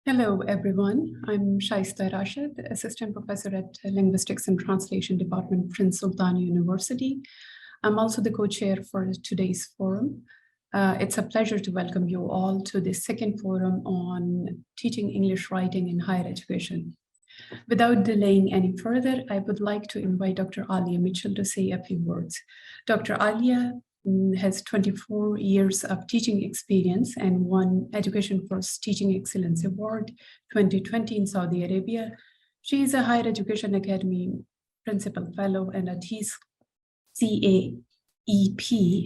Hello, everyone. I'm Shaista Rashid, Assistant Professor at Linguistics and Translation Department, Prince Sultan University. I'm also the co-chair for today's forum. It's a pleasure to welcome you all to the second forum on teaching English writing in higher education. Without delaying any further, I would like to invite Dr. Alia Mitchell to say a few words. Dr. Alia has 24 years of teaching experience and won Education First Teaching Excellence Award 2020 in Saudi Arabia. She is a Higher Education Academy Principal Fellow and a CAEP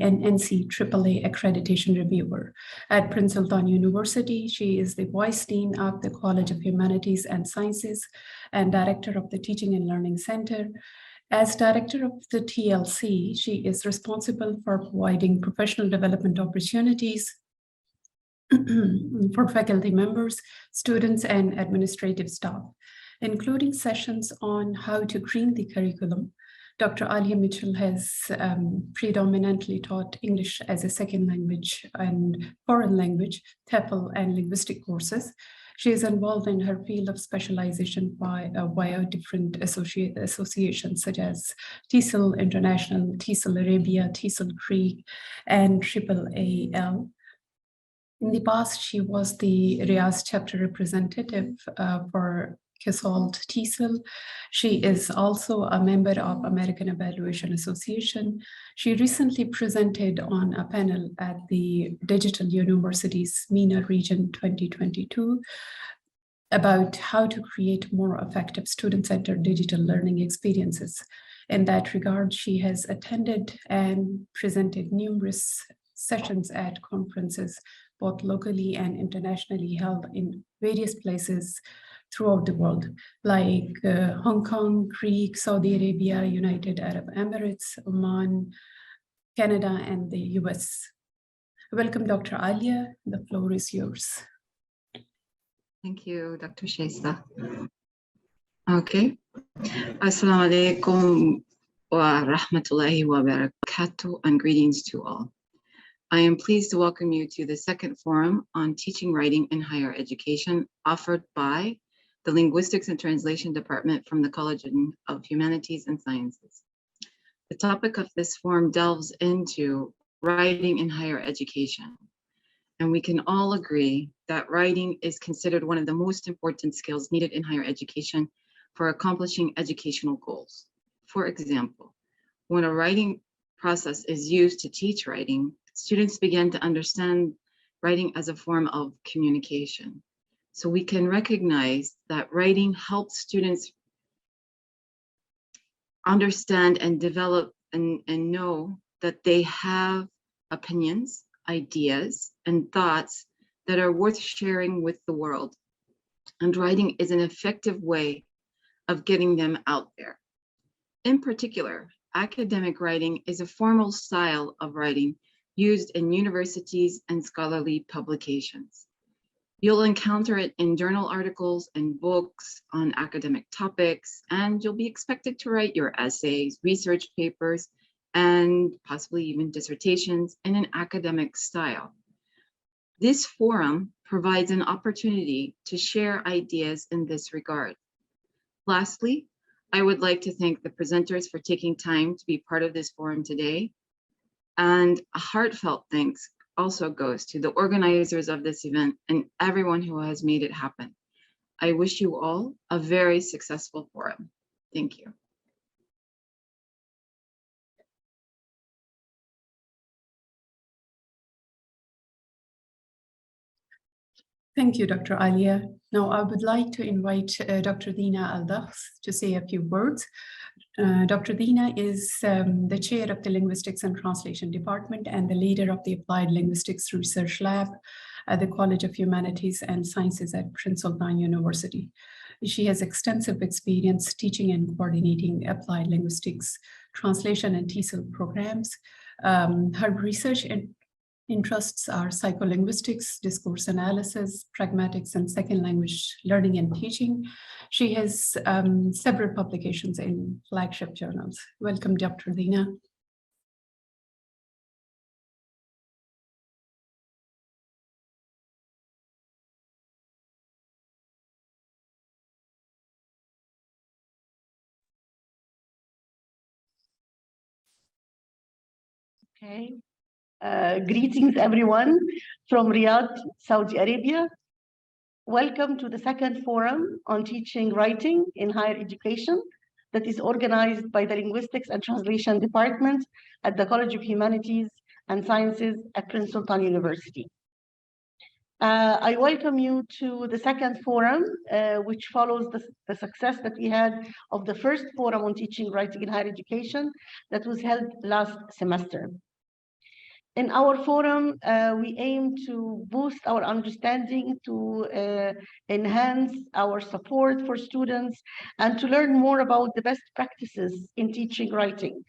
and NCAA Accreditation Reviewer. At Prince Sultan University, she is the Vice Dean of the College of Humanities and Sciences and Director of the Teaching and Learning Center. As Director of the TLC, she is responsible for providing professional development opportunities for faculty members, students, and administrative staff, including sessions on how to green the curriculum. Dr. Alia Mitchell has predominantly taught English as a second language and foreign language, TEFL, and linguistic courses. She is involved in her field of specialization via different associations such as TESOL International, TESOL Arabia, TESOL Greek, and AAAL. In the past, she was the Riyadh chapter representative for CASALT TESOL. She is also a member of American Evaluation Association. She recently presented on a panel at the Digital University's MENA Region 2022 about how to create more effective student-centered digital learning experiences. In that regard, she has attended and presented numerous sessions at conferences, both locally and internationally, held in various places throughout the world, like Hong Kong, Greek, Saudi Arabia, United Arab Emirates, Oman, Canada, and the US. Welcome, Dr. Alia. The floor is yours. Thank you, Dr. Shaista. Okay. Assalamu alaikum wa rahmatullahi wa barakatuh, and greetings to all. I am pleased to welcome you to the second forum on teaching writing in higher education, offered by the Linguistics and Translation Department from the College of Humanities and Sciences. The topic of this forum delves into writing in higher education. And we can all agree that writing is considered one of the most important skills needed in higher education for accomplishing educational goals. For example, when a writing process is used to teach writing, students begin to understand writing as a form of communication. So we can recognize that writing helps students understand and develop and know that they have opinions, ideas, and thoughts that are worth sharing with the world. And writing is an effective way of getting them out there. In particular, academic writing is a formal style of writing used in universities and scholarly publications. You'll encounter it in journal articles and books on academic topics, and you'll be expected to write your essays, research papers, and possibly even dissertations in an academic style. This forum provides an opportunity to share ideas in this regard. Lastly, I would like to thank the presenters for taking time to be part of this forum today. And a heartfelt thanks also goes to the organizers of this event and everyone who has made it happen. I wish you all a very successful forum. Thank you. Thank you, Dr. Alia. Now, I would like to invite Dr. Dina Al-Dakhs to say a few words. Dr. Dina is the chair of the Linguistics and Translation Department and the leader of the Applied Linguistics Research Lab at the College of Humanities and Sciences at Prince Sultan University. She has extensive experience teaching and coordinating applied linguistics, translation, and TESOL programs. Her research interests are psycholinguistics, discourse analysis, pragmatics, and second language learning and teaching. She has several publications in flagship journals. Welcome, Dr. Dina. Okay. Greetings, everyone, from Riyadh, Saudi Arabia. Welcome to the second forum on teaching writing in higher education that is organized by the Linguistics and Translation Department at the College of Humanities and Sciences at Prince Sultan University. I welcome you to the second forum, which follows the success that we had of the first forum on teaching writing in higher education that was held last semester. In our forum, we aim to boost our understanding, to enhance our support for students, and to learn more about the best practices in teaching writing.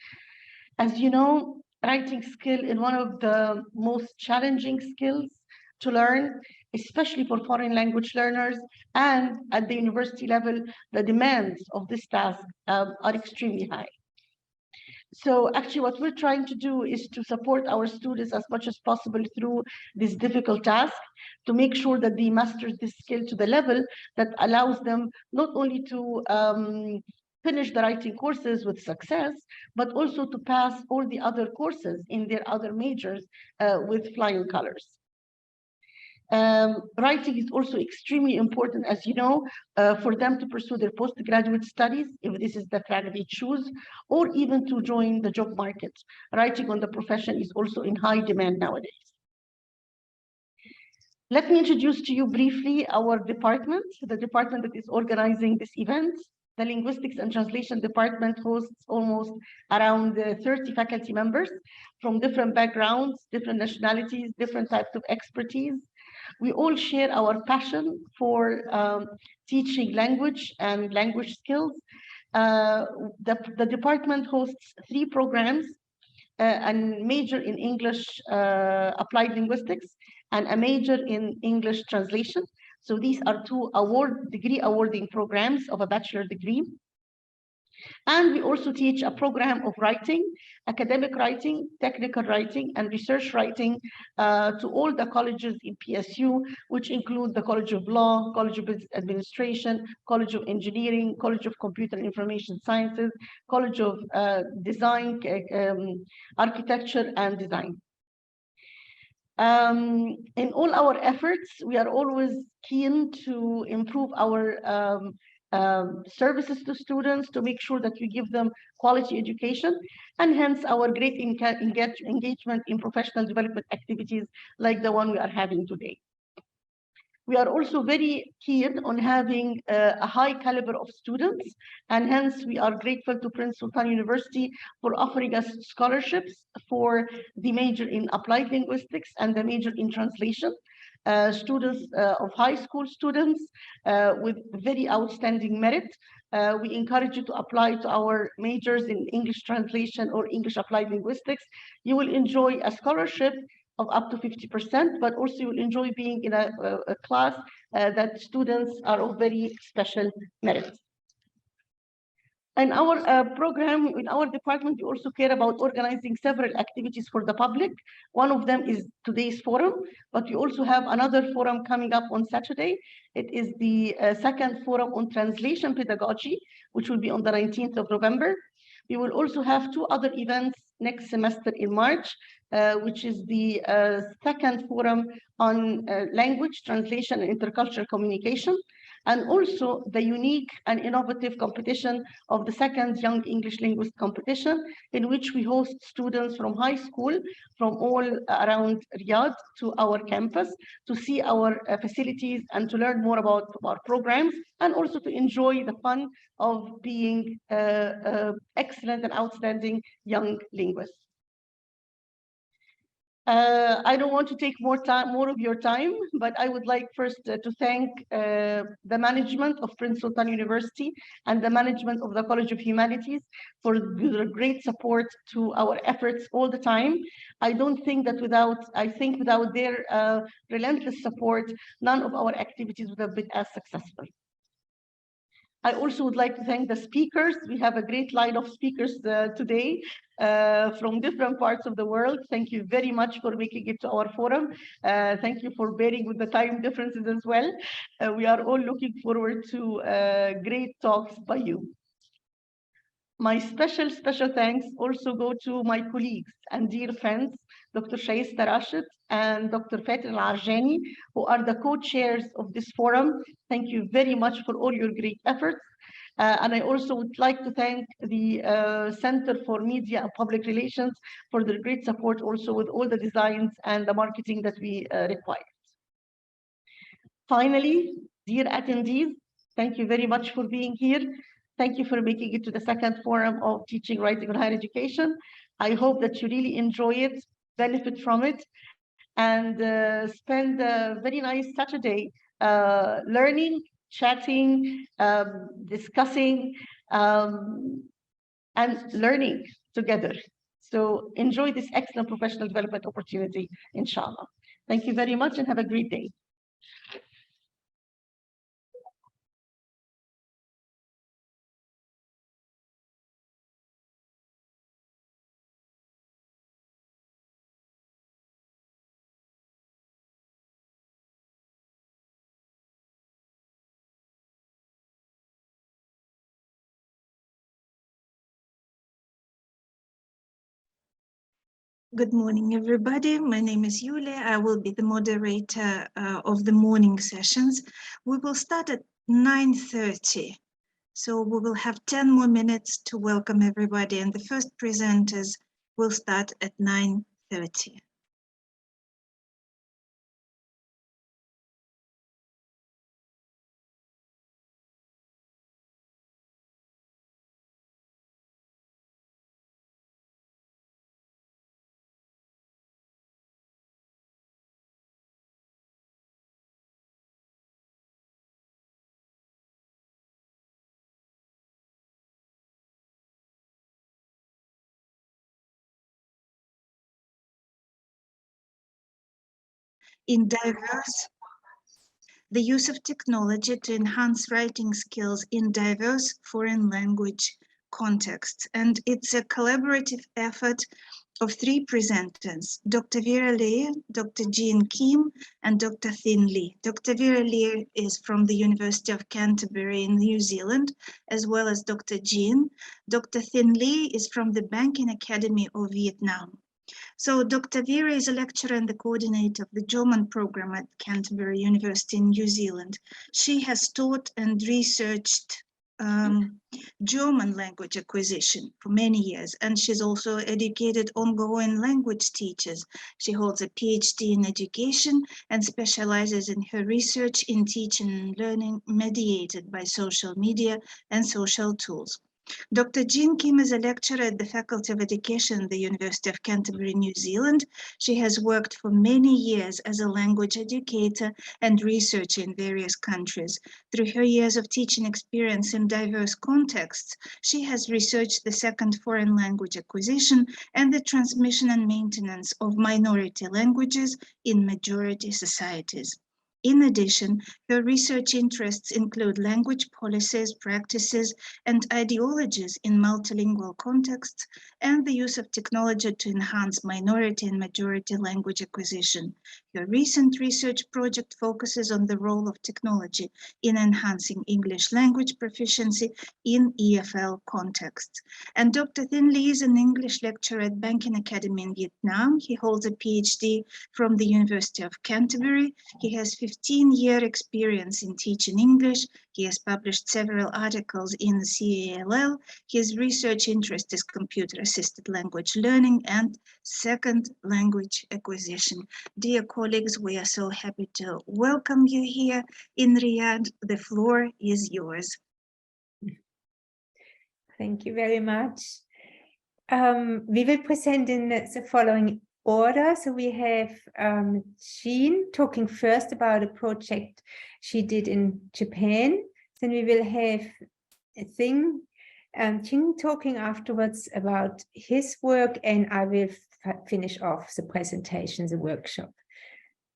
As you know, writing skill is one of the most challenging skills to learn, especially for foreign language learners, and at the university level, the demands of this task are extremely high. So actually what we're trying to do is to support our students as much as possible through this difficult task to make sure that they master this skill to the level that allows them not only to finish the writing courses with success, but also to pass all the other courses in their other majors with flying colors. Writing is also extremely important, as you know, for them to pursue their postgraduate studies, if this is the track they choose, or even to join the job market. Writing on the profession is also in high demand nowadays. Let me introduce to you briefly our department, the department that is organizing this event. The Linguistics and Translation Department hosts almost around 30 faculty members from different backgrounds, different nationalities, different types of expertise. We all share our passion for teaching language and language skills. The department hosts 3 programs, a major in English applied linguistics and a major in English translation. So these are 2 degree awarding programs of a bachelor degree. And we also teach a program of writing, academic writing, technical writing, and research writing to all the colleges in PSU, which include the College of Law, College of Business Administration, College of Engineering, College of Computer and Information Sciences, College of Design, Architecture, and Design. In all our efforts, we are always keen to improve our services to students, to make sure that we give them quality education, and hence our great engagement in professional development activities like the one we are having today. We are also very keen on having a high caliber of students, and hence we are grateful to Prince Sultan University for offering us scholarships for the major in applied linguistics and the major in translation. Students of high school students with very outstanding merit. We encourage you to apply to our majors in English translation or English applied linguistics. You will enjoy a scholarship of up to 50%, but also you will enjoy being in a class that students are of very special merit. In our program, in our department, we also care about organizing several activities for the public. One of them is today's forum, but we also have another forum coming up on Saturday. It is the second forum on translation pedagogy, which will be on the 19th of November. We will also have 2 other events next semester in March, which is the second forum on language translation and intercultural communication, and also the unique and innovative competition of the second Young English Linguist competition, in which we host students from high school from all around Riyadh to our campus to see our facilities and to learn more about our programs, and also to enjoy the fun of being excellent and outstanding young linguists. I don't want to take more of your time, but I would like first to thank the management of Prince Sultan University and the management of the College of Humanities for the great support to our efforts all the time. I think without their relentless support, none of our activities would have been as successful. I also would like to thank the speakers. We have a great line of speakers today from different parts of the world. Thank you very much for making it to our forum. Thank you for bearing with the time differences as well. We are all looking forward to great talks by you. My special thanks also go to my colleagues and dear friends, Dr. Shaista Rashid and Dr. Fatir Al-Arjani, who are the co-chairs of this forum. Thank you very much for all your great efforts. And I also would like to thank the Center for Media and Public Relations for their great support also with all the designs and the marketing that we required. Finally, dear attendees, thank you very much for being here. Thank you for making it to the second forum of Teaching Writing on Higher Education. I hope that you really enjoy it, benefit from it, and spend a very nice Saturday learning, chatting, discussing, and learning together. So enjoy this excellent professional development opportunity, inshallah. Thank you very much and have a great day. Good morning, everybody. My name is Yulia. I will be the moderator of the morning sessions. We will start at 9:30. So we will have 10 more minutes to welcome everybody. And the first presenters will start at 9:30. The use of technology to enhance writing skills in diverse foreign language contexts. And it's a collaborative effort of 3 presenters, Dr. Vera Lear, Dr. Jean Kim, and Dr. Thin Lee. Dr. Vera Lear is from the University of Canterbury in New Zealand, as well as Dr. Jean. Dr. Thin Lee is from the Banking Academy of Vietnam. So Dr. Vera is a lecturer and the coordinator of the German program at Canterbury University in New Zealand. She has taught and researched German language acquisition for many years, and she's also educated ongoing language teachers. She holds a PhD in education and specializes in her research in teaching and learning mediated by social media and social tools. Dr. Jean Kim is a lecturer at the Faculty of Education at the University of Canterbury, New Zealand. She has worked for many years as a language educator and researcher in various countries. Through her years of teaching experience in diverse contexts, she has researched the second foreign language acquisition and the transmission and maintenance of minority languages in majority societies. In addition, her research interests include language policies, practices, and ideologies in multilingual contexts, and the use of technology to enhance minority and majority language acquisition. Her recent research project focuses on the role of technology in enhancing English language proficiency in EFL contexts. And Dr. Thin Lee is an English lecturer at Banking Academy in Vietnam. He holds a PhD from the University of Canterbury. He has 15-year experience in teaching English. He has published several articles in the CALL. His research interest is computer-assisted language learning and second language acquisition. Dear colleagues, we are so happy to welcome you here in Riyadh. The floor is yours. Thank you very much. We will present in the following order. So we have Jean talking first about a project she did in Japan. Then we will have Jing talking afterwards about his work, and I will finish off the presentation, the workshop.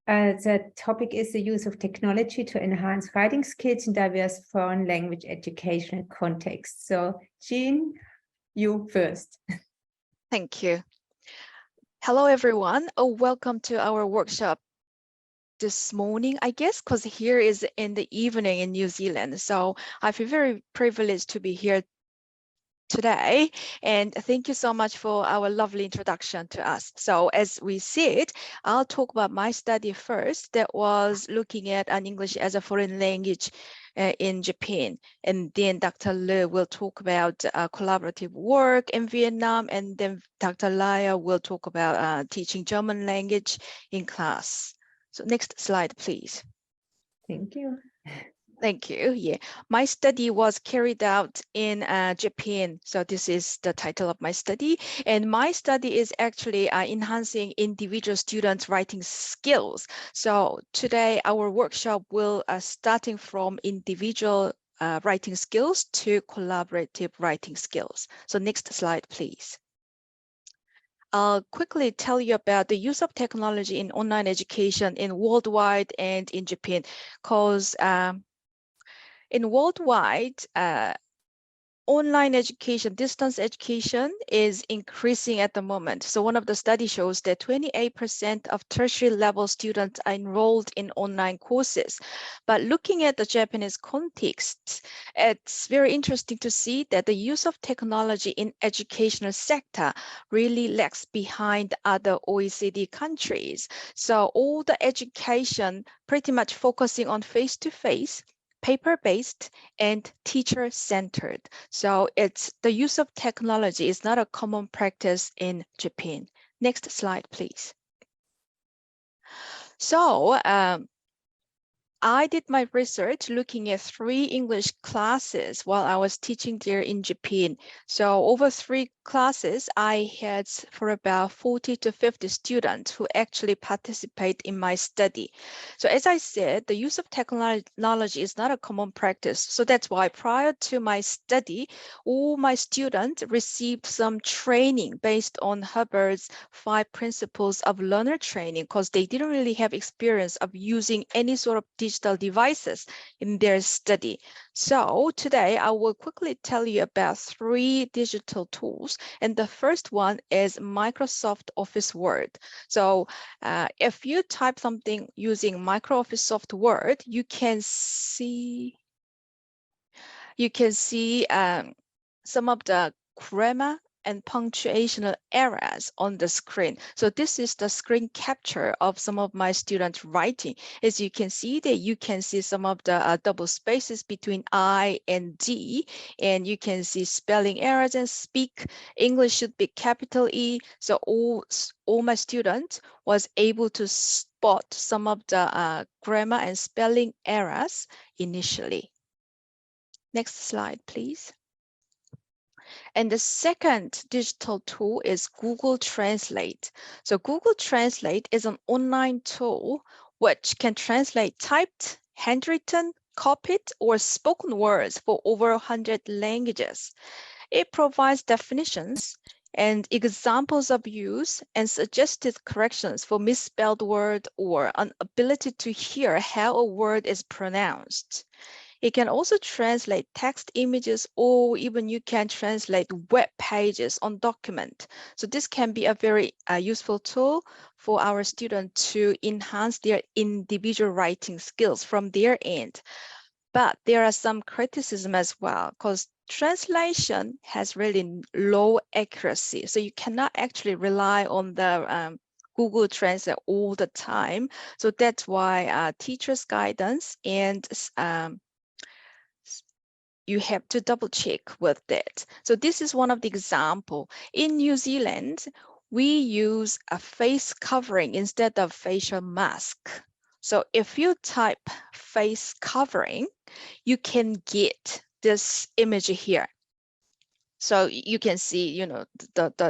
The topic is the use of technology to enhance writing skills in diverse foreign language educational contexts. So Jean, you first. Thank you. Hello, everyone. Welcome to our workshop this morning, I guess, because here is in the evening in New Zealand. So I feel very privileged to be here today, and thank you so much for our lovely introduction to us. So as we said, I'll talk about my study first. That was looking at an English as a foreign language in Japan, and then Dr. Le will talk about collaborative work in Vietnam, and then Dr. Laya will talk about teaching German language in class. So next slide, please. Thank you. Thank you. Yeah, my study was carried out in Japan. So this is the title of my study. And my study is actually enhancing individual students' writing skills. So today our workshop will starting from individual writing skills to collaborative writing skills. So next slide, please. I'll quickly tell you about the use of technology in online education in worldwide and in Japan, because in worldwide, online education, distance education is increasing at the moment. So one of the studies shows that 28% of tertiary level students are enrolled in online courses. But looking at the Japanese context, it's very interesting to see that the use of technology in educational sector really lags behind other OECD countries. So all the education pretty much focusing on face-to-face, paper-based, and teacher-centered. So it's the use of technology is not a common practice in Japan. Next slide, please. So I did my research looking at 3 English classes while I was teaching there in Japan. So over 3 classes, I had for about 40 to 50 students who actually participate in my study. So as I said, the use of technology is not a common practice. So that's why prior to my study, all my students received some training based on Hubbard's 5 principles of learner training, because they didn't really have experience of using any sort of digital devices in their study. So today I will quickly tell you about 3 digital tools. And the first one is Microsoft Office Word. So if you type something using Microsoft Word, you can see some of the grammar and punctuational errors on the screen. So this is the screen capture of some of my students' writing. As you can see that you can see some of the double spaces between I and D, and you can see spelling errors and speak English should be capital E. So all my students was able to spot some of the grammar and spelling errors initially. Next slide, please. And the second digital tool is Google Translate. So Google Translate is an online tool which can translate typed, handwritten, copied, or spoken words for over 100 languages. It provides definitions and examples of use and suggested corrections for misspelled word or an ability to hear how a word is pronounced. It can also translate text, images, or even you can translate web pages on document. So this can be a very useful tool for our students to enhance their individual writing skills from their end. But there are some criticism as well, because translation has really low accuracy. So you cannot actually rely on the Google Translate all the time. So that's why teachers' guidance and you have to double check with that. So this is one of the example. In New Zealand, we use a face covering instead of facial mask. So if you type face covering, you can get this image here. So you can see, you know,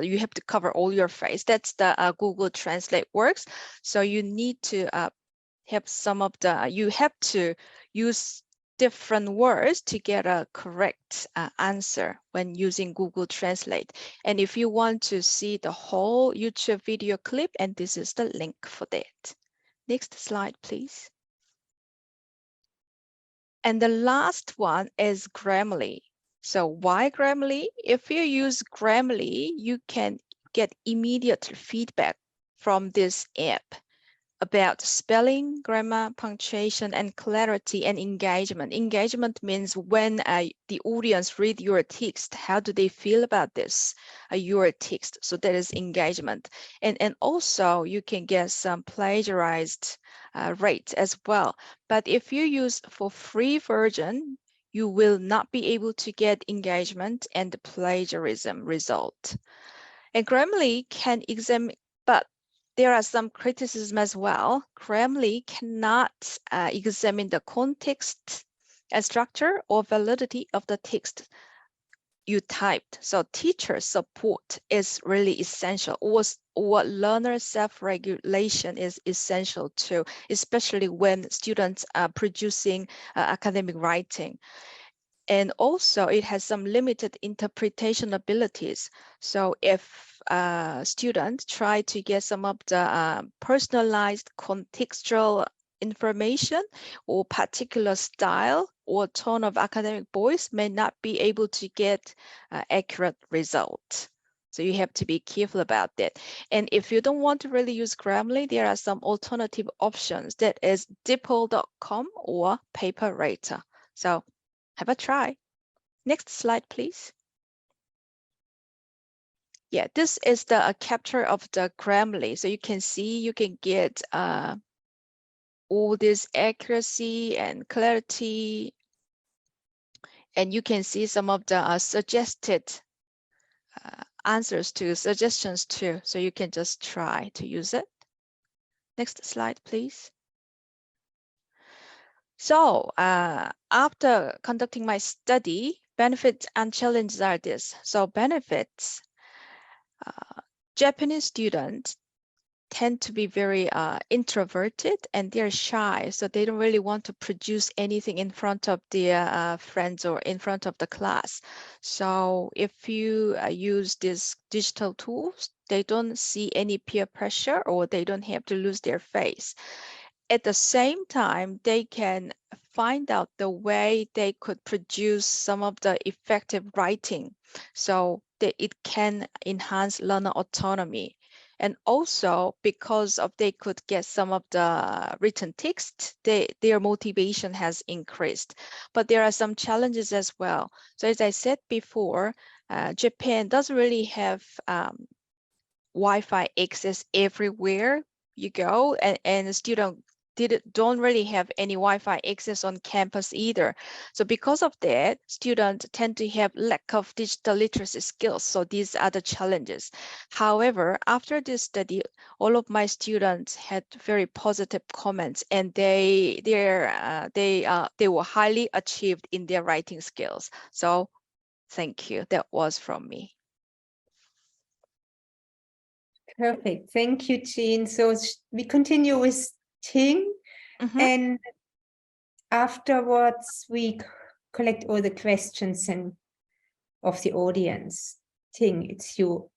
you have to cover all your face. That's the Google Translate works. So you need to have some of the, you have to use different words to get a correct answer when using Google Translate. And if you want to see the whole YouTube video clip, and this is the link for that. Next slide, please. And the last one is Grammarly. So why Grammarly? If you use Grammarly, you can get immediate feedback from this app. about spelling, grammar, punctuation, and clarity and engagement. Engagement means when the audience read your text, how do they feel about this, your text? So that is engagement. And also you can get some plagiarized rate as well. But if you use for free version, you will not be able to get engagement and the plagiarism result. And Grammarly can examine, but there are some criticism as well. Grammarly cannot examine the context and structure or validity of the text you typed. So teacher support is really essential, or learner self-regulation is essential too, especially when students are producing academic writing. And also it has some limited interpretation abilities. So if students try to get some of the personalized contextual information or particular style or tone of academic voice, may not be able to get accurate results. So you have to be careful about that. And if you don't want to really use Grammarly, there are some alternative options. That is DeepL.com or PaperRater. So have a try. Next slide, please. Yeah, this is the capture of the Grammarly. So you can see, you can get all this accuracy and clarity. And you can see some of the suggested answers to suggestions too. So you can just try to use it. Next slide, please. So after conducting my study, benefits and challenges are this. So benefits, Japanese students tend to be very introverted and they're shy. So they don't really want to produce anything in front of their friends or in front of the class. So if you use these digital tools, they don't see any peer pressure or they don't have to lose their face. At the same time, they can find out the way they could produce some of the effective writing so that it can enhance learner autonomy. And also because of they could get some of the written text, their motivation has increased. But there are some challenges as well. So as I said before, Japan doesn't really have Wi-Fi access everywhere you go, and the student don't really have any Wi-Fi access on campus either. So because of that, students tend to have lack of digital literacy skills. So these are the challenges. However, after this study, all of my students had very positive comments, and they were highly achieved in their writing skills. So thank you. That was from me. Perfect. Thank you, Jean. So we continue with Ting, and afterwards we collect all the questions of the audience. Ting, it's you.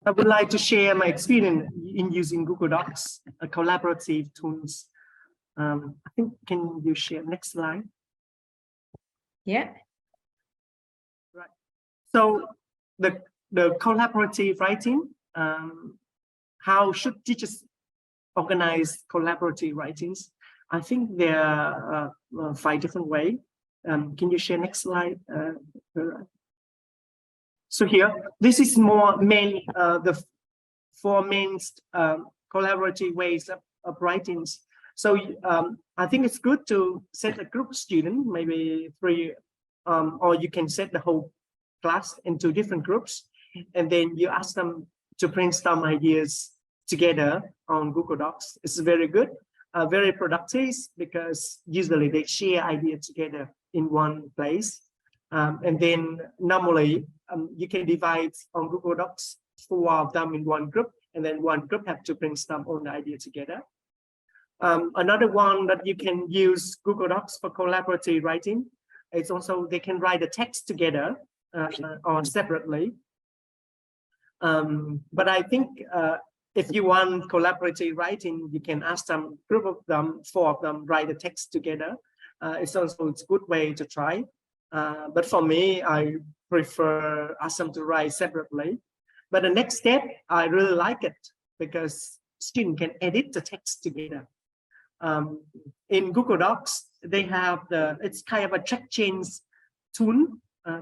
I would like to share my experience in using Google Docs, a collaborative tools. I think, can you share next slide? Yeah. Right. So the collaborative writing, how should teachers organize collaborative writings? I think there are 5 different ways. Can you share next slide? So here, this is more main, the 4 main collaborative ways of writings. So I think it's good to set a group of students, maybe 3, or you can set the whole class into different groups, and then you ask them to brainstorm ideas together on Google Docs. It's very good, very productive, because usually they share ideas together in one place. And then normally you can divide on Google Docs 4 of them in one group, and then one group have to brainstorm on the idea together. Another one that you can use Google Docs for collaborative writing is also they can write the text together or separately. But I think if you want collaborative writing, you can ask some group of them, 4 of them, write the text together. It's a good way to try. But for me, I prefer ask them to write separately. But the next step, I really like it because student can edit the text together. In Google Docs, they have it's kind of a track change tool.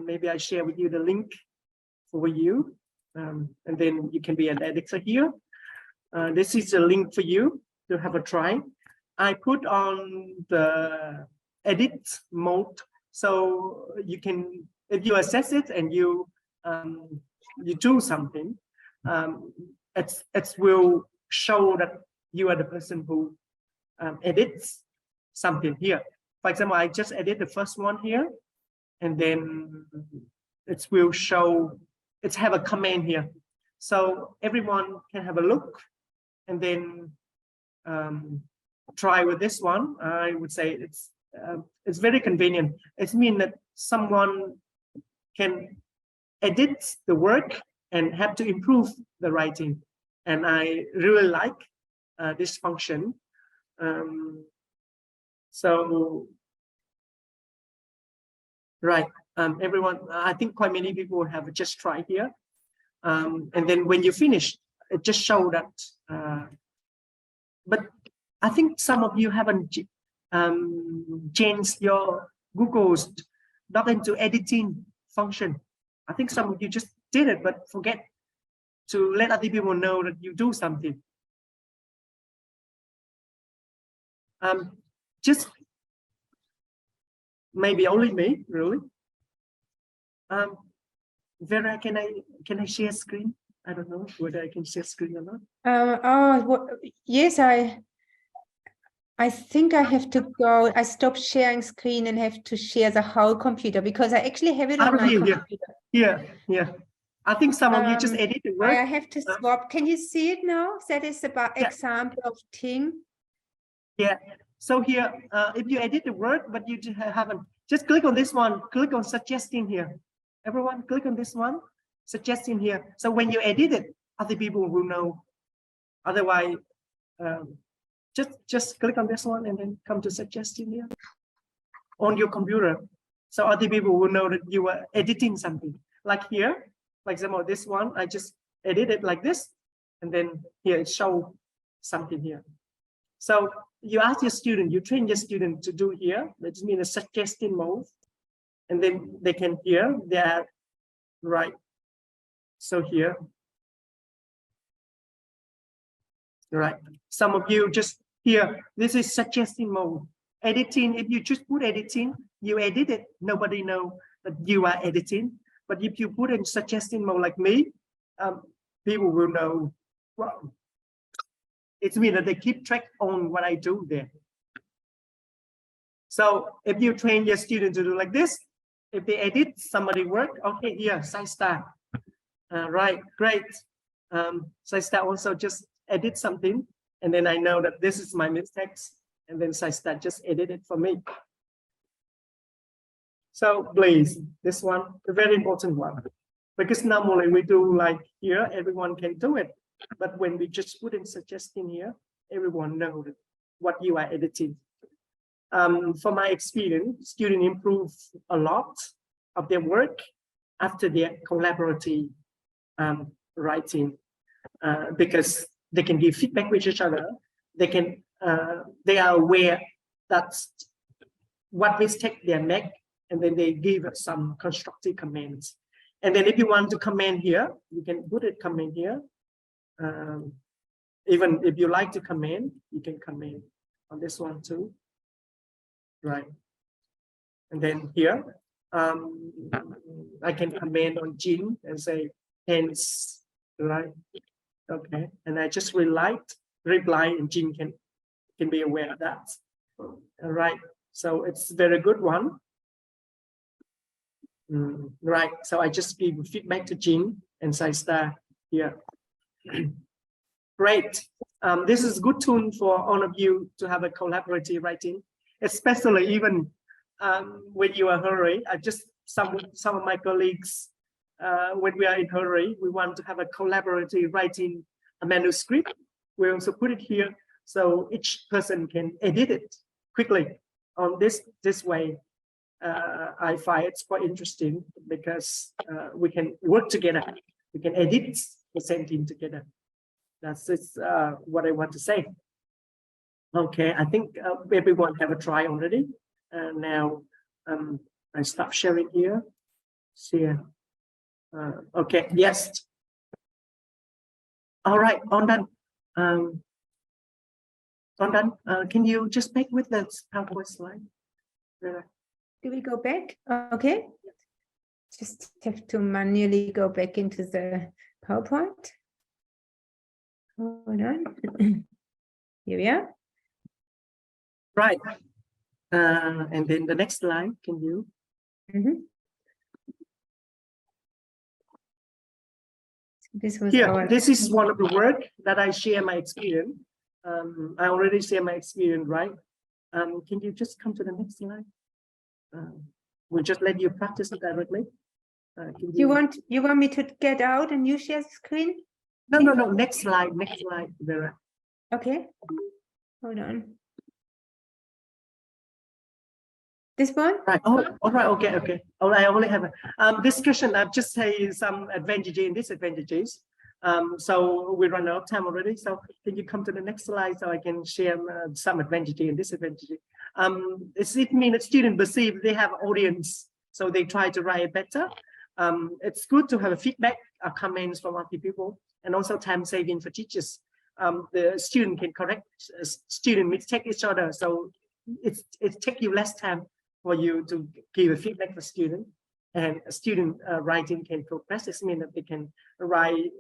Maybe I share with you the link for you, and then you can be an editor here. This is a link for you to have a try. I put on the edit mode, so you can, if you access it and you do something, it will show that you are the person who edits something here. For example, I just edit the first one here, and then it will show, it's have a comment here. So everyone can have a look, and then try with this one. I would say it's very convenient. It means that someone can edit the work and have to improve the writing. And I really like this function. So, right, everyone, I think quite many people have just tried here. And then when you finish, it just show that, but I think some of you haven't changed your Google's Doc into editing function. I think some of you just did it, but forget to let other people know that you do something. Just maybe only me, really. Vera, can I share screen? I don't know whether I can share screen or not. Yes, I think I have to go. I stopped sharing screen and have to share the whole computer because I actually have it on my computer. Yeah. I think some of you just edit the work. I have to swap. Can you see it now? That is about example of thing. Yeah. So here, if you edit the work, but you haven't, just click on this one. Click on suggesting here. Everyone, click on this one. Suggesting here. So when you edit it, other people will know. Otherwise, just click on this one and then come to suggesting here on your computer. So other people will know that you are editing something. Like here, for example, this one, I just edit it like this. And then here it shows something here. So you ask your student, you train your student to do here, which means a suggesting mode. And then they can hear that, right. So here, right. Some of you just here, this is suggesting mode. Editing, if you just put editing, you edit it, nobody know that you are editing. But if you put in suggesting mode like me, people will know, well, it means that they keep track on what I do there. So if you train your student to do like this, if they edit somebody work, okay, here, side star. Right, great. Side star also just edit something, and then I know that this is my mistakes, and then side star just edit it for me. So please, this one, a very important one, because normally we do like here, everyone can do it. But when we just put in suggesting here, everyone knows what you are editing. From my experience, students improve a lot of their work after their collaborative writing, because they can give feedback with each other. They can, they are aware that's what mistake they make, and then they give some constructive comments. And then if you want to comment here, you can put it comment here. Even if you like to comment, you can comment on this one too. Right. And then here, I can comment on Jin and say, hence, right? Okay. And I just reply, and Jin can be aware of that. All right. So it's a very good one. Right. So I just give feedback to Jin and side star here. Great. This is a good tool for all of you to have a collaborative writing, especially even when you are in a hurry. I just some of my colleagues, when we are in a hurry, we want to have a collaborative writing a manuscript. We also put it here so each person can edit it quickly. On this way, I find it's quite interesting because we can work together. We can edit the same thing together. That's what I want to say. Okay, I think everyone have a try already. Now I stop sharing here. Share. Okay, yes. All right, on done. On done. Can you just make with the PowerPoint slide? Do we go back? Okay. Just have to manually go back into the PowerPoint. Hold on. Here we are. Right. And then the next slide, can you? This was this is one of the work that I share my experience. I already share my experience, right? Can you just come to the next slide? We'll just let you practice it directly. You want me to get out and you share the screen? No. Next slide, Vera. Okay. Hold on. This one? Right. Oh, all right. Okay. Oh, I only have a discussion. I've just say some advantages and disadvantages. So we run out of time already. So can you come to the next slide so I can share some advantages and disadvantages? It means that students perceive they have audience, so they try to write better. It's good to have a feedback, comments from other people, and also time saving for teachers. The student can correct student mistake each other, so it takes you less time for you to give a feedback for student, and student writing can progress. It means that they can write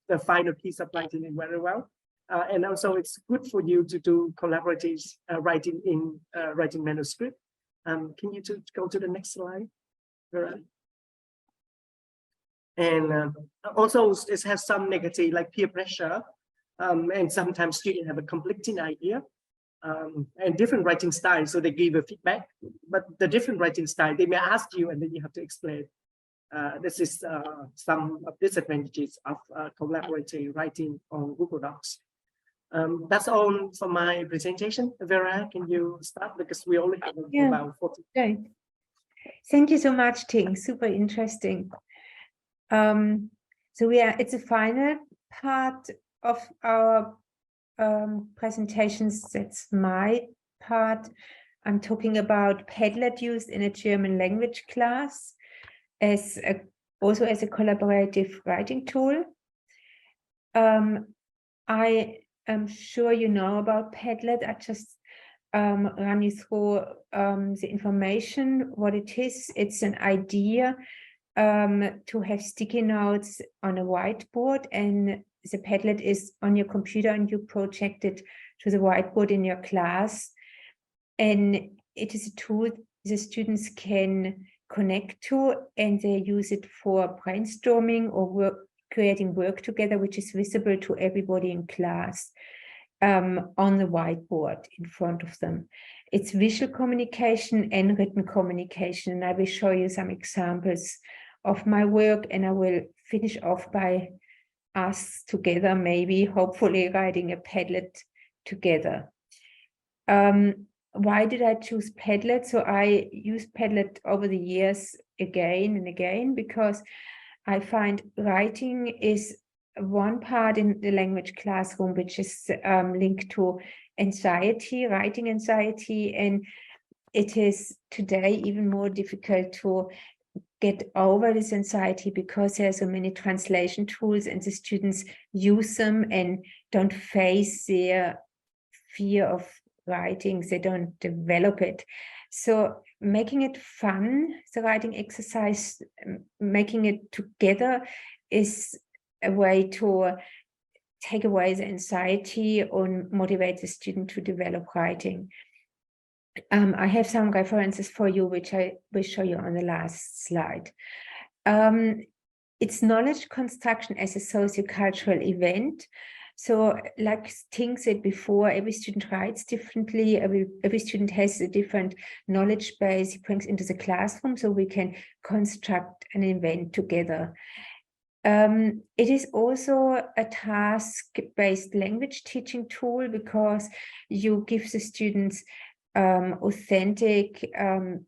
the final piece of writing very well, and also it's good for you to do collaborative writing in writing manuscript. Can you go to the next slide? And also it has some negative like peer pressure, and sometimes students have a conflicting idea. And different writing styles, so they give a feedback, but the different writing style, they may ask you and then you have to explain. This is some of disadvantages of collaborative writing on Google Docs. That's all for my presentation. Vera, can you start, because we only have about 40. Great. Thank you so much, Ting. Super interesting. So it's a final part of our presentations. That's my part. I'm talking about Padlet used in a German language class also as a collaborative writing tool. I am sure you know about Padlet. I just run you through the information, what it is. It's an idea to have sticky notes on a whiteboard, and the Padlet is on your computer and you project it to the whiteboard in your class. And it is a tool the students can connect to, and they use it for brainstorming or creating work together, which is visible to everybody in class on the whiteboard in front of them. It's visual communication and written communication. And I will show you some examples of my work, and I will finish off by us together, maybe hopefully writing a Padlet together. Why did I choose Padlet? So I used Padlet over the years again and again, because I find writing is one part in the language classroom which is linked to anxiety, writing anxiety, and it is today even more difficult to get over this anxiety because there are so many translation tools and the students use them and don't face their fear of writing, they don't develop it. So making it fun, the writing exercise, making it together is a way to take away the anxiety and motivate the student to develop writing. I have some references for you, which I will show you on the last slide. It's knowledge construction as a sociocultural event. So like Ting said before, every student writes differently. Every student has a different knowledge base he brings into the classroom, so we can construct an event together. It is also a task-based language teaching tool because you give the students authentic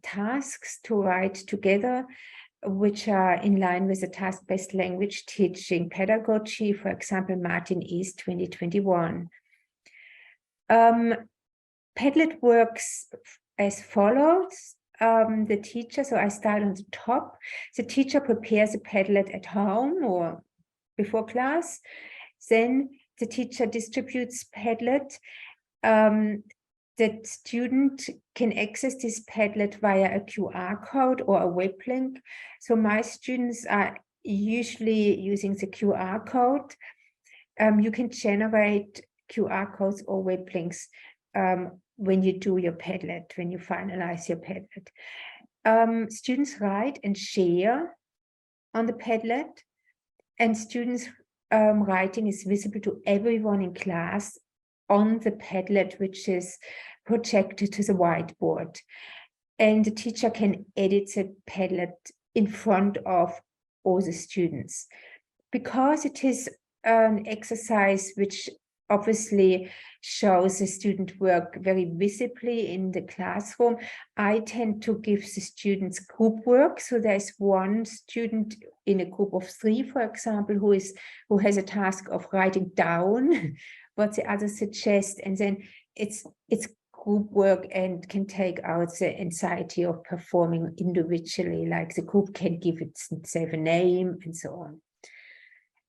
tasks to write together which are in line with the task-based language teaching pedagogy, for example, Martin East 2021. Padlet works as follows. The teacher, so I start on the top. The teacher prepares a Padlet at home or before class. Then the teacher distributes Padlet. The student can access this Padlet via a QR code or a web link. So my students are usually using the QR code. You can generate QR codes or web links when you do your Padlet, when you finalize your Padlet. Students write and share on the Padlet, and students' writing is visible to everyone in class on the Padlet, which is projected to the whiteboard. And the teacher can edit the Padlet in front of all the students. Because it is an exercise which obviously shows the student work very visibly in the classroom, I tend to give the students group work. So there's one student in a group of 3, for example, who has a task of writing down what the others suggest, and then it's group work and can take out the anxiety of performing individually, like the group can give itself a name and so on.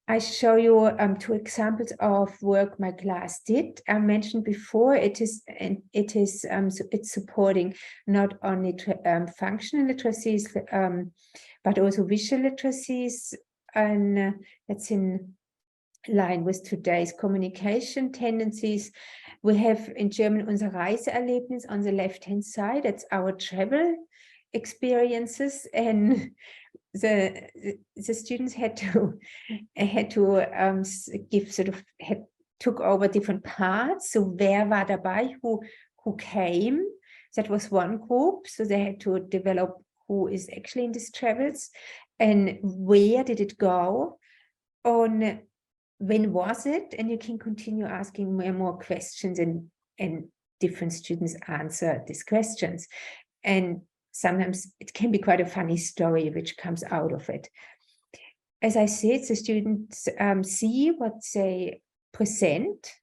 I show you 2 examples of work my class did. I mentioned before it's supporting not only functional literacies but also visual literacies, and that's in line with today's communication tendencies. We have in German unser Reiseerlebnis on the left-hand side. That's our travel experiences, and the students had to give took over different parts. So wer war dabei, who came, that was one group. So they had to develop who is actually in these travels and where did it go, on when was it, and you can continue asking more questions, and different students answer these questions. And sometimes it can be quite a funny story which comes out of it. As I said, the students see what they present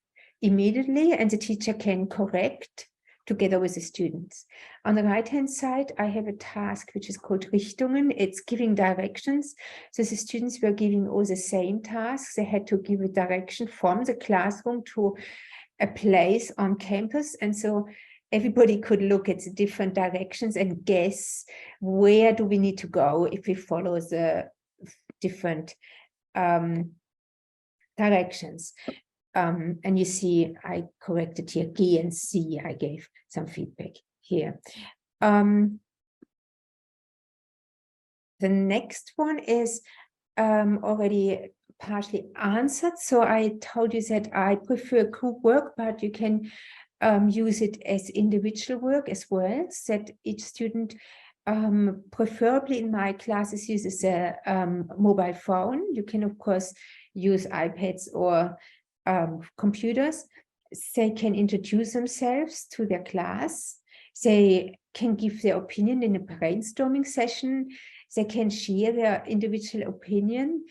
immediately, and the teacher can correct together with the students. On the right-hand side, I have a task which is called Richtungen. It's giving directions. So the students were giving all the same tasks. They had to give a direction from the classroom to a place on campus. And so everybody could look at the different directions and guess where do we need to go if we follow the different directions. And you see, I corrected here G and C. I gave some feedback here. The next one is already partially answered. So I told you that I prefer group work, but you can use it as individual work as well, that each student preferably in my classes uses a mobile phone. You can of course use iPads or computers. They can introduce themselves to their class. They can give their opinion in a brainstorming session. They can share their individual opinion,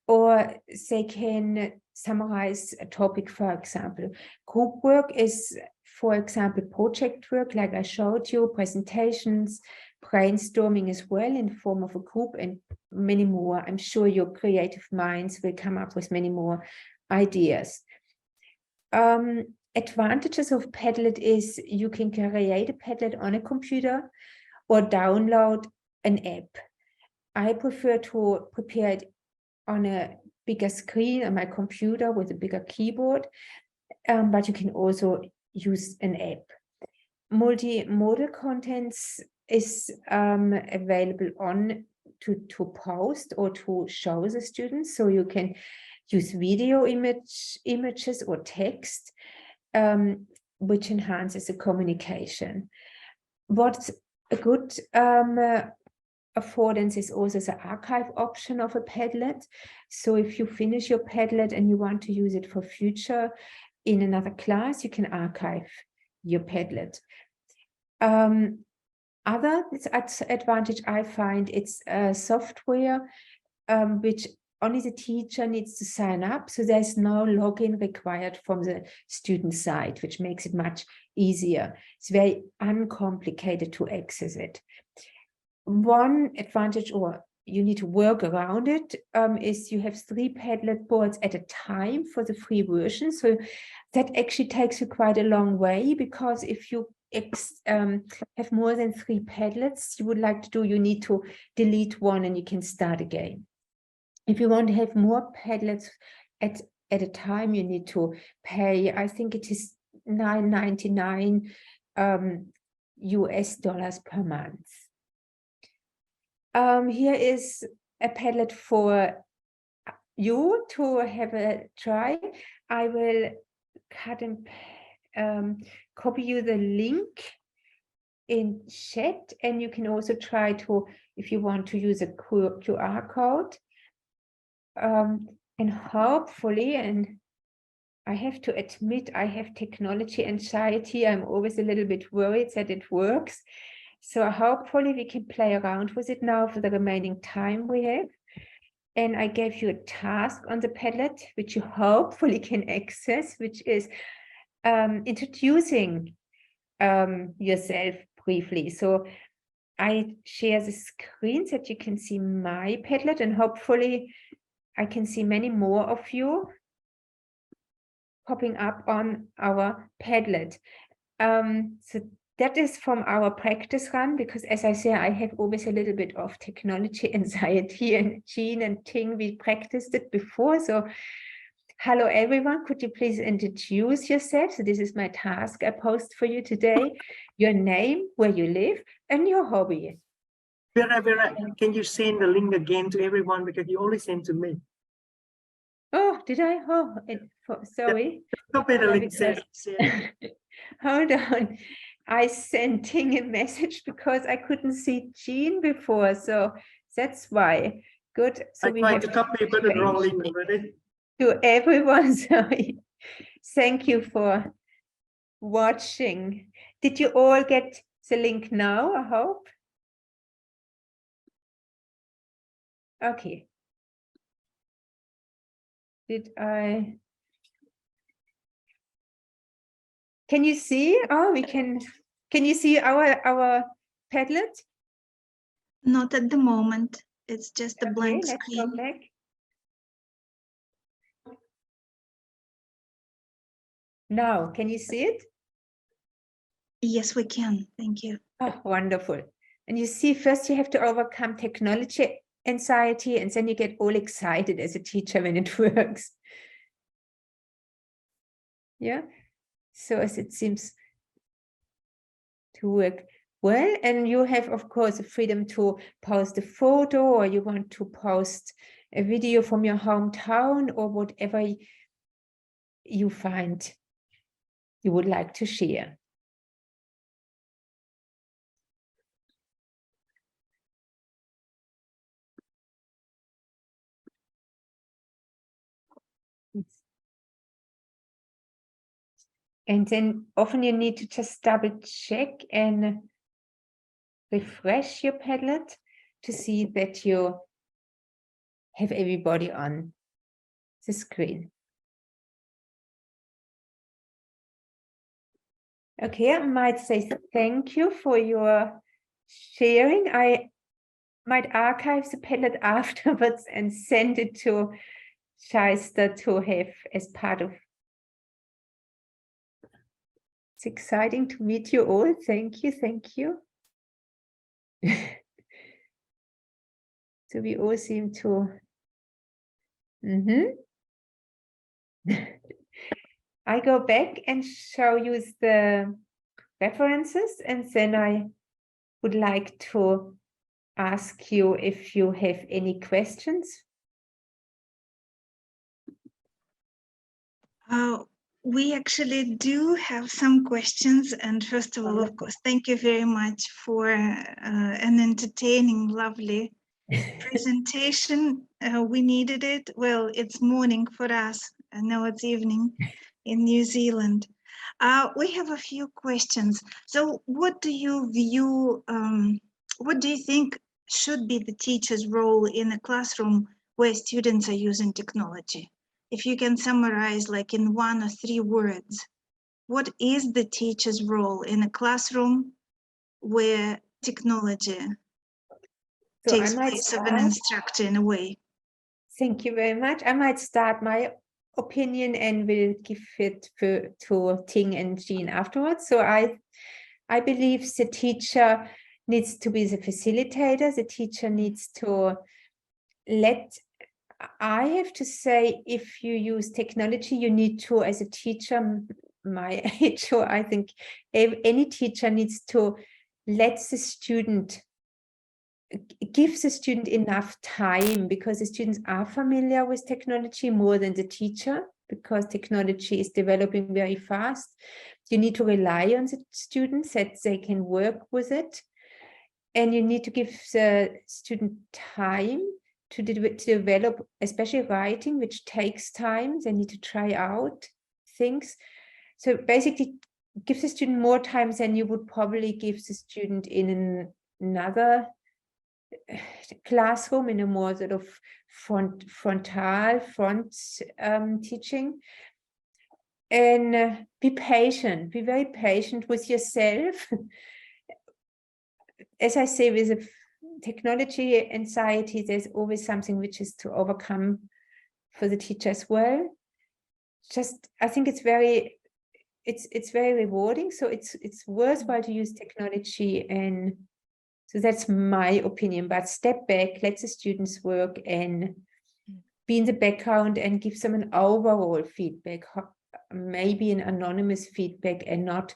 or they can summarize a topic, for example. Group work is, for example, project work, like I showed you, presentations, brainstorming as well in the form of a group, and many more. I'm sure your creative minds will come up with many more ideas. Advantages of Padlet is you can create a Padlet on a computer or download an app. I prefer to prepare it on a bigger screen on my computer with a bigger keyboard, but you can also use an app. Multimodal contents is available on to post or to show the students, so you can use video images or text, which enhances the communication. What's a good affordance is also the archive option of a Padlet. So if you finish your Padlet and you want to use it for future in another class, you can archive your Padlet. Other advantage I find, it's software which only the teacher needs to sign up. So there's no login required from the student side, which makes it much easier. It's very uncomplicated to access it. One advantage, or you need to work around it, is you have 3 Padlet boards at a time for the free version. So that actually takes you quite a long way, because if you have more than 3 Padlets you would like to do, you need to delete one and you can start again. If you want to have more Padlets at a time, you need to pay, I think it is $9.99 US dollars per month. Here is a Padlet for you to have a try. I will cut and copy you the link in chat, and you can also try to, if you want to use a QR code. And hopefully, and I have to admit, I have technology anxiety. I'm always a little bit worried that it works. So hopefully we can play around with it now for the remaining time we have. And I gave you a task on the Padlet, which you hopefully can access, which is introducing yourself briefly. So I share the screen so that you can see my Padlet, and hopefully I can see many more of you popping up on our Padlet. So that is from our practice run, because as I say, I have always a little bit of technology anxiety, and Jean and Ting, we practiced it before. So hello everyone, could you please introduce yourself? So this is my task I post for you today. Your name, where you live, and your hobby. Vera, can you send the link again to everyone, because you only sent to me? Oh, did I? Oh, sorry. Copy the link. Hold on. I sent Ting a message because I couldn't see Jean before, so that's why. Good. So I tried to copy, but the wrong link already. To everyone, sorry. Thank you for watching. Did you all get the link now, I hope? Okay. Did I? Can you see? Oh, we can. Can you see our Padlet? Not at the moment. It's just a blank let's screen. Go back. Now, can you see it? Yes, we can. Thank you. Oh, wonderful. And you see, first you have to overcome technology anxiety, and then you get all excited as a teacher when it works. Yeah. So as it seems to work well, and you have, of course, the freedom to post a photo, or you want to post a video from your hometown, or whatever you find you would like to share. And then often you need to just double check and refresh your Padlet to see that you have everybody on the screen. Okay, I might say thank you for your sharing. I might archive the Padlet afterwards and send it to Shyster to have as part of. It's exciting to meet you all. Thank you, thank you. So we all seem to. I go back and show you the references, and then I would like to ask you if you have any questions. We actually do have some questions, and first of all, of course, thank you very much for an entertaining, lovely presentation. We needed it. Well, it's morning for us. I know it's evening in New Zealand. We have a few questions. So what do you view, what do you think should be the teacher's role in a classroom where students are using technology? If you can summarize like in 1 or 3 words, what is the teacher's role in a classroom where technology takes place of an instructor in a way? Thank you very much. I might start my opinion and will give it to Ting and Jean afterwards. So I believe the teacher needs to be the facilitator. The teacher needs to I have to say, if you use technology, you need to, as a teacher, my age, or I think any teacher needs to let the student, give the student enough time, because the students are familiar with technology more than the teacher, because technology is developing very fast. You need to rely on the students that they can work with it. And you need to give the student time to develop, especially writing, which takes time. They need to try out things. So basically, give the student more time than you would probably give the student in another classroom, in a more sort of front teaching. And be patient, be very patient with yourself. As I say, with the technology anxiety, there's always something which is to overcome for the teacher as well. Just, I think it's very rewarding. So it's worthwhile to use technology, and so that's my opinion. But step back, let the students work and be in the background and give them an overall feedback, maybe an anonymous feedback, and not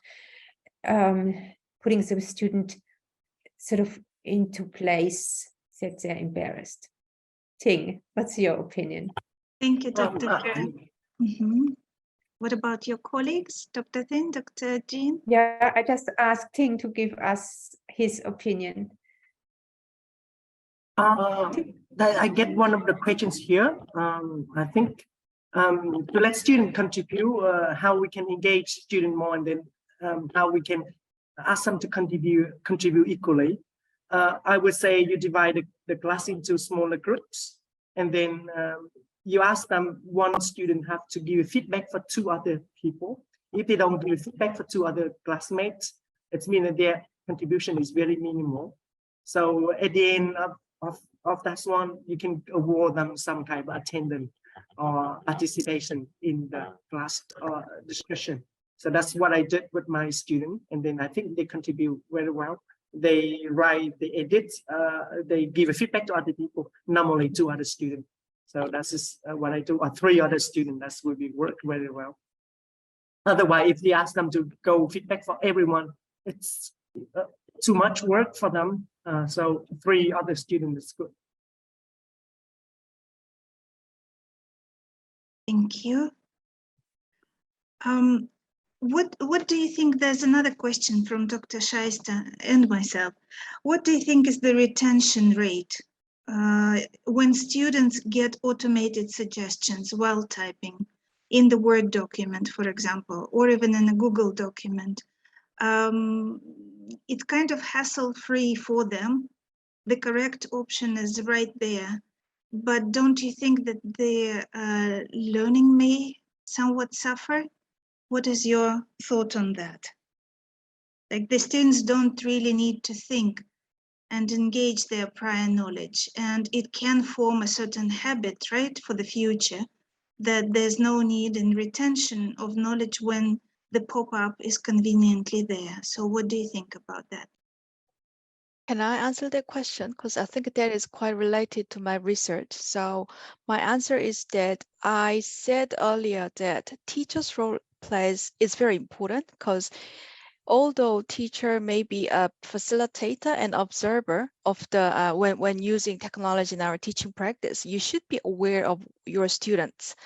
putting the student sort of into place that they're embarrassed. Ting, what's your opinion? Thank you, Dr. What about your colleagues, Dr. Thin, Dr. Jean? Yeah, I just asked Ting to give us his opinion. I get one of the questions here. I think to let students contribute, how we can engage students more, and then how we can ask them to contribute equally. I would say you divide the class into smaller groups, and then you ask them, one student have to give feedback for 2 other people. If they don't give feedback for 2 other classmates, it means that their contribution is very minimal. So at the end of that one, you can award them some kind of attendance or participation in the class discussion. So that's what I did with my student, and then I think they contribute very well. They write, they edit, they give a feedback to other people, normally 2 other students. So that's just what I do, or 3 other students. That will be work very well. Otherwise, if they ask them to go feedback for everyone, it's too much work for them. So 3 other students is good. Thank you. What do you think? There's another question from Dr. Scheista and myself. What do you think is the retention rate when students get automated suggestions while typing in the Word document, for example, or even in a Google document? It's kind of hassle-free for them. The correct option is right there. But don't you think that their learning may somewhat suffer? What is your thought on that? Like, the students don't really need to think and engage their prior knowledge, and it can form a certain habit, right, for the future, that there's no need in retention of knowledge when the pop-up is conveniently there. So what do you think about that? Can I answer that question? Because I think that is quite related to my research. So my answer is that I said earlier that teacher's role is very important, because although teacher may be a facilitator and observer of the when using technology in our teaching practice, you should be aware of your students,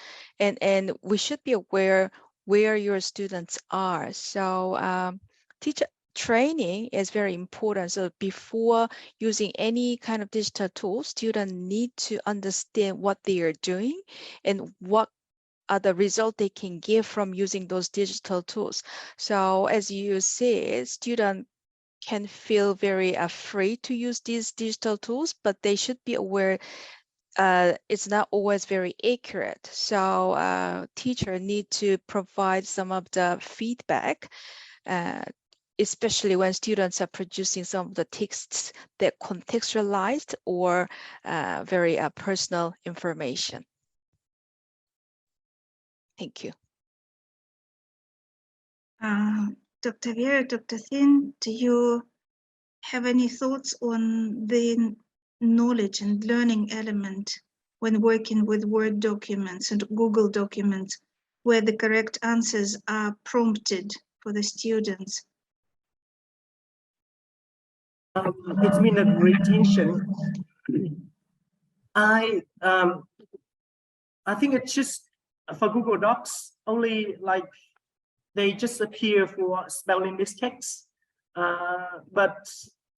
and we should be aware where your students are. So teacher training is very important. So before using any kind of digital tool, students need to understand what they are doing and what the result they can give from using those digital tools. So as you see, students can feel very free to use these digital tools, but they should be aware it's not always very accurate. So teacher need to provide some of the feedback, especially when students are producing some of the texts that contextualized or very personal information. Thank you. Dr. Vera, Dr. Thin, do you have any thoughts on the knowledge and learning element when working with Word documents and Google documents, where the correct answers are prompted for the students? It's mean a retention. I think it's just for Google Docs only, like they just appear for spelling mistakes, but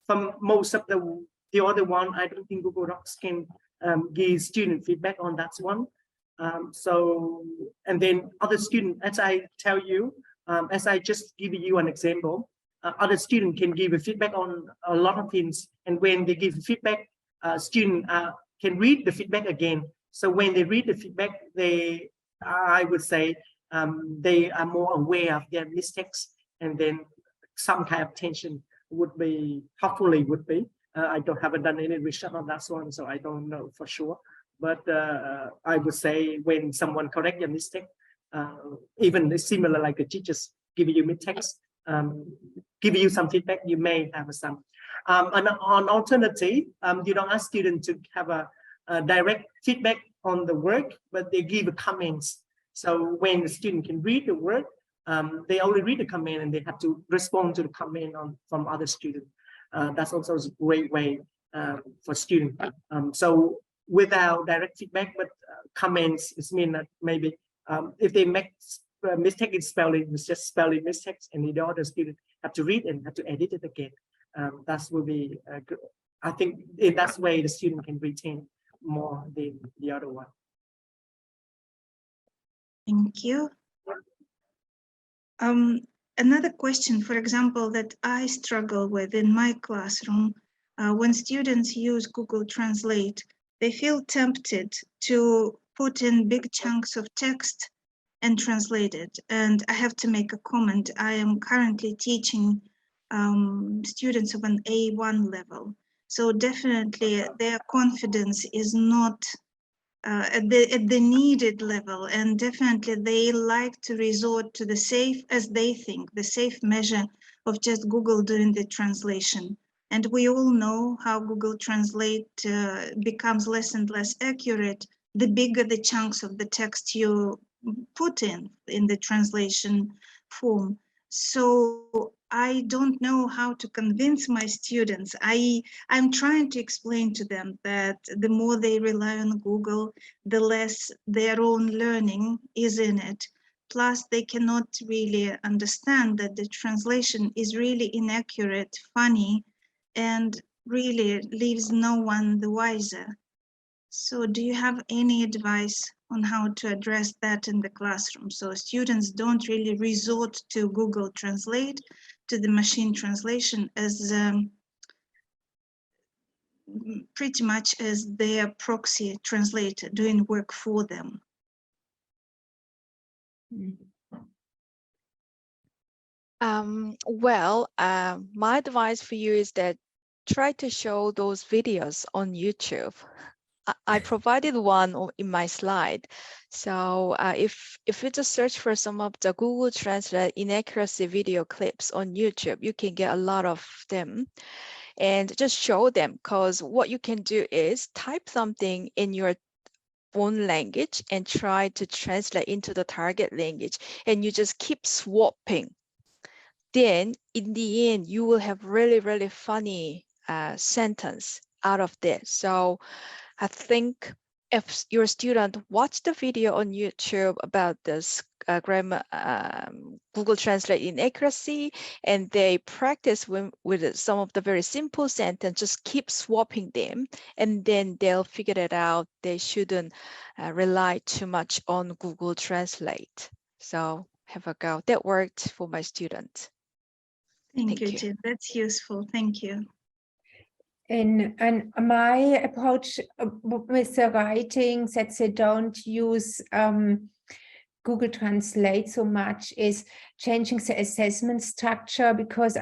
from most of the other one, I don't think Google Docs can give student feedback on that one. So, and then other students, as I tell you, as I just give you an example, other students can give a feedback on a lot of things, and when they give feedback, student can read the feedback again. So when they read the feedback, they, I would say, they are more aware of their mistakes, and then some kind of tension would be, hopefully would be. I haven't done any research on that one, so I don't know for sure. But I would say when someone correct your mistake, even similar like the teachers give you mistakes, give you some feedback, you may have some. And on alternative, you don't ask students to have a direct feedback on the work, but they give comments. So when the student can read the work, they only read the comment and they have to respond to the comment from other students. That's also a great way for students. So without direct feedback, but comments, it means that maybe if they make a mistake in spelling, it's just spelling mistakes, and the other student have to read and have to edit it again. That will be, I think in that way, the student can retain more than the other one. Thank you. Another question, for example, that I struggle with in my classroom, when students use Google Translate, they feel tempted to put in big chunks of text and translate it. And I have to make a comment. I am currently teaching students of an A1 level. So definitely their confidence is not at the needed level, and definitely they like to resort to the safe, as they think, the safe measure of just Google doing the translation. And we all know how Google Translate becomes less and less accurate the bigger the chunks of the text you put in the translation form. So I don't know how to convince my students. I'm trying to explain to them that the more they rely on Google, the less their own learning is in it. Plus, they cannot really understand that the translation is really inaccurate, funny, and really leaves no one the wiser. So do you have any advice on how to address that in the classroom, so students don't really resort to Google Translate, to the machine translation, as pretty much as their proxy translator doing work for them? My advice for you is that try to show those videos on YouTube. I provided one in my slide. So if you just search for some of the Google Translate inaccuracy video clips on YouTube, you can get a lot of them, and just show them, because what you can do is type something in your own language and try to translate into the target language, and you just keep swapping. Then in the end, you will have really, really funny sentence out of this. So I think if your student watched the video on YouTube about this grammar, Google Translate inaccuracy, and they practice with some of the very simple sentences, just keep swapping them, and then they'll figure it out. They shouldn't rely too much on Google Translate. So have a go. That worked for my student. Thank you, Jim. That's useful. Thank you. And my approach with the writing that they don't use Google Translate so much is changing the assessment structure, because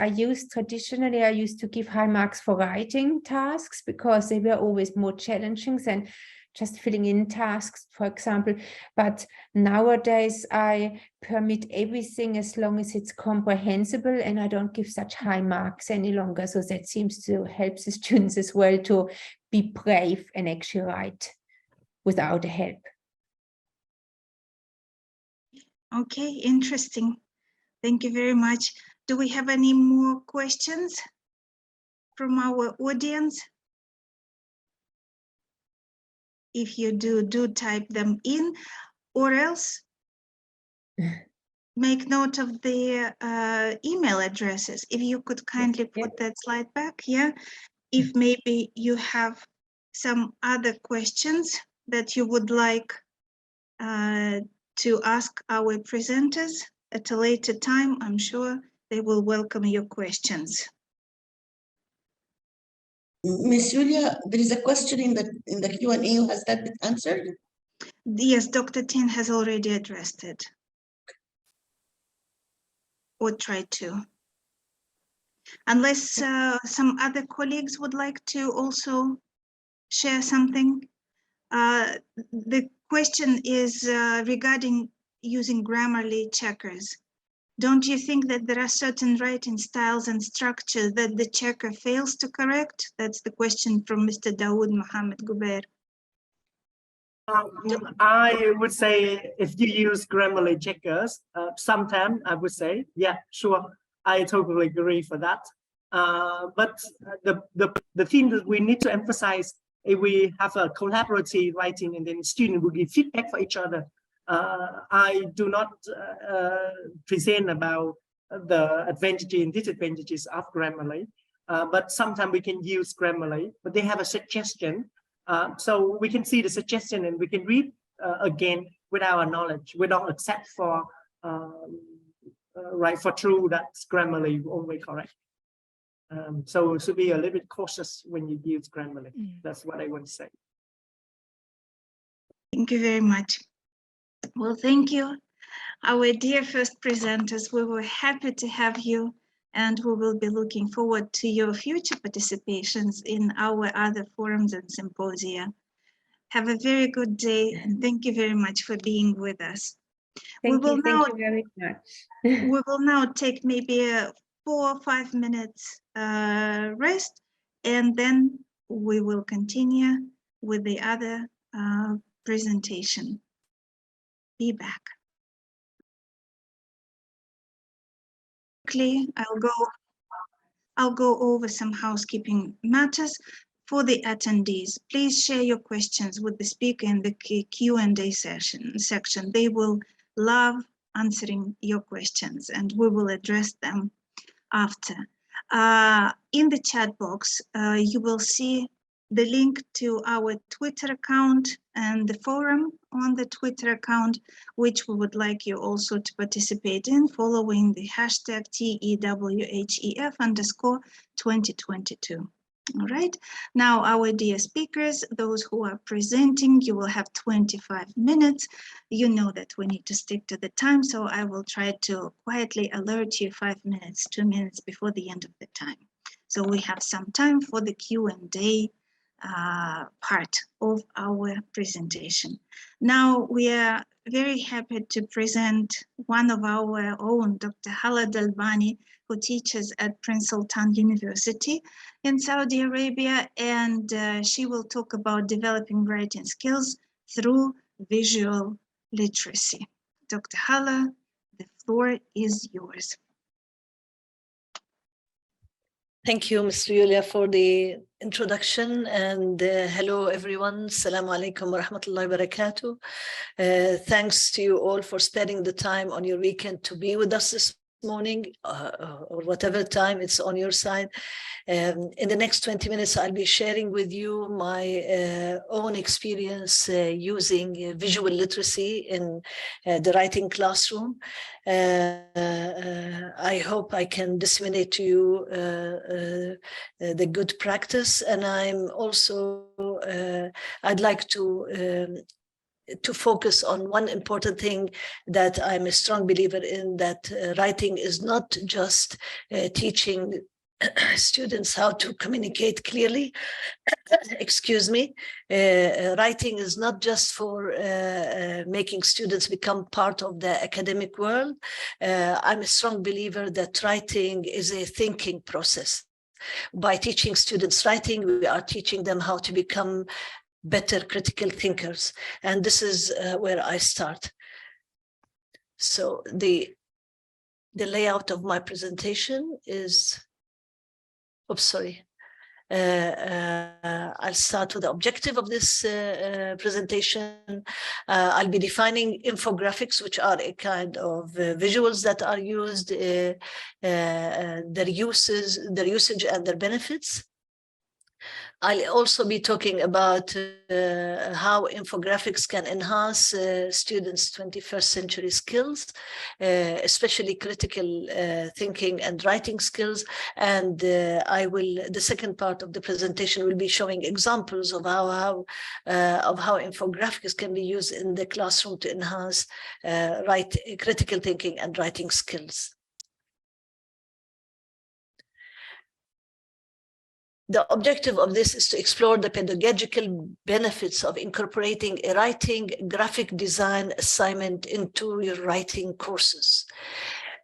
traditionally I used to give high marks for writing tasks because they were always more challenging than just filling in tasks, for example. But nowadays I permit everything as long as it's comprehensible, and I don't give such high marks any longer. So that seems to help the students as well to be brave and actually write without a help. Okay, interesting. Thank you very much. Do we have any more questions from our audience? If you do type them in, or else make note of the email addresses. If you could kindly put that slide back, yeah. If maybe you have some other questions that you would like to ask our presenters at a later time, I'm sure they will welcome your questions. Miss Julia, there is a question in the Q&A. Has that been answered? Yes, Dr. Tin has already addressed it. Or tried to. Unless some other colleagues would like to also share something. The question is regarding using Grammarly checkers. Don't you think that there are certain writing styles and structures that the checker fails to correct? That's the question from Mr. Dawood Mohammed Guber. I would say if you use Grammarly checkers, sometimes I would say, yeah, sure, I totally agree for that. But the thing that we need to emphasize, if we have a collaborative writing and then students will give feedback for each other, I do not present about the advantages and disadvantages of Grammarly, but sometimes we can use Grammarly, but they have a suggestion. So we can see the suggestion and we can read again with our knowledge. We don't accept for right for true that's Grammarly only correct. So it should be a little bit cautious when you use Grammarly. That's what I want to say. Thank you very much. Well, thank you, our dear first presenters. We were happy to have you, and we will be looking forward to your future participations in our other forums and symposia. Have a very good day, and thank you very much for being with us. Thank you very much. We will now take maybe a 4 or 5 minutes rest, and then we will continue with the other presentation. Be back. Quickly, I'll go over some housekeeping matters for the attendees. Please share your questions with the speaker in the Q&A section. They will love answering your questions, and we will address them after. In the chat box, you will see the link to our Twitter account and the forum on the Twitter account, which we would like you also to participate in, following the hashtag TEWHEF_2022. All right, now our dear speakers, those who are presenting, you will have 25 minutes. You know that we need to stick to the time, so I will try to quietly alert you 5 minutes, 2 minutes before the end of the time. So we have some time for the Q&A part of our presentation. Now we are very happy to present one of our own, Dr. Hala Dalbani, who teaches at Prince Sultan University in Saudi Arabia, and she will talk about developing writing skills through visual literacy. Dr. Hala, the floor is yours. Thank you, Ms. Yulia, for the introduction, and hello, everyone. Assalamu alaikum wa rahmatullahi wa barakatuh. Thanks to you all for spending the time on your weekend to be with us this morning, or whatever time it's on your side. In the next 20 minutes, I'll be sharing with you my own experience using visual literacy in the writing classroom. I hope I can disseminate to you the good practice, and I'm also, I'd like to focus on one important thing that I'm a strong believer in, that writing is not just teaching students how to communicate clearly. Excuse me. Writing is not just for making students become part of the academic world. I'm a strong believer that writing is a thinking process. By teaching students writing, we are teaching them how to become better critical thinkers. And this is where I start. So the layout of my presentation is, oops, sorry. I'll start with the objective of this presentation. I'll be defining infographics, which are a kind of visuals that are used, their usage and their benefits. I'll also be talking about how infographics can enhance students' 21st century skills, especially critical thinking and writing skills. And the second part of the presentation will be showing examples of how infographics can be used in the classroom to enhance critical thinking and writing skills. The objective of this is to explore the pedagogical benefits of incorporating a writing graphic design assignment into your writing courses.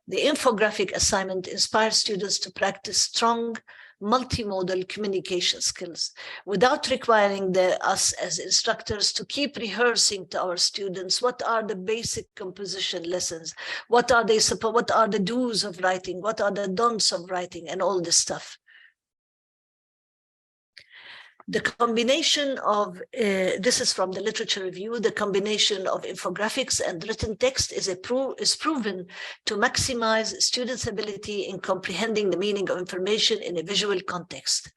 The infographic assignment inspires students to practice strong multimodal communication skills without requiring us as instructors to keep rehearsing to our students what are the basic composition lessons, what are the do's of writing, what are the don'ts of writing, and all this stuff. The combination of, this is from the literature review, the combination of infographics and written text is proven to maximize students' ability in comprehending the meaning of information in a visual context.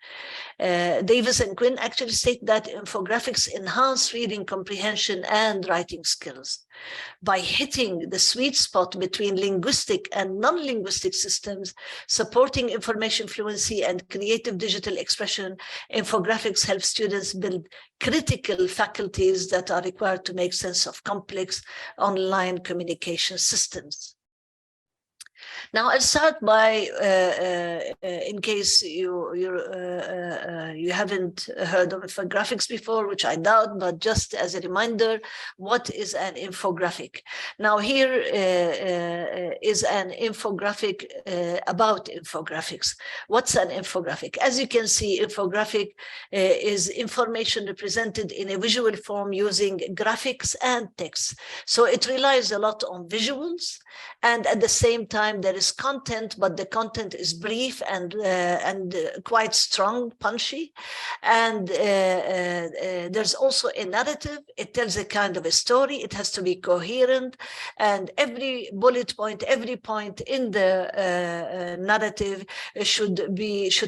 Davis and Quinn actually state that infographics enhance reading comprehension and writing skills. By hitting the sweet spot between linguistic and non-linguistic systems, supporting information fluency and creative digital expression, infographics help students build critical faculties that are required to make sense of complex online communication systems. Now, I'll start by, in case you haven't heard of infographics before, which I doubt, but just as a reminder, what is an infographic? Now, here is an infographic about infographics. What's an infographic? As you can see, infographic is information represented in a visual form using graphics and text. So it relies a lot on visuals, and at the same time, there is content, but the content is brief and quite strong, punchy. And there's also a narrative. It tells a kind of a story. It has to be coherent, and every bullet point, every point in the narrative should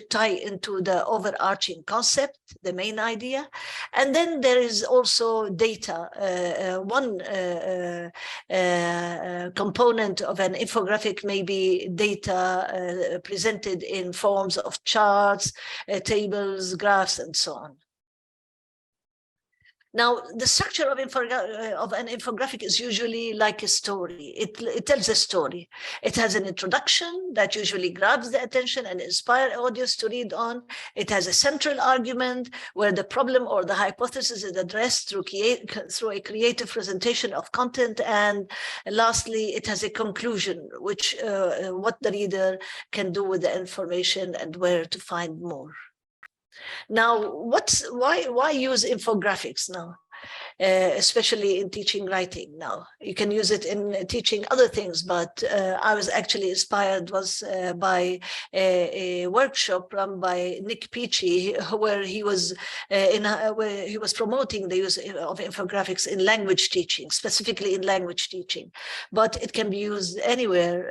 tie into the overarching concept, the main idea. And then there is also data. One component of an infographic may be data presented in forms of charts, tables, graphs, and so on. Now, the structure of an infographic is usually like a story. It tells a story. It has an introduction that usually grabs the attention and inspires audience to read on. It has a central argument where the problem or the hypothesis is addressed through a creative presentation of content. And lastly, it has a conclusion, which what the reader can do with the information and where to find more. Now, why use infographics now? especially in teaching writing now. You can use it in teaching other things, but I was actually inspired by a workshop run by Nick Peachy, where he was promoting the use of infographics in language teaching, specifically in language teaching. But it can be used anywhere,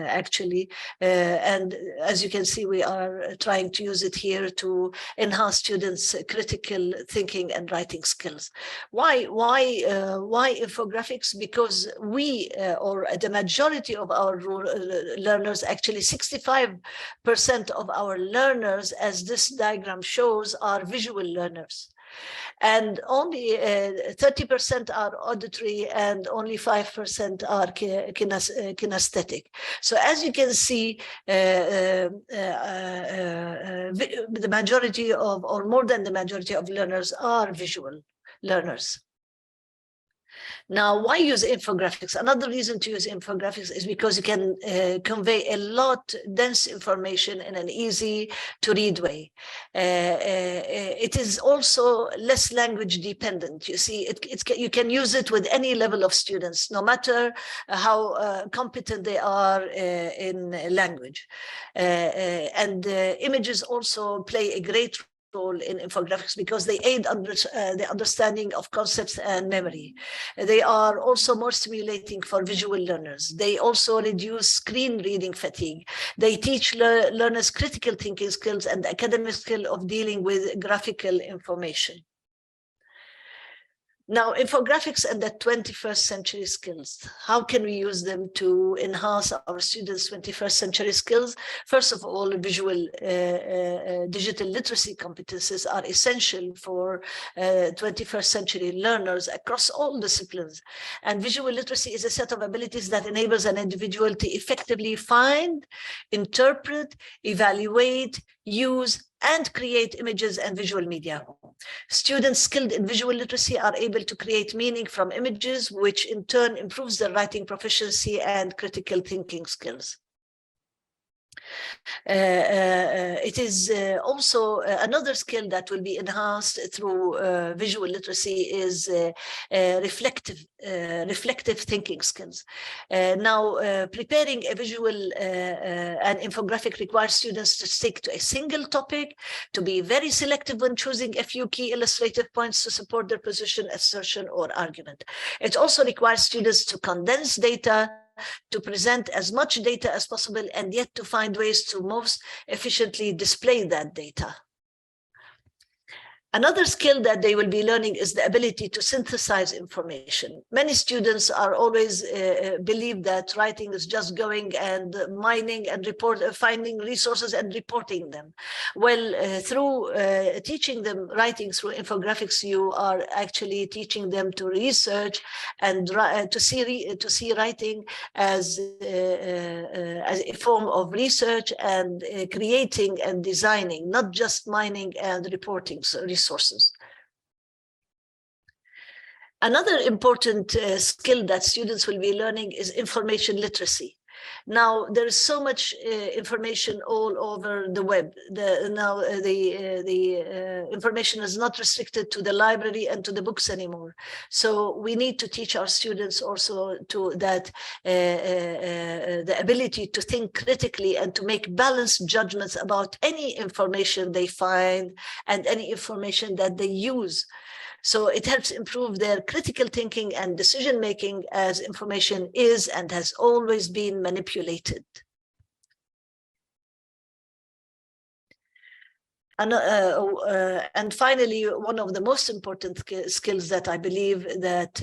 actually. And as you can see, we are trying to use it here to enhance students' critical thinking and writing skills. Why infographics? Because we, or the majority of our learners, actually 65% of our learners, as this diagram shows, are visual learners. And only 30% are auditory and only 5% are kinesthetic. So as you can see, the majority of, or more than the majority of learners are visual learners. Now, why use infographics? Another reason to use infographics is because you can convey a lot dense information in an easy to read way. It is also less language dependent. You see, you can use it with any level of students, no matter how competent they are in language. And images also play a great role in infographics because they aid the understanding of concepts and memory. They are also more stimulating for visual learners. They also reduce screen reading fatigue. They teach learners critical thinking skills and academic skill of dealing with graphical information. Now, infographics and the 21st century skills. How can we use them to enhance our students' 21st century skills? First of all, visual digital literacy competencies are essential for 21st century learners across all disciplines. And visual literacy is a set of abilities that enables an individual to effectively find, interpret, evaluate, use, and create images and visual media. Students skilled in visual literacy are able to create meaning from images, which in turn improves their writing proficiency and critical thinking skills. It is also another skill that will be enhanced through visual literacy is reflective thinking skills. Now, preparing a visual and infographic requires students to stick to a single topic, to be very selective when choosing a few key illustrative points to support their position, assertion, or argument. It also requires students to condense data, to present as much data as possible, and yet to find ways to most efficiently display that data. Another skill that they will be learning is the ability to synthesize information. Many students are always believe that writing is just going and mining and finding resources and reporting them. Well, through teaching them writing through infographics, you are actually teaching them to research and to see writing as a form of research and creating and designing, not just mining and reporting resources. Another important skill that students will be learning is information literacy. Now, there is so much information all over the web. The information is not restricted to the library and to the books anymore. So we need to teach our students also the ability to think critically and to make balanced judgments about any information they find and any information that they use. So it helps improve their critical thinking and decision-making, as information is and has always been manipulated. And finally, one of the most important skills that I believe that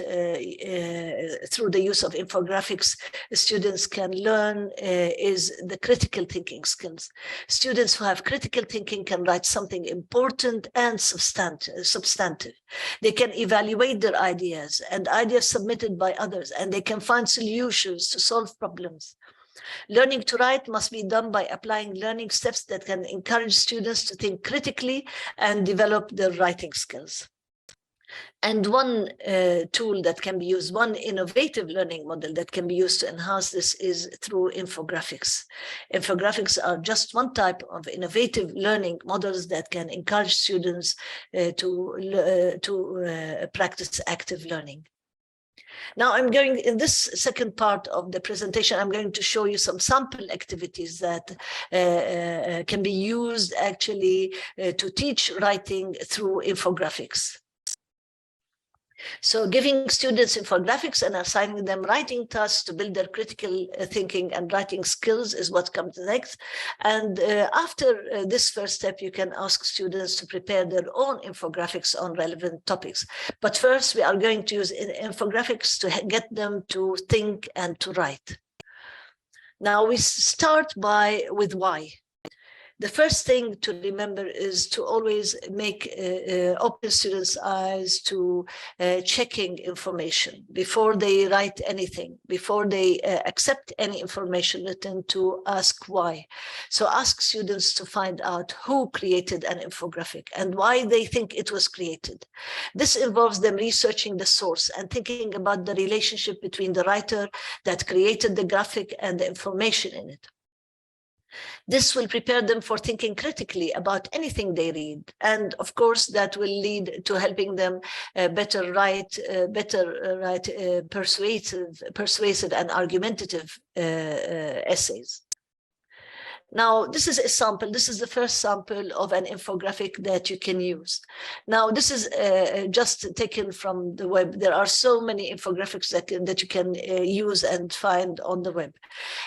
through the use of infographics, students can learn is the critical thinking skills. Students who have critical thinking can write something important and substantive. They can evaluate their ideas and ideas submitted by others, and they can find solutions to solve problems. Learning to write must be done by applying learning steps that can encourage students to think critically and develop their writing skills. And one tool that can be used, one innovative learning model that can be used to enhance this is through infographics. Infographics are just one type of innovative learning models that can encourage students to practice active learning. Now I'm going, in this second part of the presentation, I'm going to show you some sample activities that can be used actually to teach writing through infographics. So giving students infographics and assigning them writing tasks to build their critical thinking and writing skills is what comes next. And after this first step, you can ask students to prepare their own infographics on relevant topics. But first, we are going to use infographics to get them to think and to write. Now we start with why. The first thing to remember is to always make open students' eyes to checking information before they write anything, before they accept any information written, to ask why. So ask students to find out who created an infographic and why they think it was created. This involves them researching the source and thinking about the relationship between the writer that created the graphic and the information in it. This will prepare them for thinking critically about anything they read. And of course, that will lead to helping them better write persuasive and argumentative essays. Now, this is a sample. This is the first sample of an infographic that you can use. Now, this is just taken from the web. There are so many infographics that you can use and find on the web.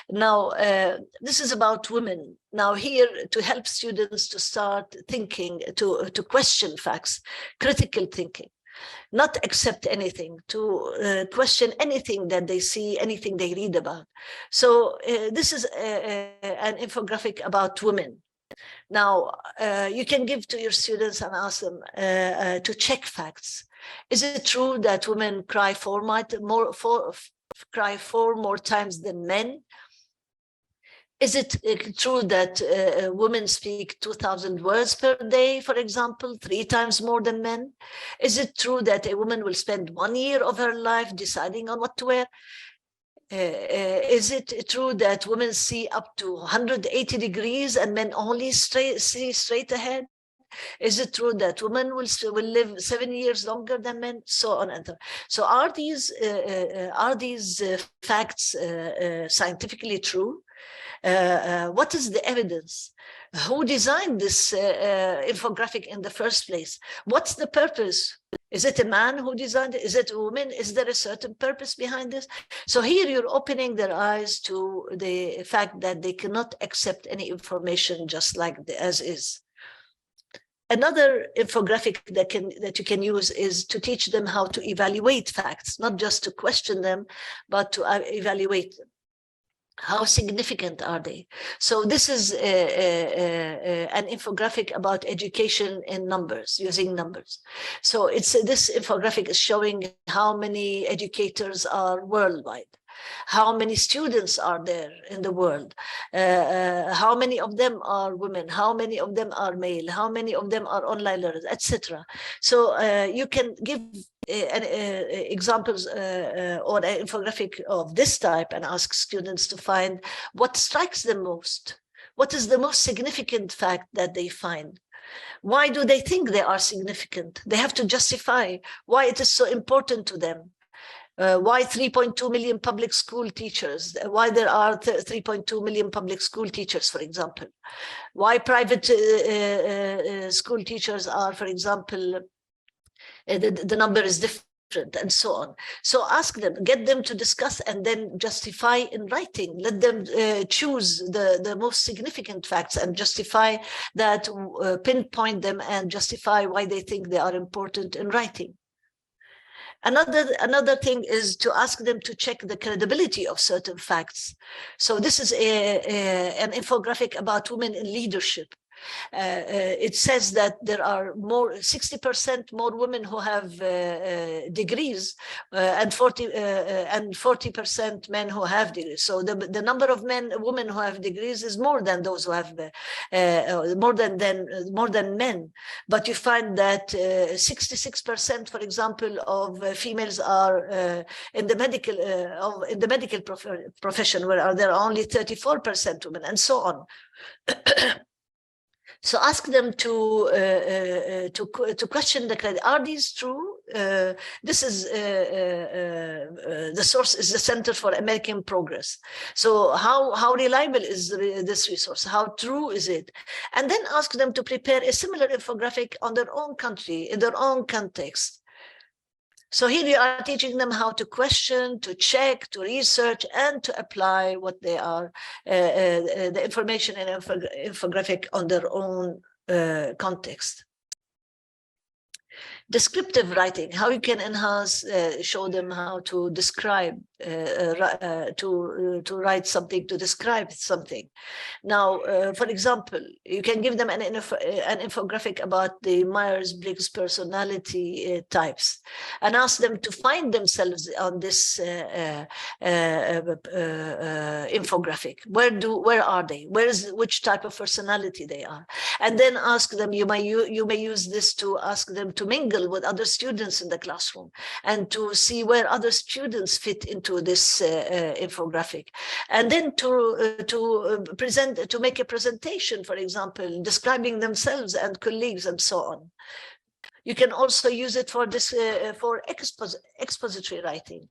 Now, this is about women. Now here, to help students to start thinking, to question facts, critical thinking. Not accept anything, to question anything that they see, anything they read about. So this is an infographic about women. Now, you can give to your students and ask them to check facts. Is it true that women cry four more times than men? Is it true that women speak 2,000 words per day, for example, 3 times more than men? Is it true that a woman will spend 1 year of her life deciding on what to wear? Is it true that women see up to 180 degrees and men only see straight ahead? Is it true that women will live 7 years longer than men? So on and so on. So are these facts scientifically true? What is the evidence? Who designed this infographic in the first place? What's the purpose? Is it a man who designed it? Is it a woman? Is there a certain purpose behind this? So here you're opening their eyes to the fact that they cannot accept any information just like as is. Another infographic that you can use is to teach them how to evaluate facts, not just to question them, but to evaluate them. How significant are they? So this is an infographic about education in numbers, using numbers. So this infographic is showing how many educators are worldwide. How many students are there in the world? How many of them are women? How many of them are male? How many of them are online learners, etc. So you can give examples or an infographic of this type and ask students to find what strikes them most. What is the most significant fact that they find? Why do they think they are significant? They have to justify why it is so important to them. Why 3.2 million public school teachers? Why there are 3.2 million public school teachers, for example? Why private school teachers are, for example, the number is different, and so on. So ask them, get them to discuss and then justify in writing. Let them choose the most significant facts and justify that, pinpoint them and justify why they think they are important in writing. Another thing is to ask them to check the credibility of certain facts. So this is an infographic about women in leadership. It says that there are 60% more women who have degrees and 40% men who have degrees. So the number of women who have degrees is more than those who have more than men. But you find that 66%, for example, of females are in the medical profession, where there are only 34% women, and so on. So ask them to question the credit. Are these true? This is the source is the Center for American Progress. So how reliable is this resource? How true is it? And then ask them to prepare a similar infographic on their own country, in their own context. So here you are teaching them how to question, to check, to research, and to apply what they are, the information in infographic on their own context. Descriptive writing, how you can enhance, show them how to describe, to write something, to describe something. Now, for example, you can give them an infographic about the Myers-Briggs personality types, and ask them to find themselves on this infographic. Where are they? Which type of personality they are? And then ask them. You may use this to ask them to mingle with other students in the classroom and to see where other students fit into this infographic, and then to make a presentation, for example, describing themselves and colleagues and so on. You can also use it for this for expository writing.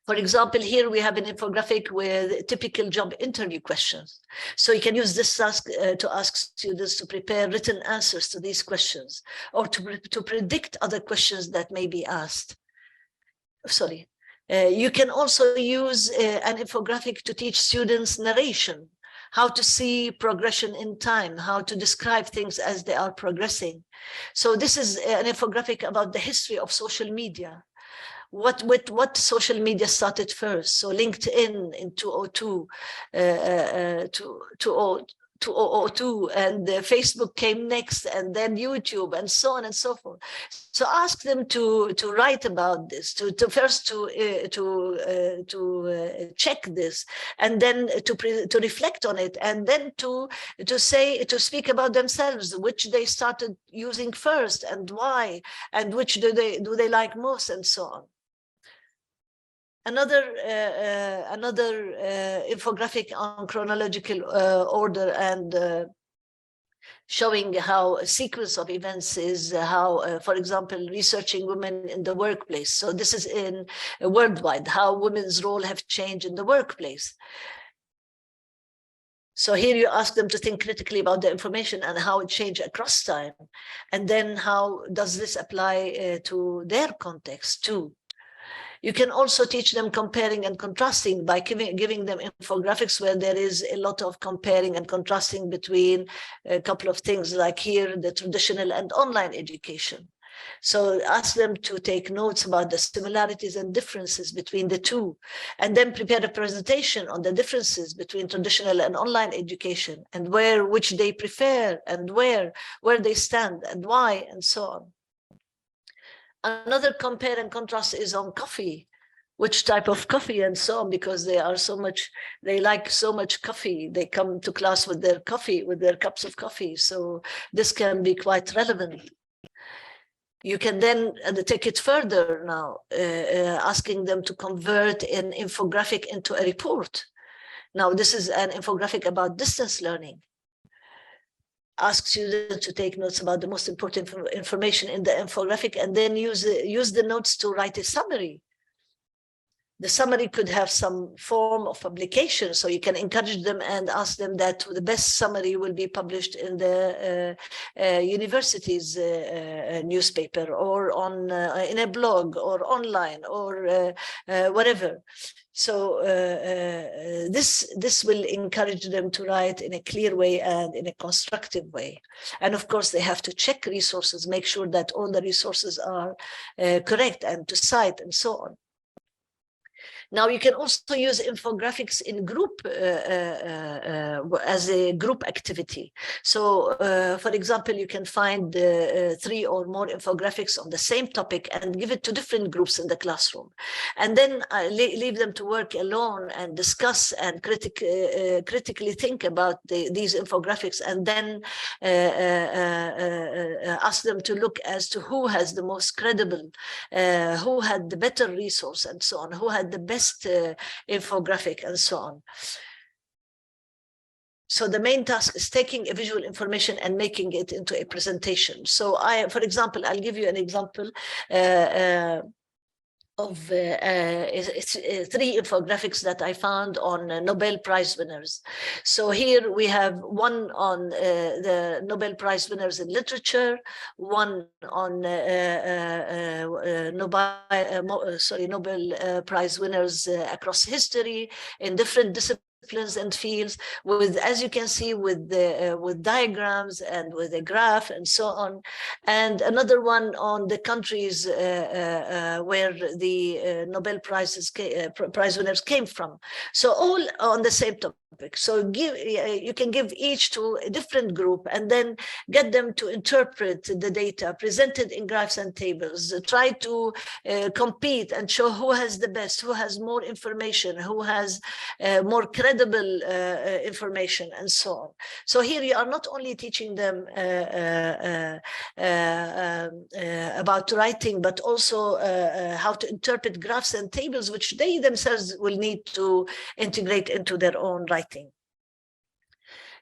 For example, here we have an infographic with typical job interview questions. So you can use this task to ask students to prepare written answers to these questions, or to predict other questions that may be asked. Sorry. You can also use an infographic to teach students narration, how to see progression in time, how to describe things as they are progressing. So this is an infographic about the history of social media. What social media started first. So LinkedIn in 2002, and Facebook came next, and then YouTube, and so on and so forth. So ask them to write about this, to check this, and then to reflect on it, and then to speak about themselves, which they started using first and why, and which do they like most, and so on. Another infographic on chronological order, and showing how a sequence of events is how, for example, researching women in the workplace. So this is in worldwide, how women's role have changed in the workplace. So here you ask them to think critically about the information and how it changed across time. And then how does this apply to their context too? You can also teach them comparing and contrasting by giving them infographics where there is a lot of comparing and contrasting between a couple of things, like here, the traditional and online education. So ask them to take notes about the similarities and differences between the two, and then prepare a presentation on the differences between traditional and online education, and which they prefer, and where they stand and why, and so on. Another compare and contrast is on coffee, which type of coffee and so on, because they like so much coffee. They come to class with their coffee, with their cups of coffee. So this can be quite relevant. You can then take it further now, asking them to convert an infographic into a report. Now, this is an infographic about distance learning. Ask students to take notes about the most important information in the infographic, and then use the notes to write a summary. The summary could have some form of publication, so you can encourage them and ask them that the best summary will be published in the university's newspaper, or in a blog, or online, or whatever. So this will encourage them to write in a clear way and in a constructive way. And of course, they have to check resources, make sure that all the resources are correct, and to cite, and so on. Now you can also use infographics in group as a group activity. So for example, you can find 3 or more infographics on the same topic and give it to different groups in the classroom. And then leave them to work alone and discuss and critically think about these infographics, and then ask them to look as to who has the most credible, who had the better resource and so on, who had the best infographic and so on. So the main task is taking a visual information and making it into a presentation. So for example, I'll give you an example of 3 infographics that I found on Nobel Prize winners. So here we have one on the Nobel Prize winners in literature, one on Nobel Prize winners across history in different disciplines and fields, with, as you can see, with diagrams and with a graph and so on, and another one on the countries where the Nobel Prize winners came from. So all on the same topic. So you can give each to a different group and then get them to interpret the data presented in graphs and tables, try to compete and show who has the best, who has more information, who has more credible information, and so on. So here you are not only teaching them about writing, but also how to interpret graphs and tables, which they themselves will need to integrate into their own writing.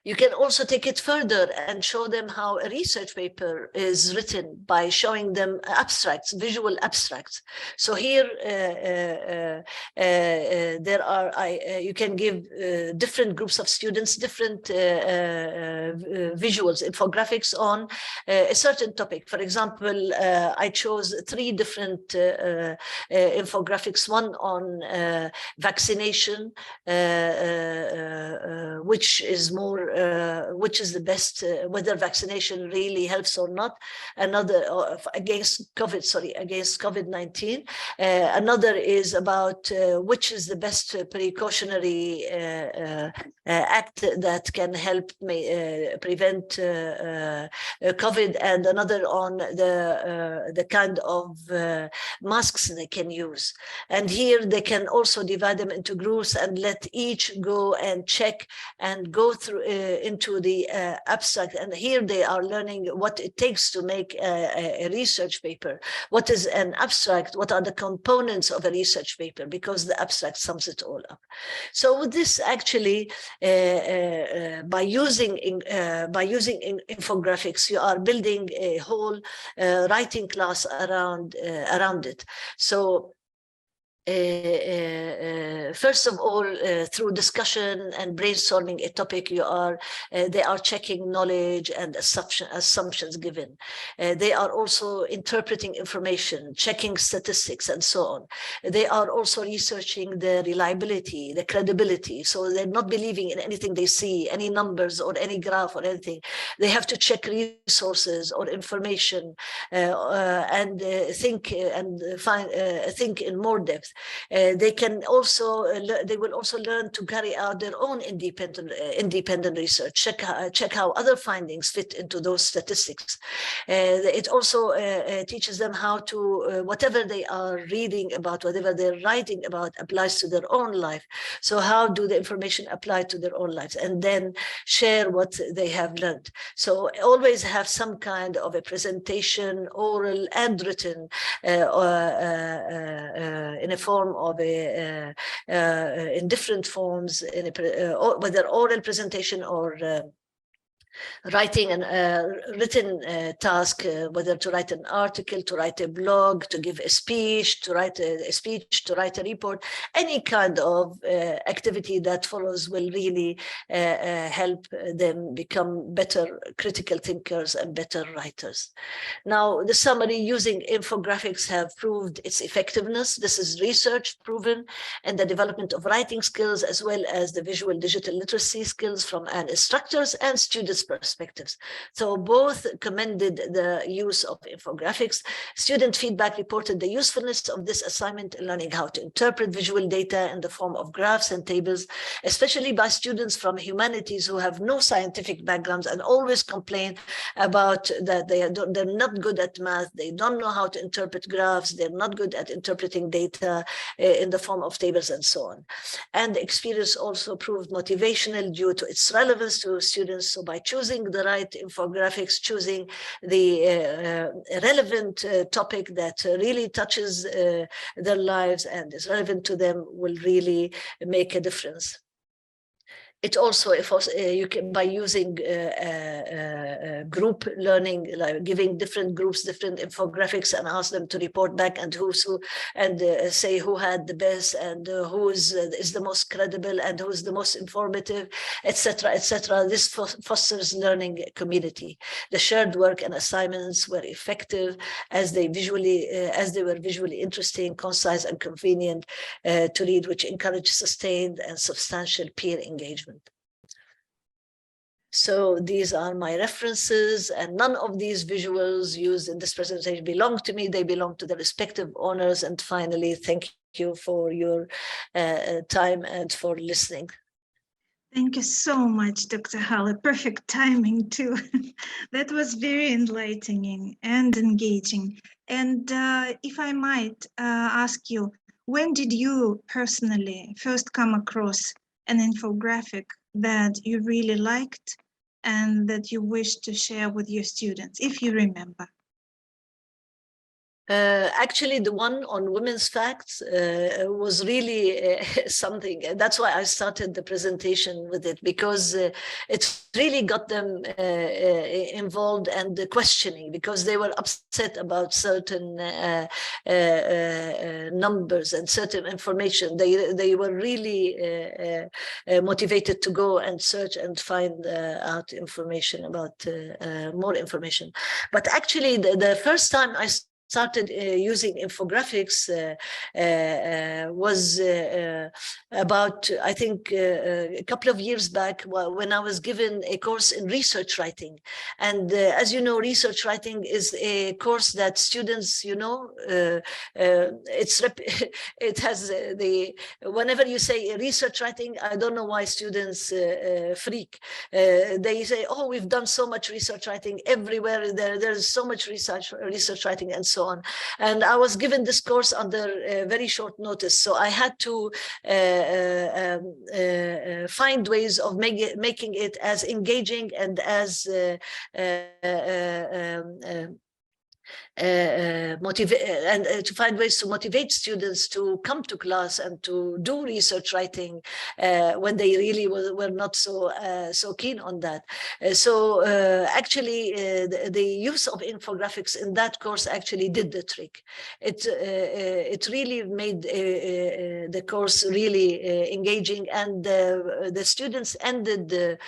You can also take it further and show them how a research paper is written by showing them abstracts, visual abstracts. So here you can give different groups of students different visuals, infographics on a certain topic. For example, I chose 3 different infographics, one on vaccination, which is more which is the best, whether vaccination really helps or not. Another against COVID-19. Another is about which is the best precautionary act that can help prevent COVID, and another on the kind of masks they can use. And here they can also divide them into groups and let each go and check and go through into the abstract. And here they are learning what it takes to make a research paper. What is an abstract? What are the components of a research paper? Because the abstract sums it all up. So with this, actually, by using infographics, you are building a whole writing class around it. So first of all, through discussion and brainstorming a topic, they are checking knowledge and assumptions given. They are also interpreting information, checking statistics, and so on. They are also researching the reliability, the credibility. So they're not believing in anything they see, any numbers or any graph or anything. They have to check resources or information and think in more depth. They will also learn to carry out their own independent research, check how other findings fit into those statistics. It also teaches them how to whatever they are reading about, whatever they're writing about, applies to their own life. So how do the information apply to their own lives, and then share what they have learned. So always have some kind of a presentation, oral and written, in a form of in different forms, whether oral presentation or writing and written task, whether to write an article, to write a blog, to give a speech, to write a report, any kind of activity that follows will really help them become better critical thinkers and better writers. Now, the summary: using infographics have proved its effectiveness. This is research proven, and the development of writing skills as well as the visual digital literacy skills from an instructor's and students' both perspectives. So both commended the use of infographics. Student feedback reported the usefulness of this assignment in learning how to interpret visual data in the form of graphs and tables, especially by students from humanities who have no scientific backgrounds and always complain about that they're not good at math, they don't know how to interpret graphs, they're not good at interpreting data in the form of tables and so on. And the experience also proved motivational due to its relevance to students. So by choosing the right infographics, choosing the relevant topic that really touches their lives and is relevant to them will really make a difference. It also, you can, by using group learning, like giving different groups different infographics and ask them to report back and say who had the best and who is the most credible and who is the most informative, etc., etc. This fosters learning community. The shared work and assignments were effective as they were visually interesting, concise, and convenient to read, which encouraged sustained and substantial peer engagement. So these are my references, and none of these visuals used in this presentation belong to me. They belong to the respective owners. And finally, thank you for your time and for listening. Thank you so much, Dr. Halle. Perfect timing too. That was very enlightening and engaging. And if I might ask you, when did you personally first come across an infographic that you really liked and that you wish to share with your students, if you remember? Actually, the one on women's facts was really something. That's why I started the presentation with it, because it really got them involved and questioning, because they were upset about certain numbers and certain information. They were really motivated to go and search and find out information about more information. But actually, the first time I started using infographics was about, I think, a couple of years back, when I was given a course in research writing. And as you know, research writing is a course that students, you know, it has whenever you say research writing, I don't know why students freak. They say, oh, we've done so much research writing everywhere. There's so much research writing and so on. And I was given this course under very short notice. So I had to find ways of making it as engaging and as to find ways to motivate students to come to class and to do research writing when they really were not so keen on that. Actually, the use of infographics in that course actually did the trick. It really made the course really engaging, and the students ended the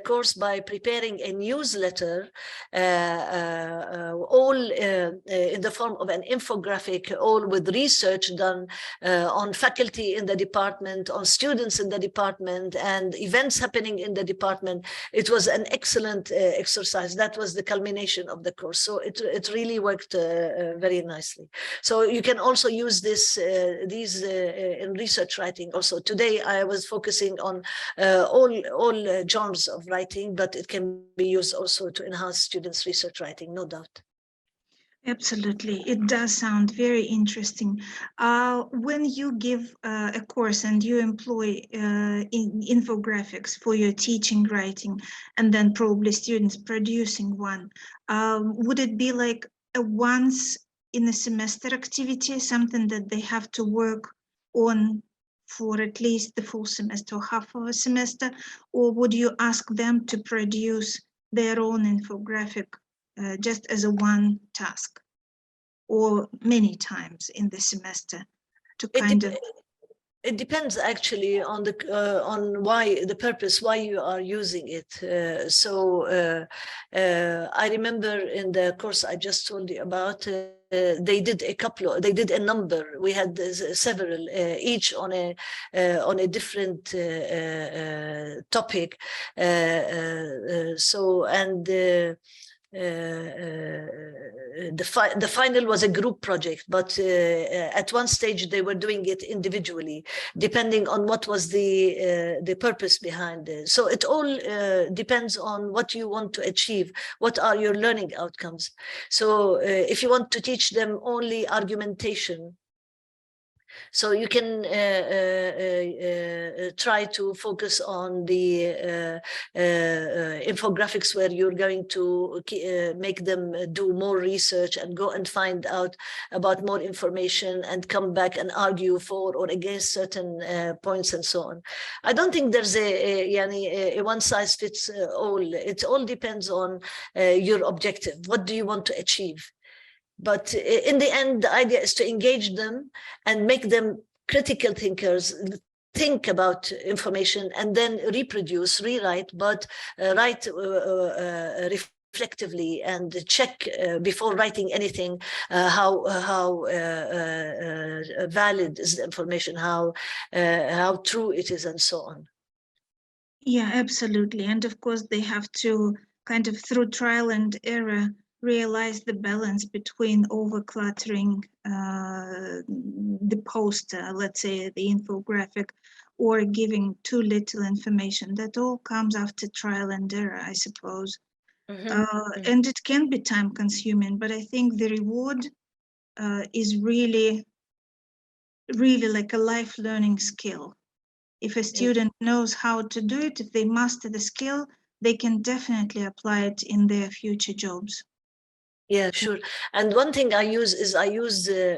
course by preparing a newsletter, all in the form of an infographic, all with research done on faculty in the department, on students in the department, and events happening in the department. It was an excellent exercise. That was the culmination of the course. So it really worked very nicely. So you can also use these in research writing. Also today I was focusing on all genres of writing, but it can be used also to enhance students' research writing, no doubt. Absolutely. It does sound very interesting. When you give a course and you employ infographics for your teaching writing, and then probably students producing one, would it be like a once in a semester activity, something that they have to work on for at least the full semester or half of a semester? Or would you ask them to produce their own infographic just as a one task, or many times in the semester to kind of? It depends actually on the on why, the purpose, why you are using it. I remember in the course I just told you about, they did a number. We had several, each on a different topic. The final was a group project, but at one stage they were doing it individually, depending on what was the purpose behind it. So it all depends on what you want to achieve. What are your learning outcomes? So if you want to teach them only argumentation, so you can try to focus on the infographics where you're going to make them do more research and go and find out about more information and come back and argue for or against certain points and so on. I don't think there's a one size fits all. It all depends on your objective. What do you want to achieve? But in the end, the idea is to engage them and make them critical thinkers, think about information and then reproduce, rewrite, but write reflectively and check before writing anything how valid is the information, how true it is, and so on. Yeah, absolutely. And of course, they have to kind of through trial and error realize the balance between overcluttering the poster, let's say the infographic, or giving too little information. That all comes after trial and error, I suppose. And it can be time consuming, but I think the reward is really like a life learning skill. If a student knows how to do it, if they master the skill, they can definitely apply it in their future jobs. Yeah, sure. And one thing I use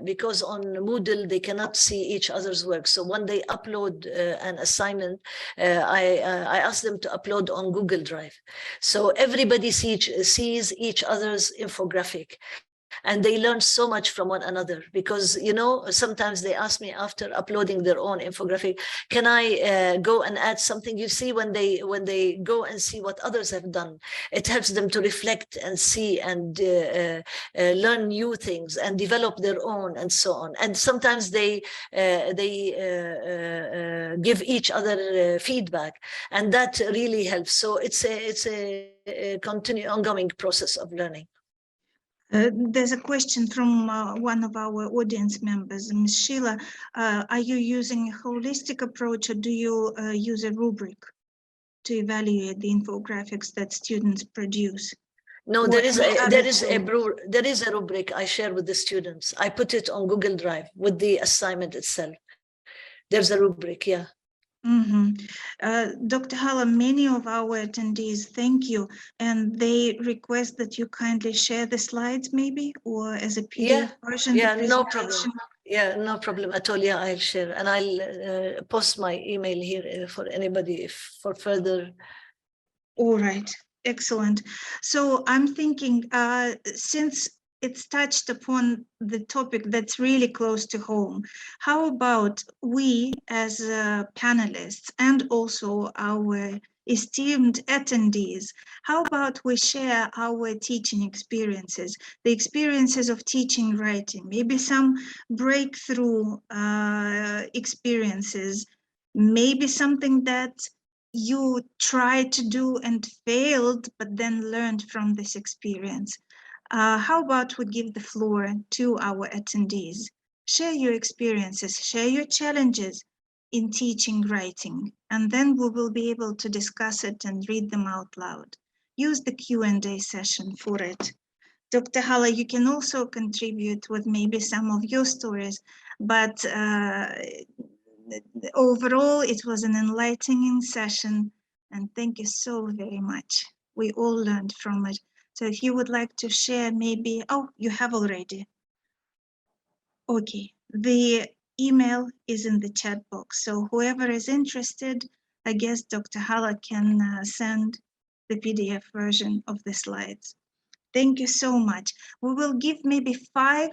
because on Moodle they cannot see each other's work. So when they upload an assignment, I ask them to upload on Google Drive. So everybody sees each other's infographic. And they learn so much from one another, because, you know, sometimes they ask me after uploading their own infographic, can I go and add something? You see, when they go and see what others have done, it helps them to reflect and see and learn new things and develop their own and so on. And sometimes they give each other feedback, and that really helps. So it's a ongoing process of learning. There's a question from one of our audience members, Ms. Sheila. Are you using a holistic approach, or do you use a rubric to evaluate the infographics that students produce? No, there is a rubric I share with the students. I put it on Google Drive with the assignment itself. There's a rubric, yeah. Dr. Hala, many of our attendees thank you, and they request that you kindly share the slides maybe, or as a PDF version. Yeah, no problem. Yeah, no problem at all. Yeah, I'll share, and I'll post my email here for anybody for further. All right, excellent. So I'm thinking, since it's touched upon the topic that's really close to home, how about we as panelists and also our esteemed attendees, how about we share our teaching experiences, the experiences of teaching writing, maybe some breakthrough experiences, maybe something that you tried to do and failed, but then learned from this experience. How about we give the floor to our attendees? Share your experiences, share your challenges in teaching writing, and then we will be able to discuss it and read them out loud. Use the Q&A session for it. Dr. Hala, you can also contribute with maybe some of your stories, but overall, it was an enlightening session, and thank you so very much. We all learned from it. So if you would like to share maybe, oh, you have already. Okay, the email is in the chat box. So whoever is interested, I guess Dr. Hala can send the PDF version of the slides. Thank you so much. We will give maybe 5-7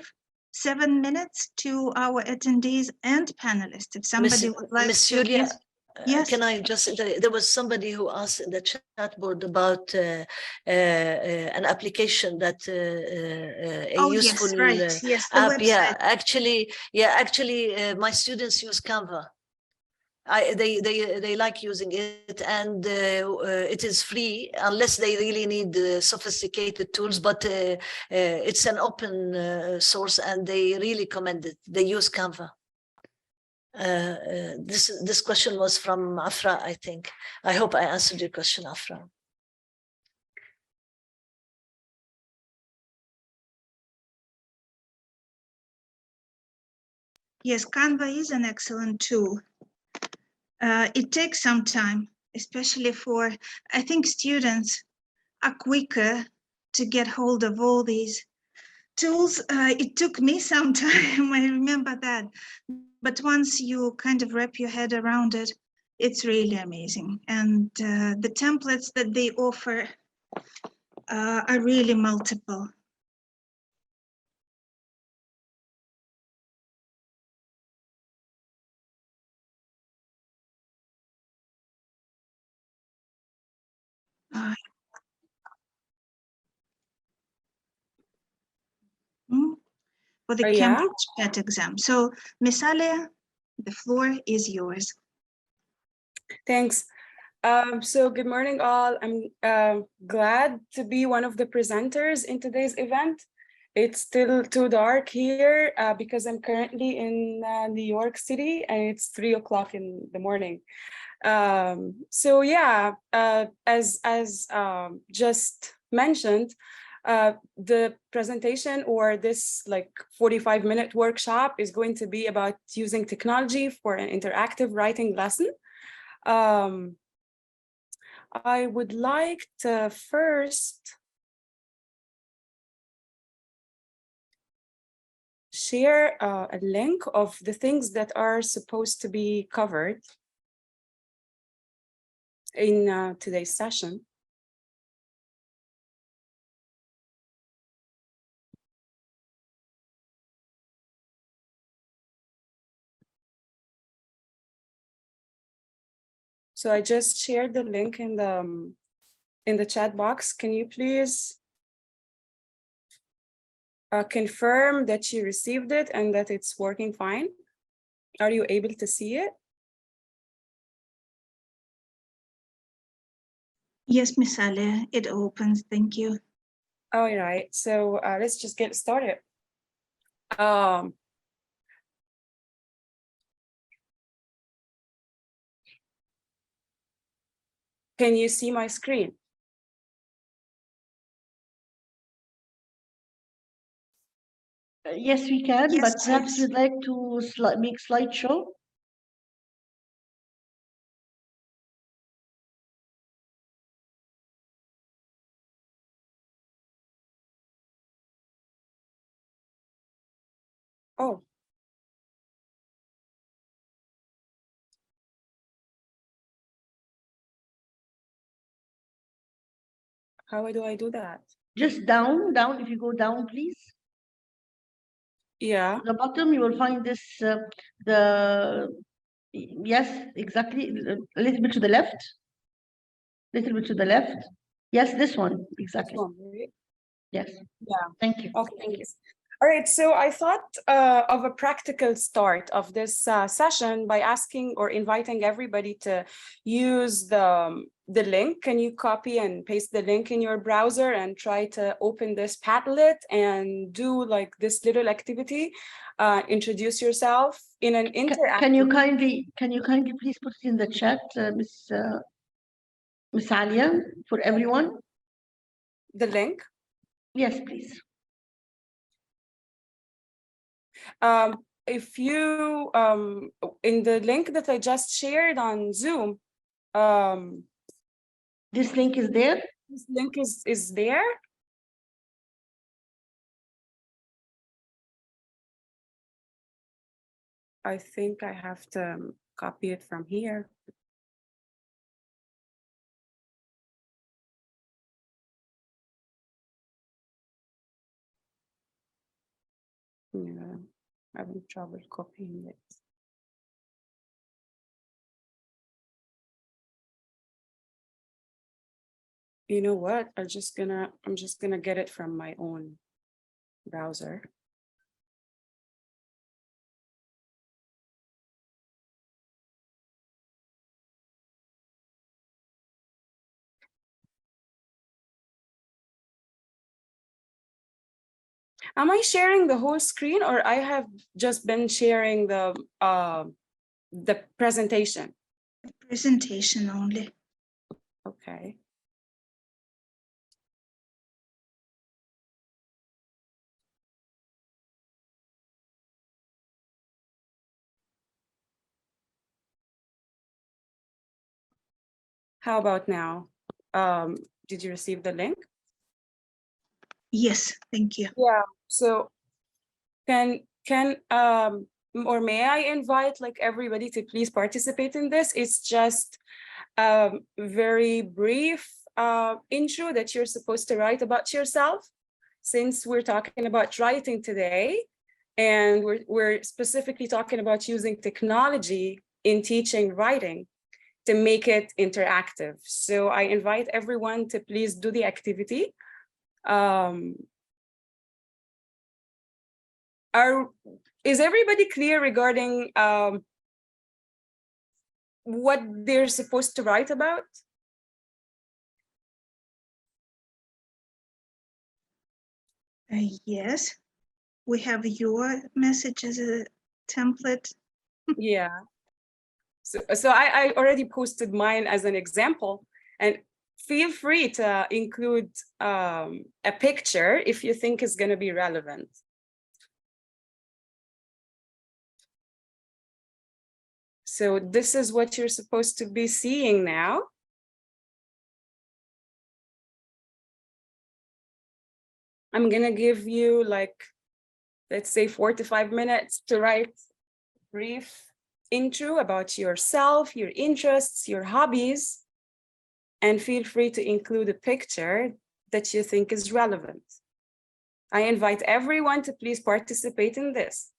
minutes to our attendees and panelists. If somebody would like Ms. to. Julia, yes. Can I just, there was somebody who asked in the chat board about an application that useful yes, right. Yes, the app. website. Actually, my students use Canva. They like using it, and it is free unless they really need sophisticated tools. But it's an open source, and they really commend it. They use Canva. This question was from Afra, I think. I hope I answered your question, Afra. Yes, Canva is an excellent tool. It takes some time, especially for, I think students are quicker to get hold of all these tools. It took me some time, I remember that. But once you kind of wrap your head around it, it's really amazing. And the templates that they offer are really multiple. For the Cambridge PET exam. So, Miss Alia, the floor is yours. Thanks. So good morning, all. I'm glad to be one of the presenters in today's event. It's still too dark here because I'm currently in New York City and it's 3 o'clock in the morning. So yeah, as just mentioned, the presentation or this like 45-minute workshop is going to be about using technology for an interactive writing lesson. I would like to first share a link of the things that are supposed to be covered in today's session. So I just shared the link in the chat box. Can you please confirm that you received it and that it's working fine? Are you able to see it? Yes, Miss Alia, it opens. Thank you. All right, so let's just get started. Can you see my screen? Yes, we can, Yes, but perhaps yes. you'd like to make slideshow. Oh. How do I do that? Just down, if you go down, please. Yeah. At the bottom, you will find this, yes, exactly, a little bit to the left. Little bit to the left. Yes, this one, exactly. This one, right? Yes. Yeah. Thank you. Okay, thank you. All right, so I thought of a practical start of this session by asking or inviting everybody to use the link. Can you copy and paste the link in your browser and try to open this Padlet and do like this little activity? Introduce yourself in an interactive. Can you kindly please put it in the chat, Miss Alia, for everyone? The link? Yes, please. If you in the link that I just shared on Zoom, this link is there. This link is there. I think I have to copy it from here. Yeah, I'm having trouble copying it. You know what? I'm just gonna get it from my own browser. Am I sharing the whole screen, or I have just been sharing the presentation? Presentation only. Okay. How about now? Did you receive the link? Yes, thank you. Yeah. So can or may I invite like everybody to please participate in this? It's just a very brief intro that you're supposed to write about yourself, since we're talking about writing today, and we're specifically talking about using technology in teaching writing to make it interactive. So I invite everyone to please do the activity. Is everybody clear regarding what they're supposed to write about? Yes, we have your message as a template. Yeah. So I already posted mine as an example, and feel free to include a picture if you think it's going to be relevant. So this is what you're supposed to be seeing now. I'm going to give you like, let's say 4 to 5 minutes to write brief intro about yourself, your interests, your hobbies, and feel free to include a picture that you think is relevant. I invite everyone to please participate in this.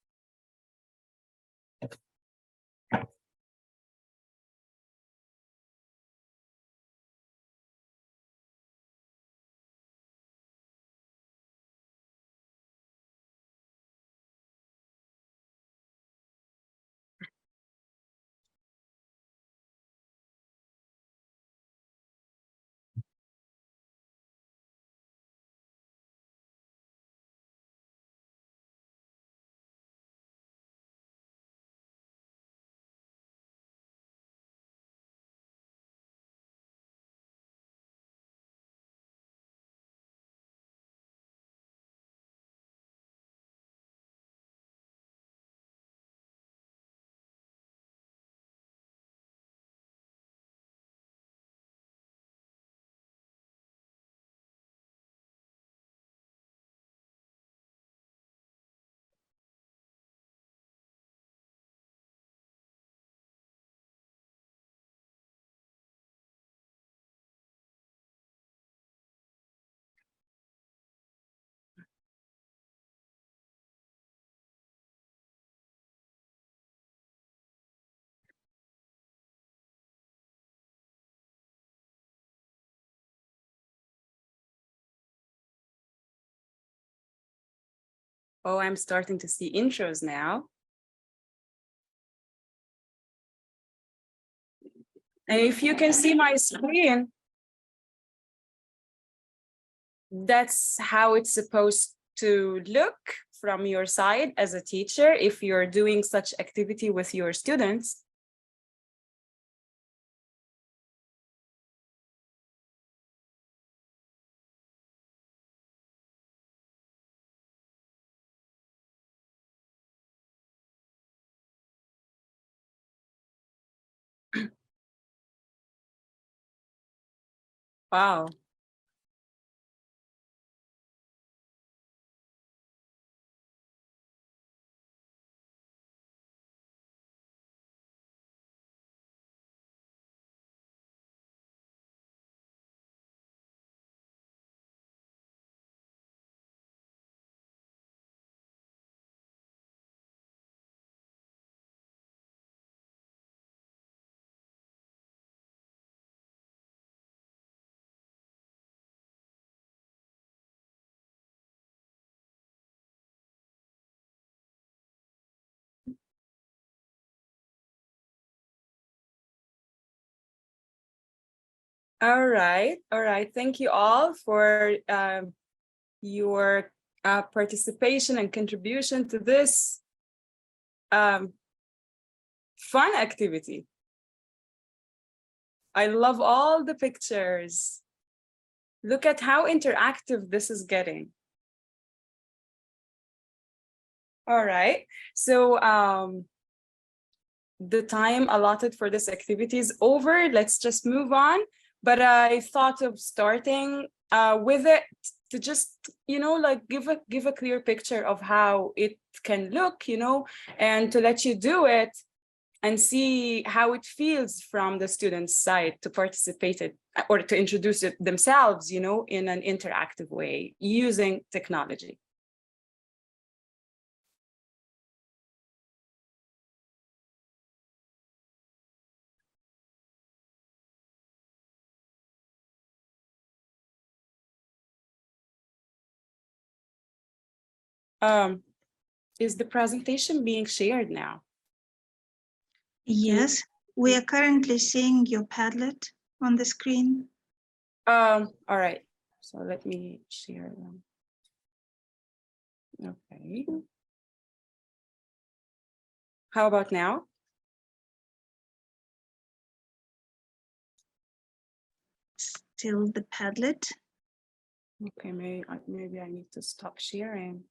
Oh, I'm starting to see intros now. And if you can see my screen, that's how it's supposed to look from your side as a teacher if you're doing such activity with your students. Wow. All right. Thank you all for your participation and contribution to this fun activity. I love all the pictures. Look at how interactive this is getting. All right, so the time allotted for this activity is over. Let's just move on. But I thought of starting with it to just, like give a clear picture of how it can look, and to let you do it and see how it feels from the student's side to participate it or to introduce it themselves, in an interactive way using technology. Is the presentation being shared now? Yes, we are currently seeing your Padlet on the screen. All right, so let me share them. Okay. How about now? Still the Padlet. Okay, maybe I need to stop sharing.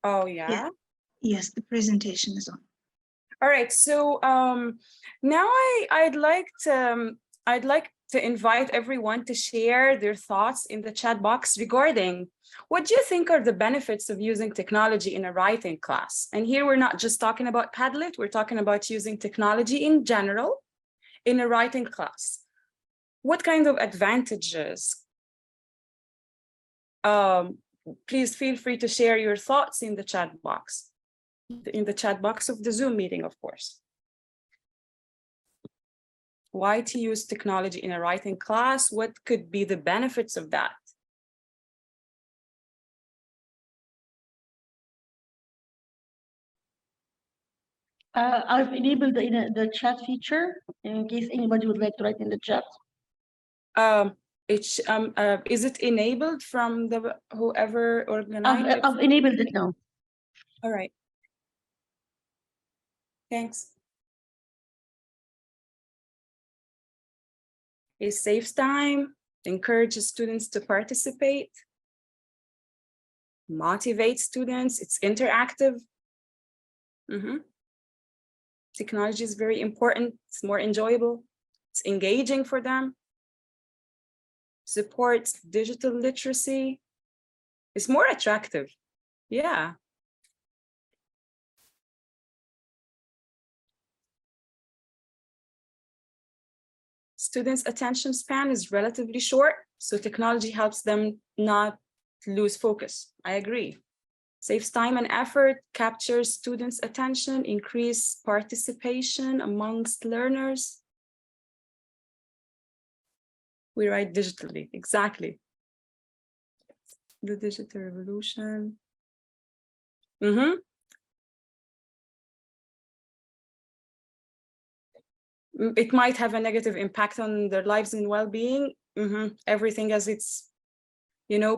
Oh, yeah? Yes, the presentation is on. All right, so now I'd like to invite everyone to share their thoughts in the chat box regarding what do you think are the benefits of using technology in a writing class? And here we're not just talking about Padlet, we're talking about using technology in general in a writing class. What kind of advantages? Please feel free to share your thoughts in the chat box. In the chat box of the Zoom meeting, of course. Why to use technology in a writing class? What could be the benefits of that? I've enabled the chat feature in case anybody would like to write in the chat. Is it enabled from the whoever organized it? I've enabled it now. All right. Thanks. It saves time, encourages students to participate, motivates students, it's interactive. Technology is very important, it's more enjoyable, it's engaging for them, supports digital literacy, it's more attractive. Yeah. Students' attention span is relatively short, so technology helps them not lose focus. I agree. Saves time and effort, captures students' attention, increase participation amongst learners. We write digitally, exactly. The digital revolution. It might have a negative impact on their lives and well-being. Everything has its,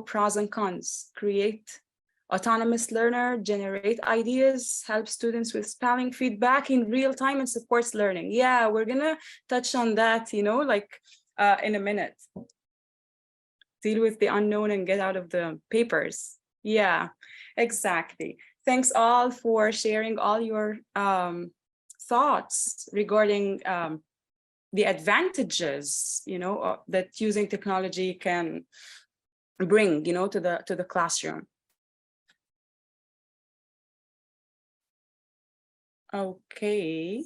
pros and cons. Create autonomous learner, generate ideas, help students with spelling feedback in real time and supports learning. Yeah, we're gonna touch on that, in a minute. Deal with the unknown and get out of the papers. Yeah, exactly. Thanks all for sharing all your thoughts regarding the advantages, that using technology can bring, to the classroom. Okay.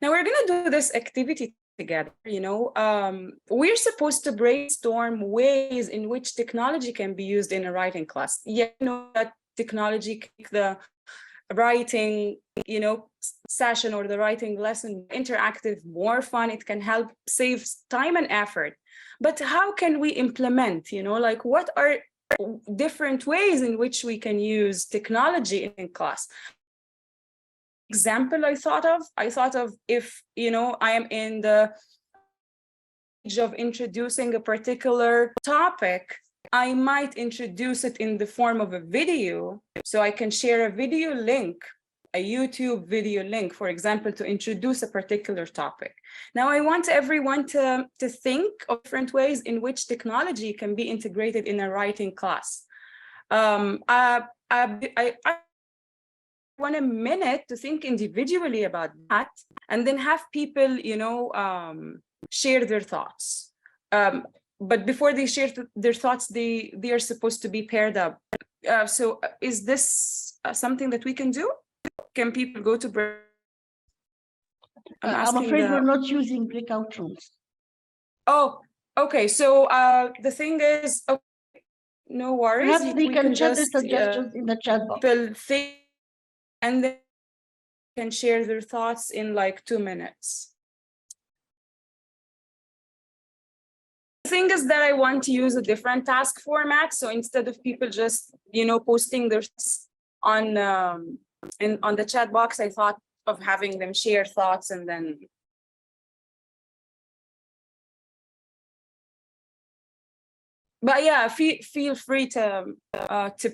Now we're gonna do this activity together. We're supposed to brainstorm ways in which technology can be used in a writing class. That technology can make the writing, session or the writing lesson interactive, more fun. It can help save time and effort. But how can we implement, what are different ways in which we can use technology in class. Example I thought of if, you know, I am in the stage of introducing a particular topic, I might introduce it in the form of a video. So I can share a video link, a YouTube video link, for example, to introduce a particular topic. Now I want everyone to think of different ways in which technology can be integrated in a writing class. I want a minute to think individually about that, and then have people, you know, share their thoughts. But before they share their thoughts, they are supposed to be paired up. So is this something that we can do? Can people go to break? I'm afraid we're not using breakout rooms. Oh, okay. So the thing is, okay, no worries. Perhaps they can share their suggestions in the chat box. People think, and then can share their thoughts in like 2 minutes. The thing is that I want to use a different task format. So instead of people just, you know, posting their on on the chat box, I thought of having them share thoughts and then. But yeah, feel free to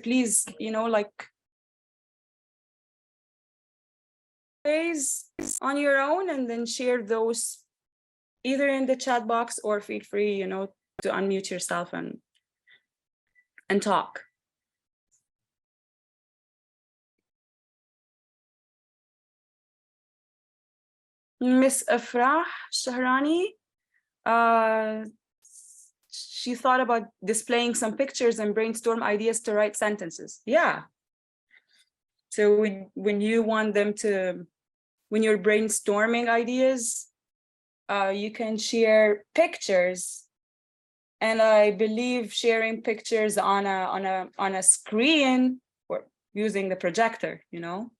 please, you know, like ways on your own, and then share those either in the chat box, or feel free, you know, to unmute yourself and talk. Miss Afrah Shahrani, she thought about displaying some pictures and brainstorm ideas to write sentences. Yeah. So when you want them to, when you're brainstorming ideas, you can share pictures. And I believe sharing pictures on a screen, or using the projector, you know,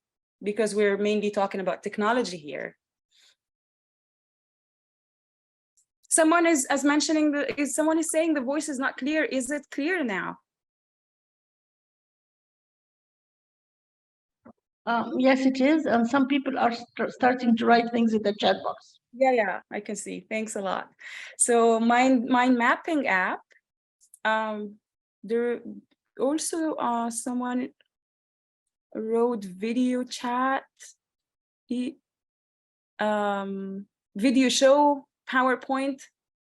because we're mainly talking about technology here. Someone is mentioning someone is saying the voice is not clear. Is it clear now? Yes, it is. And some people are starting to write things in the chat box. Yeah, I can see. Thanks a lot. So mind mapping app. There also someone wrote video chat, video show, PowerPoint.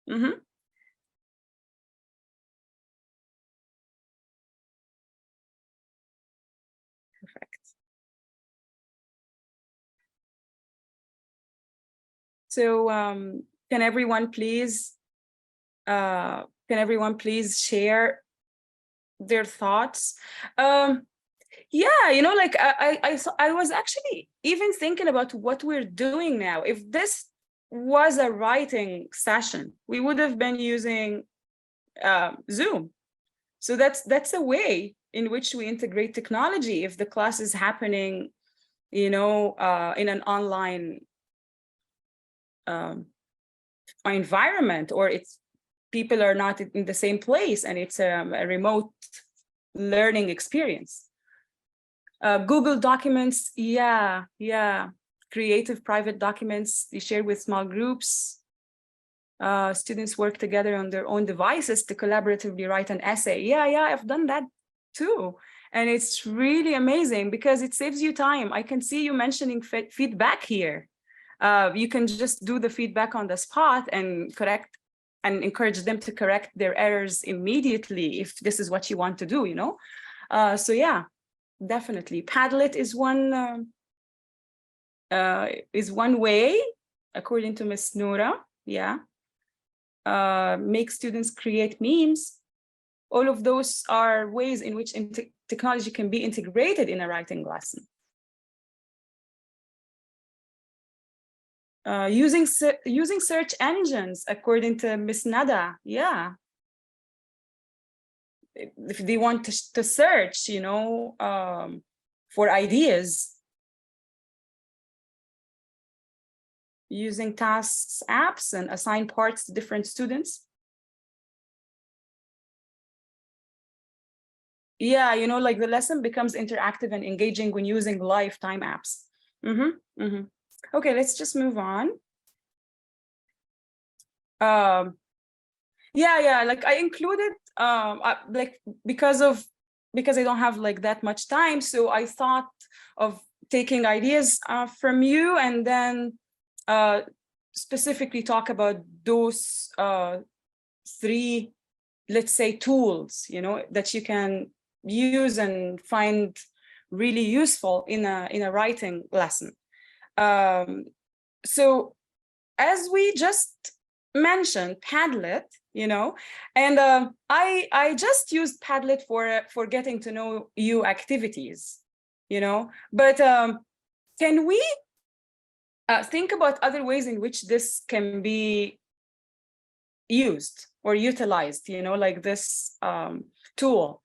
Perfect. So can everyone please share their thoughts? Yeah, you know, like I was actually even thinking about what we're doing now. If this was a writing session, we would have been using Zoom. So that's a way in which we integrate technology. If the class is happening, you know, in an online environment, or it's people are not in the same place and it's a remote learning experience. Google Documents, yeah. Creative private documents you share with small groups. Students work together on their own devices to collaboratively write an essay. Yeah, I've done that too. And it's really amazing because it saves you time. I can see you mentioning feedback here. You can just do the feedback on the spot and correct and encourage them to correct their errors immediately if this is what you want to do, you know? So yeah, definitely. Padlet is one way, according to Ms. Noura. Yeah. Make students create memes. All of those are ways in which technology can be integrated in a writing lesson. Using search engines, according to Ms. Nada, yeah. If they want to search, you know, for ideas. Using tasks apps and assign parts to different students. yeah, you know, like the lesson becomes interactive and engaging when using live time apps. Okay, let's just move on. Yeah, like I included like because I don't have like that much time, so I thought of taking ideas from you and then specifically talk about those three, let's say, tools, you know, that you can use and find really useful in a writing lesson. So as we just mentioned, Padlet, you know, and I just used Padlet for getting to know you activities, you know, but can we think about other ways in which this can be used or utilized, you know, like this tool?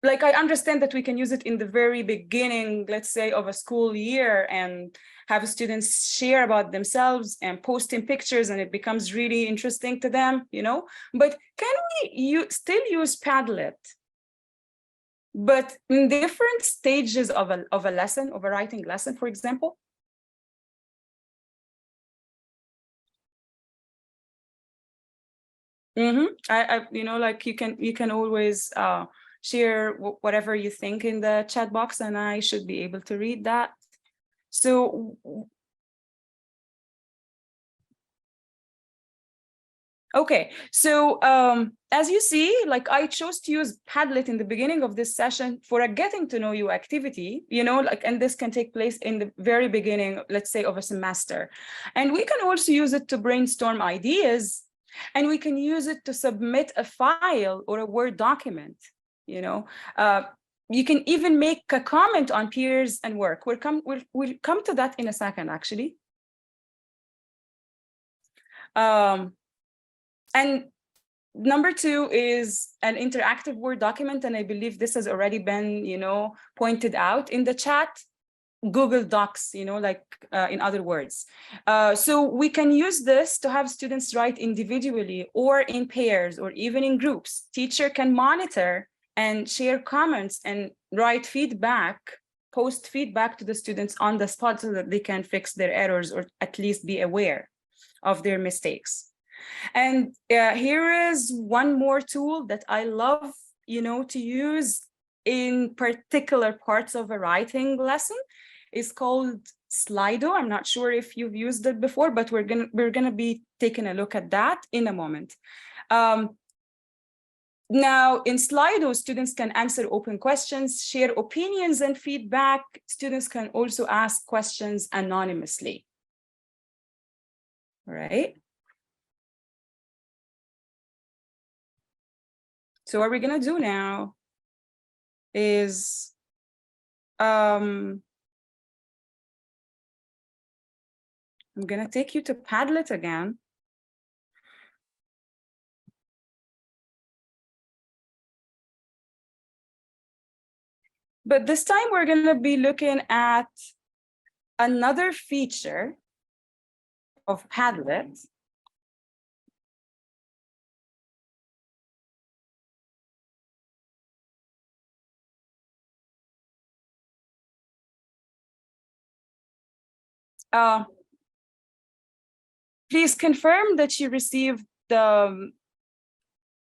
Like, I understand that we can use it in the very beginning, let's say, of a school year and have students share about themselves and posting pictures, and it becomes really interesting to them, you know? But can we still use Padlet, but in different stages of a lesson, of a writing lesson, for example? I you know, like you can always share whatever you think in the chat box, and I should be able to read that. So, okay, so as you see, like I chose to use Padlet in the beginning of this session for a getting to know you activity, you know, like, and this can take place in the very beginning, let's say, of a semester. And we can also use it to brainstorm ideas, and we can use it to submit a file or a Word document, you know. You can even make a comment on peers and work. We'll come to that in a second, actually. And number two is an interactive Word document, and I believe this has already been, you know, pointed out in the chat. Google Docs, you know, like in other words. So we can use this to have students write individually or in pairs or even in groups. Teacher can monitor and share comments and write feedback, post feedback to the students on the spot so that they can fix their errors or at least be aware of their mistakes. And here is one more tool that I love, you know, to use in particular parts of a writing lesson. Is called Slido. I'm not sure if you've used it before, but we're gonna be taking a look at that in a moment. Now, in Slido, students can answer open questions, share opinions and feedback. Students can also ask questions anonymously. All right. So what we're gonna do now is I'm gonna take you to Padlet again. But this time we're gonna be looking at another feature of Padlet. Please confirm that you received the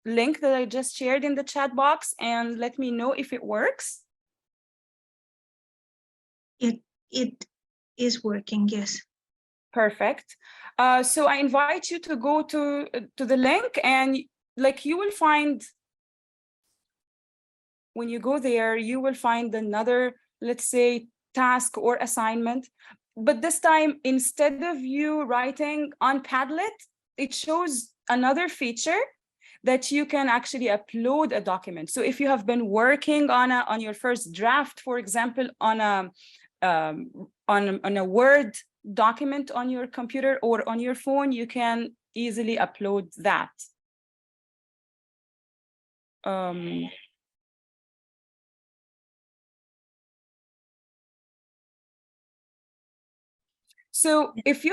link that I just shared in the chat box and let me know if it works. It is working, yes. Perfect. So I invite you to go to the link, and like you will find, when you go there, you will find another, let's say, task or assignment. But this time, instead of you writing on Padlet, it shows another feature that you can actually upload a document. So if you have been working on your first draft, for example, on a Word document on your computer or on your phone, you can easily upload that. So if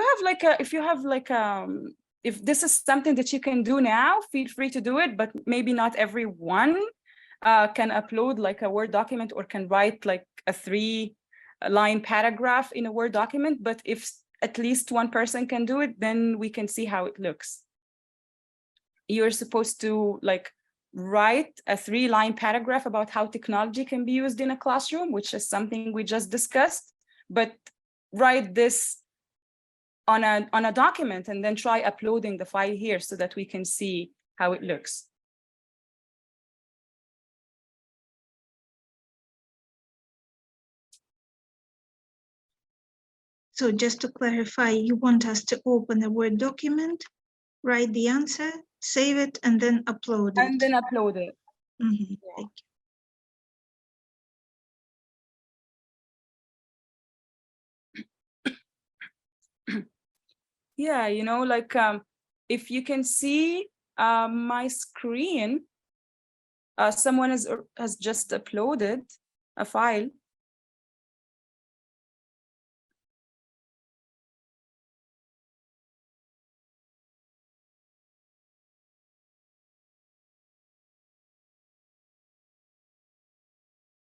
this is something that you can do now, feel free to do it, but maybe not everyone can upload like a Word document or can write like a 3-line paragraph in a Word document. But if at least one person can do it, then we can see how it looks. You're supposed to like write a 3-line paragraph about how technology can be used in a classroom, which is something we just discussed, but write this on a document and then try uploading the file here so that we can see how it looks. So just to clarify, you want us to open a Word document, write the answer, save it, and then upload it. And then upload it. Mm-hmm. Thank you. Yeah, you know, like if you can see my screen, someone has just uploaded a file.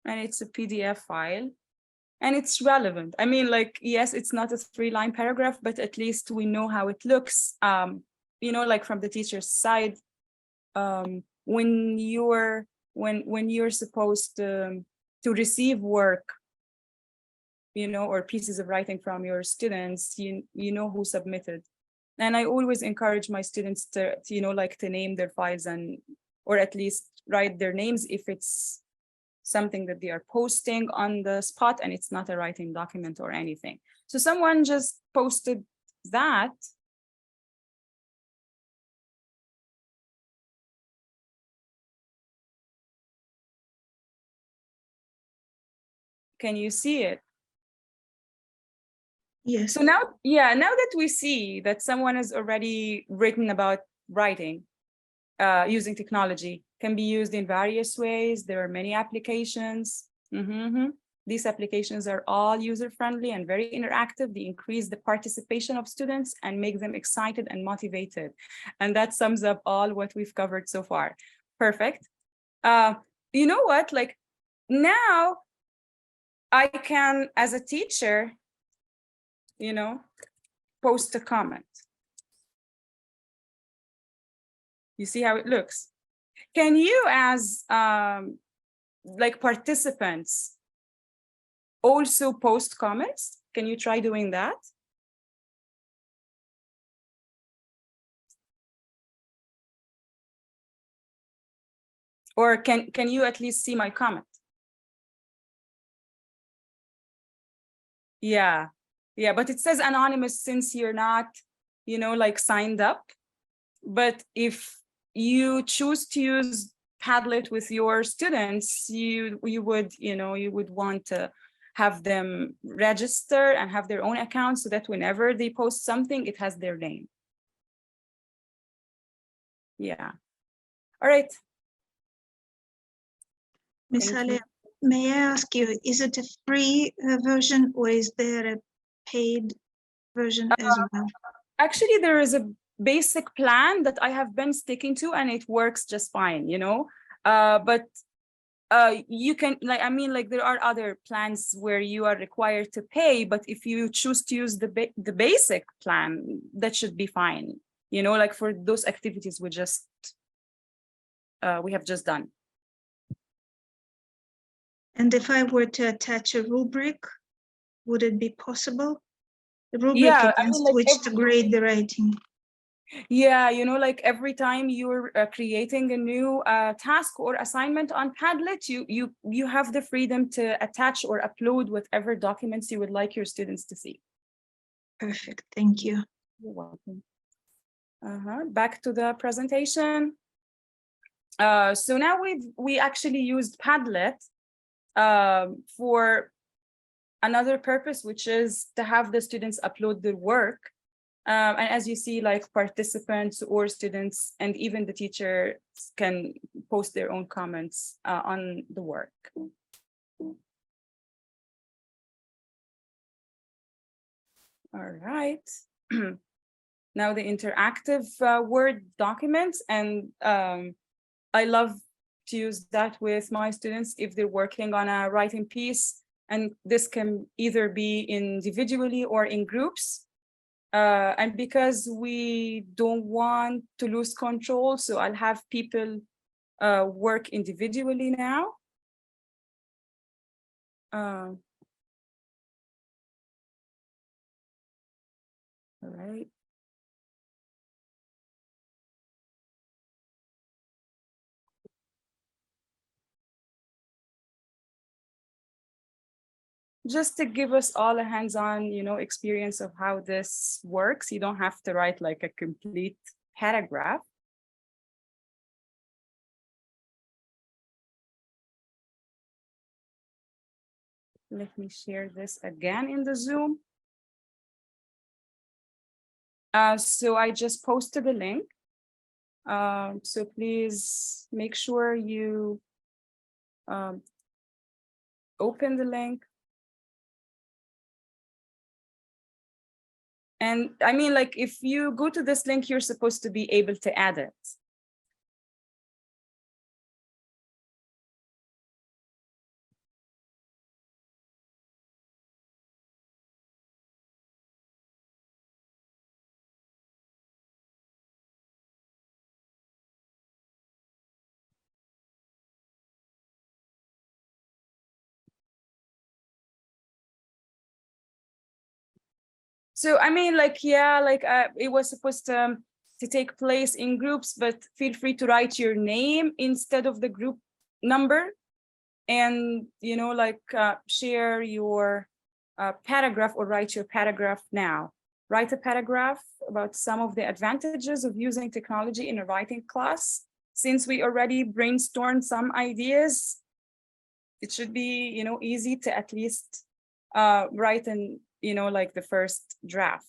And it's a PDF file. And it's relevant. I mean, like, yes, it's not a 3-line paragraph, but at least we know how it looks. You know, like from the teacher's side, when you're supposed to receive work, you know, or pieces of writing from your students, you know who submitted. And I always encourage my students to you know, like to name their files or at least write their names if it's something that they are posting on the spot and it's not a writing document or anything. So someone just posted that. Can you see it? Yes. So now, yeah, now that we see that someone has already written about writing using technology, can be used in various ways. There are many applications. These applications are all user-friendly and very interactive. They increase the participation of students and make them excited and motivated. And that sums up all what we've covered so far. Perfect. You know what? Like now I can, as a teacher, you know, post a comment. You see how it looks? Can you, as like participants, also post comments? Can you try doing that? Or can you at least see my comment? Yeah, but it says anonymous since you're not, you know, like signed up. But if you choose to use Padlet with your students, you would, you know, you would want to have them register and have their own account so that whenever they post something, it has their name. Yeah. All right. Ms. Alia, may I ask you, is it a free version or is there a paid version as well? Actually, there is a basic plan that I have been sticking to and it works just fine, you know, but you can, like, I mean, like there are other plans where you are required to pay, but if you choose to use the basic plan, that should be fine, you know, like for those activities we have just done. And if I were to attach a rubric, would it be possible? The rubric Yeah, against I mean, like which to grade the writing. Yeah, you know, like every time you're creating a new task or assignment on Padlet, you have the freedom to attach or upload whatever documents you would like your students to see. Perfect, thank you. You're welcome. Back to the presentation. So now we actually used Padlet for another purpose, which is to have the students upload their work. And as you see, like participants or students and even the teacher can post their own comments on the work. All right. Now the interactive Word documents, and I love to use that with my students if they're working on a writing piece. And this can either be individually or in groups. And because we don't want to lose control, so I'll have people work individually now. All right. Just to give us all a hands-on, experience of how this works. You don't have to write like a complete paragraph. Let me share this again in the Zoom. So I just posted the link. So please make sure you open the link. And I mean, like, if you go to this link, you're supposed to be able to add it. So I mean, like, yeah, like it was supposed to take place in groups, but feel free to write your name instead of the group number, and like share your paragraph or write your paragraph now. Write a paragraph about some of the advantages of using technology in a writing class. Since we already brainstormed some ideas, it should be easy to at least write in like the first draft.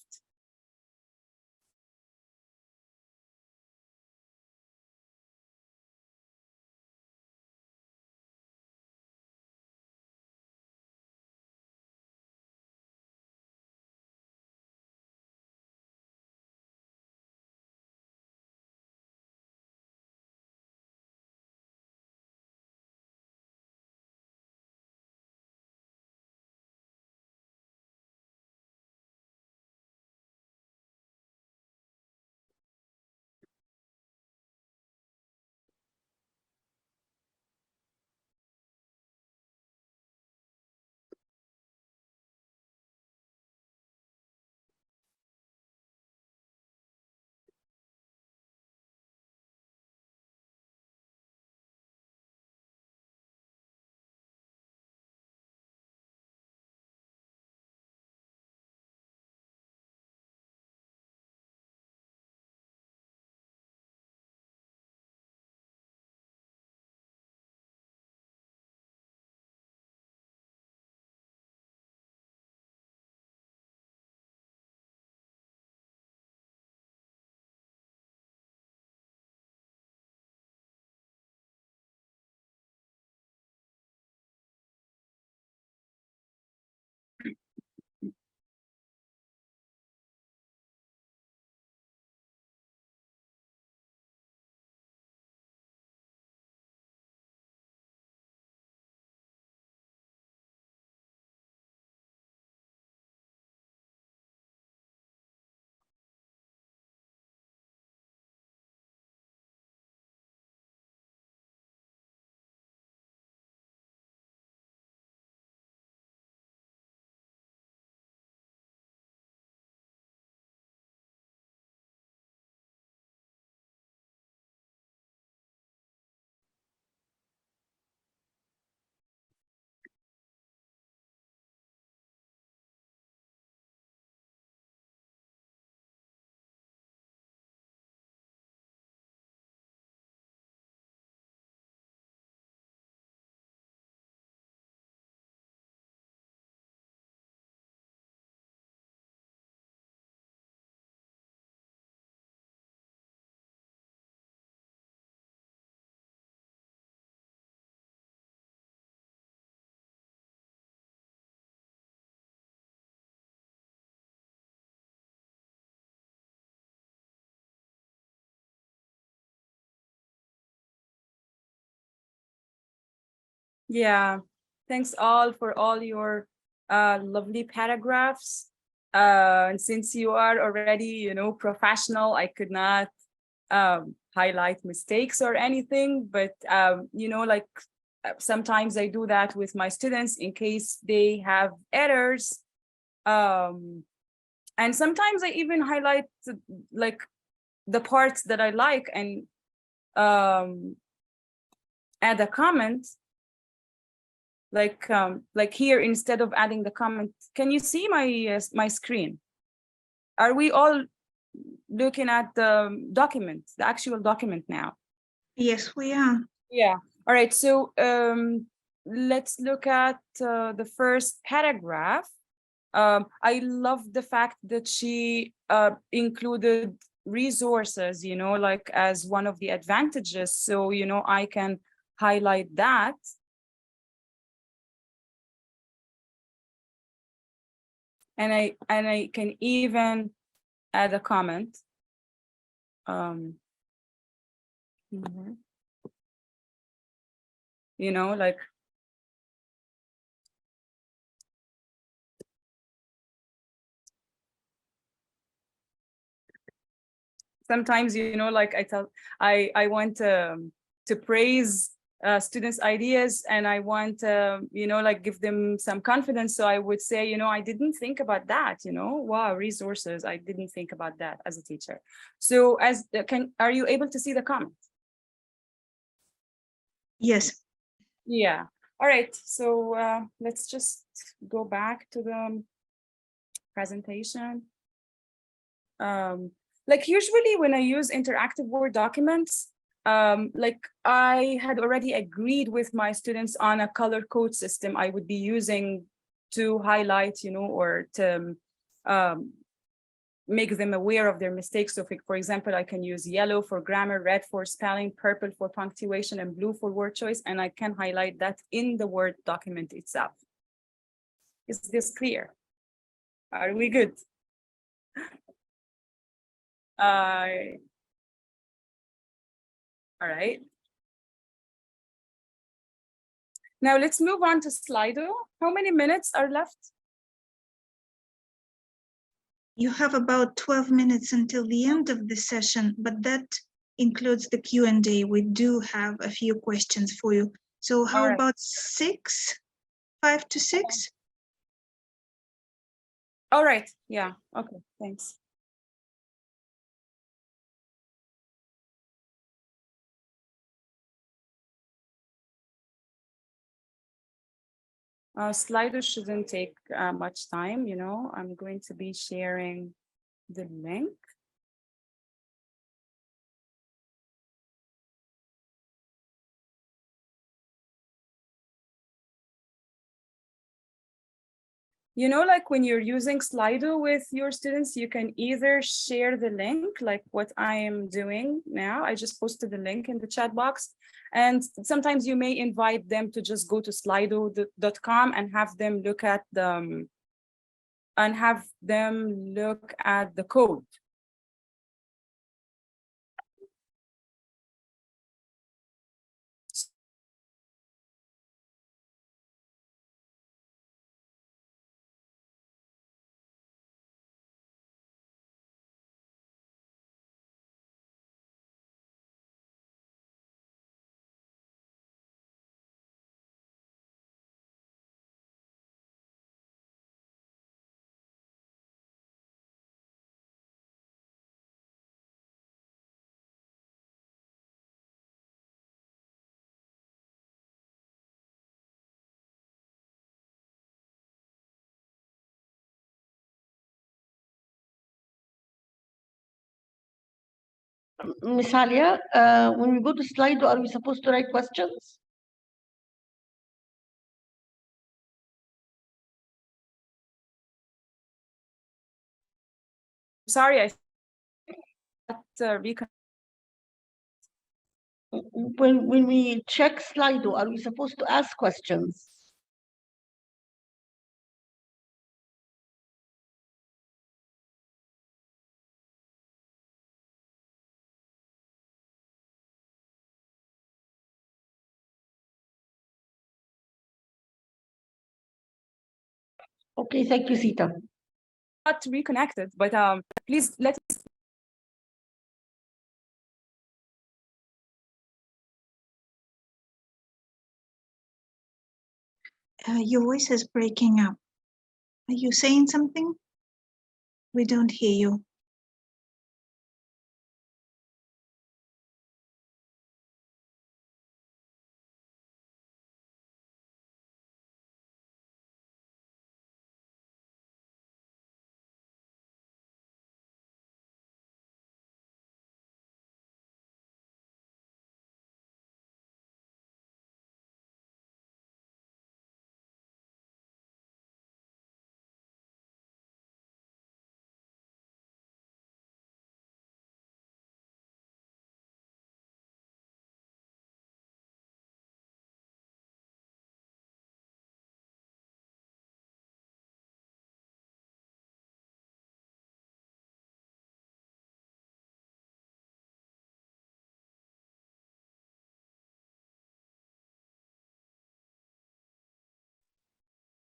Yeah, thanks all for all your lovely paragraphs. And since you are already, professional, I could not highlight mistakes or anything, but like sometimes I do that with my students in case they have errors. And sometimes I even highlight like the parts that I like and add a comment. Like here, instead of adding the comment, can you see my screen? Are we all looking at the document, the actual document now? Yes, we are. Yeah. All right. So let's look at the first paragraph. I love the fact that she included resources, like as one of the advantages. So, I can highlight that. And I can even add a comment. Like sometimes, like I want to praise students' ideas, and I want like give them some confidence. So I would say, I didn't think about that. Wow, resources. I didn't think about that as a teacher. So are you able to see the comment? Yes. Yeah. All right. So let's just go back to the presentation. Like usually when I use interactive Word documents, like I had already agreed with my students on a color code system I would be using to highlight, or to make them aware of their mistakes. So for example, I can use yellow for grammar, red for spelling, purple for punctuation, and blue for word choice. And I can highlight that in the Word document itself. Is this clear? Are we good? All right. Now let's move on to Slido. How many minutes are left? You have about 12 minutes until the end of the session, but that includes the Q&A. We do have a few questions for you. So how about 5 to 6? All right. Yeah. Okay. Thanks. Slido shouldn't take much time, I'm going to be sharing the link. Like when you're using Slido with your students, you can either share the link, like what I am doing now. I just posted the link in the chat box. And sometimes you may invite them to just go to slido.com and have them look at the code. Miss Alia, when we go to Slido, are we supposed to write questions? Sorry, I when we check Slido, are we supposed to ask questions? Okay, thank you, Sita. Not reconnected, but please let me. Your voice is breaking up. Are you saying something? We don't hear you.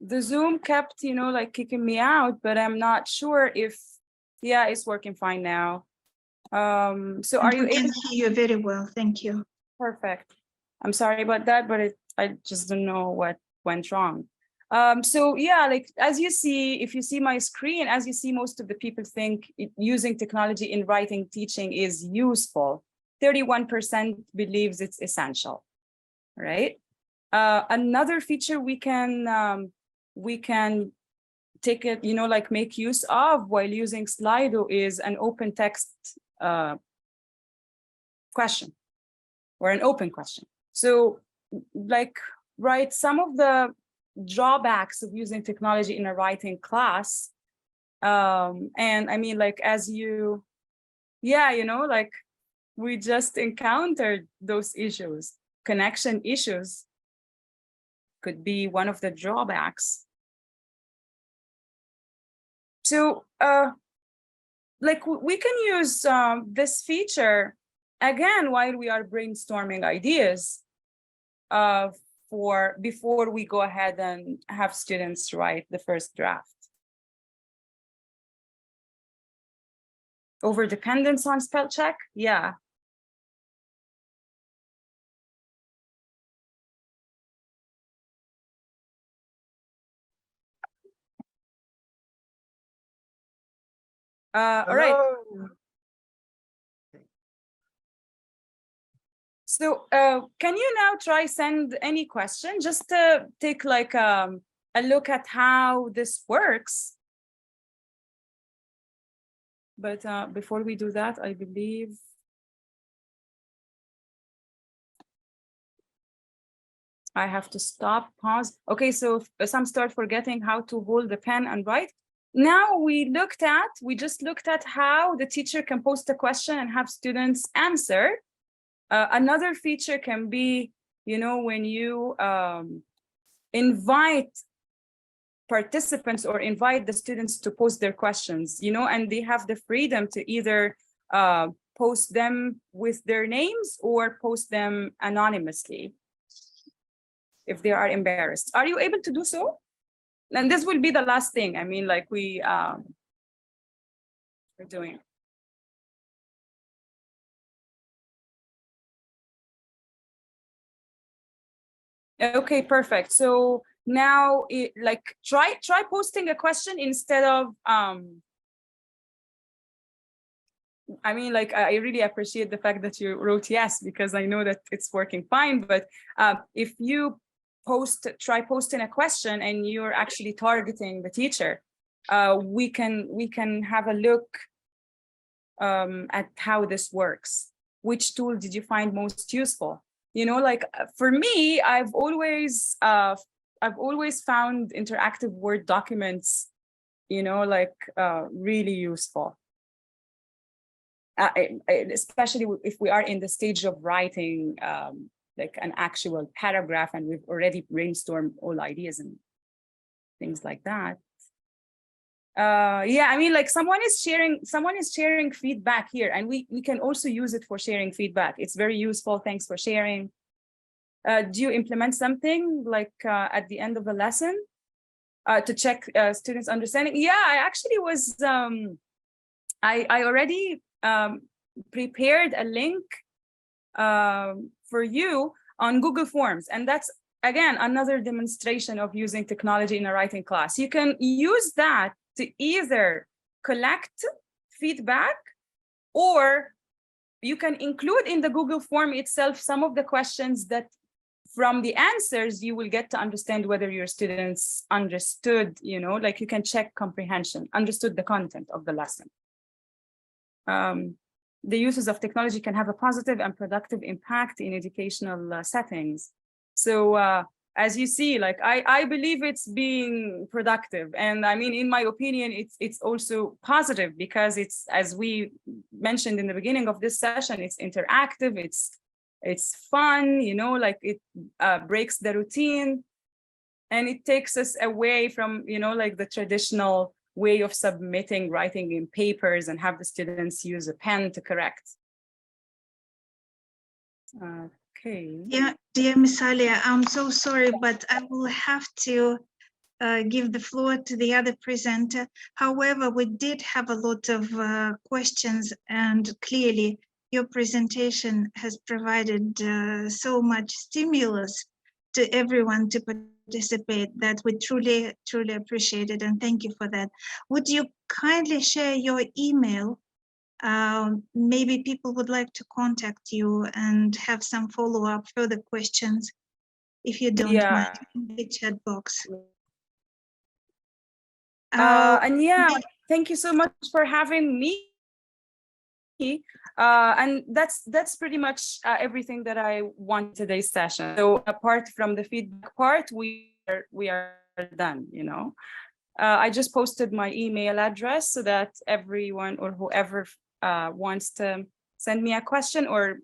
The Zoom kept, like kicking me out, but I'm not sure if, yeah, it's working fine now. So are you able? I can able? hear you very well, thank you. Perfect. I'm sorry about that, but I just don't know what went wrong. So yeah, like as you see, if you see my screen, as you see, most of the people think using technology in writing teaching is useful. 31% believes it's essential, right? Another feature we can take it, like make use of while using Slido is an open text question or an open question. So like, right, some of the drawbacks of using technology in a writing class, and I mean, like, as you, yeah, like we just encountered those issues. Connection issues could be one of the drawbacks. So like we can use this feature again while we are brainstorming ideas before we go ahead and have students write the first draft. Over dependence on spell check, yeah. All right. So can you now try send any question just to take like a look at how this works? But before we do that, I believe I have to stop, pause. Okay, so some start forgetting how to hold the pen and write. Now we just looked at how the teacher can post a question and have students answer. Another feature can be, when you invite participants or invite the students to post their questions, and they have the freedom to either post them with their names or post them anonymously if they are embarrassed. Are you able to do so? And this will be the last thing. I mean, like we're doing. Okay, perfect. So now, try posting a question instead of I mean, like I really appreciate the fact that you wrote yes, because I know that it's working fine. But if you try posting a question and you're actually targeting the teacher, we can have a look at how this works. Which tool did you find most useful? Like for me, I've always found interactive Word documents, really useful. Especially if we are in the stage of writing like an actual paragraph and we've already brainstormed all ideas and things like that. Yeah, I mean, like someone is sharing feedback here, and we can also use it for sharing feedback. It's very useful. Thanks for sharing. Do you implement something like at the end of the lesson? to check students' understanding. Yeah, I actually was, I already prepared a link for you on Google Forms. And that's, again, another demonstration of using technology in a writing class. You can use that to either collect feedback, or you can include in the Google form itself some of the questions that from the answers you will get to understand whether your students understood, you know, like you can check comprehension, understood the content of the lesson. The uses of technology can have a positive and productive impact in educational settings. So as you see, like I believe it's being productive. And I mean, in my opinion, it's also positive because it's, as we mentioned in the beginning of this session, it's interactive, it's fun, you know, like it breaks the routine, and it takes us away from, you know, like the traditional way of submitting writing in papers and have the students use a pen to correct. Okay. Yeah, dear Miss Alia, I'm so sorry, but I will have to give the floor to the other presenter. However, we did have a lot of questions, and clearly your presentation has provided so much stimulus to everyone to participate that we truly, truly appreciate it, and thank you for that. Would you kindly share your email? Maybe people would like to contact you and have some follow-up further questions, if you don't mind, in the chat box. And yeah, thank you so much for having me. And that's pretty much everything that I want today's session. So apart from the feedback part, we are done, you know. I just posted my email address so that everyone or whoever wants to send me a question, or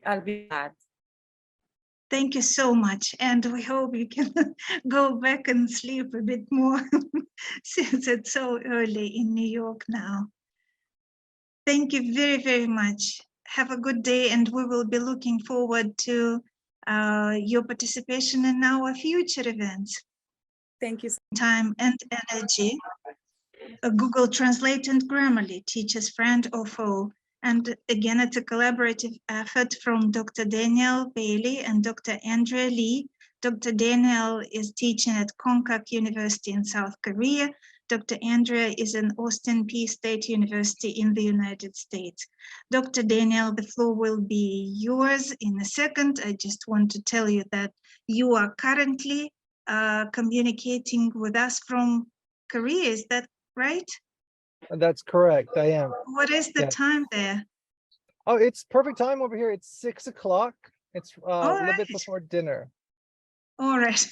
I'll be glad. Thank you so much, and we hope you can go back and sleep a bit more since it's so early in New York now. Thank you very, very much. Have a good day, and we will be looking forward to your participation in our future events. Thank you. Time and energy. Google Translate and Grammarly, teacher's friend or foe. And again, it's a collaborative effort from Dr. Daniel Bailey and Dr. Andrea Lee. Dr. Daniel is teaching at Konkuk University in South Korea. Dr. Andrea is in Austin Peay State University in the United States. Dr. Daniel, the floor will be yours in a second. I just want to tell you that you are currently communicating with us from Korea. Is that right? That's correct. I am. What is the time there? Oh, it's perfect time over here. It's 6 o'clock. It's a little right. bit before dinner. All right.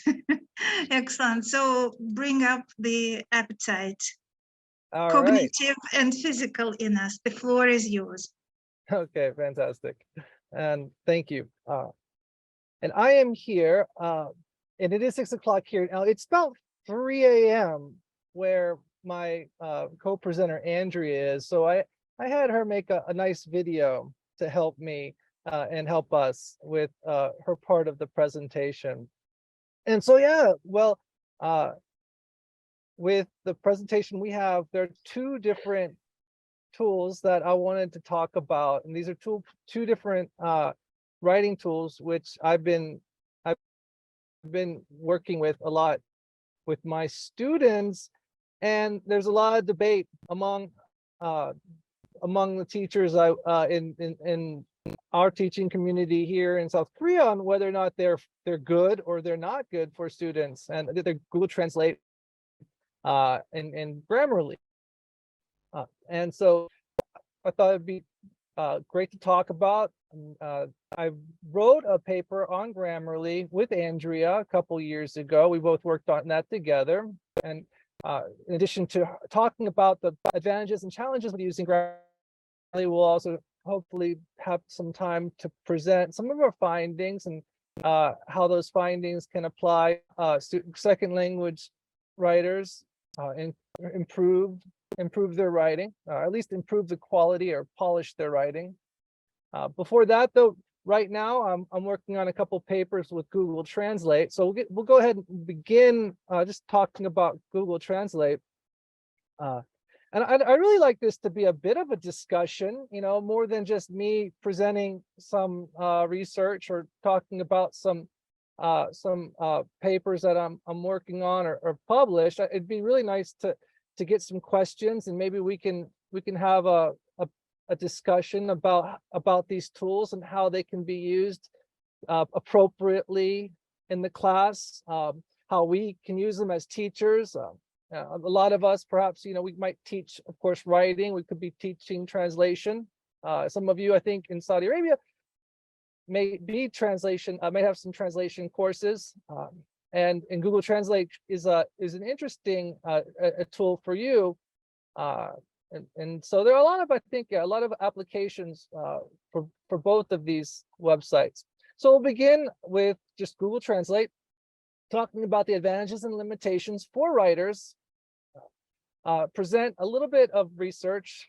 Excellent. So bring up the appetite. All Cognitive right. and physical in us. The floor is yours. Okay, fantastic. And thank you. And I am here, and it is 6 o'clock here. Now it's about 3 a.m. where my co-presenter Andrea is. So I had her make a nice video to help me and help us with her part of the presentation. And so, yeah, well, with the presentation we have, there are two different tools that I wanted to talk about. And these are two different writing tools, which I've been working with a lot with my students. And there's a lot of debate among the teachers in our teaching community here in South Korea on whether or not they're good or they're not good for students, and they're Google Translate and Grammarly. And so I thought it'd be great to talk about. I wrote a paper on Grammarly with Andrea a couple years ago. We both worked on that together. And in addition to talking about the advantages and challenges of using Grammarly, we'll also hopefully have some time to present some of our findings and how those findings can apply second language writers and improve their writing, at least improve the quality or polish their writing. Before that, though, right now I'm working on a couple papers with Google Translate. So we'll go ahead and begin just talking about Google Translate. And I really like this to be a bit of a discussion, you know, more than just me presenting some research or talking about some papers that I'm working on or published. It'd be really nice to get some questions, and maybe we can have a discussion about these tools and how they can be used appropriately in the class, how we can use them as teachers. A lot of us, perhaps, you know, we might teach, of course, writing. We could be teaching translation. Some of you, I think, in Saudi Arabia may be translation, may have some translation courses. And Google Translate is an interesting a tool for you. And so there are a lot of, I think, a lot of applications for both of these websites. So we'll begin with just Google Translate, talking about the advantages and limitations for writers, present a little bit of research.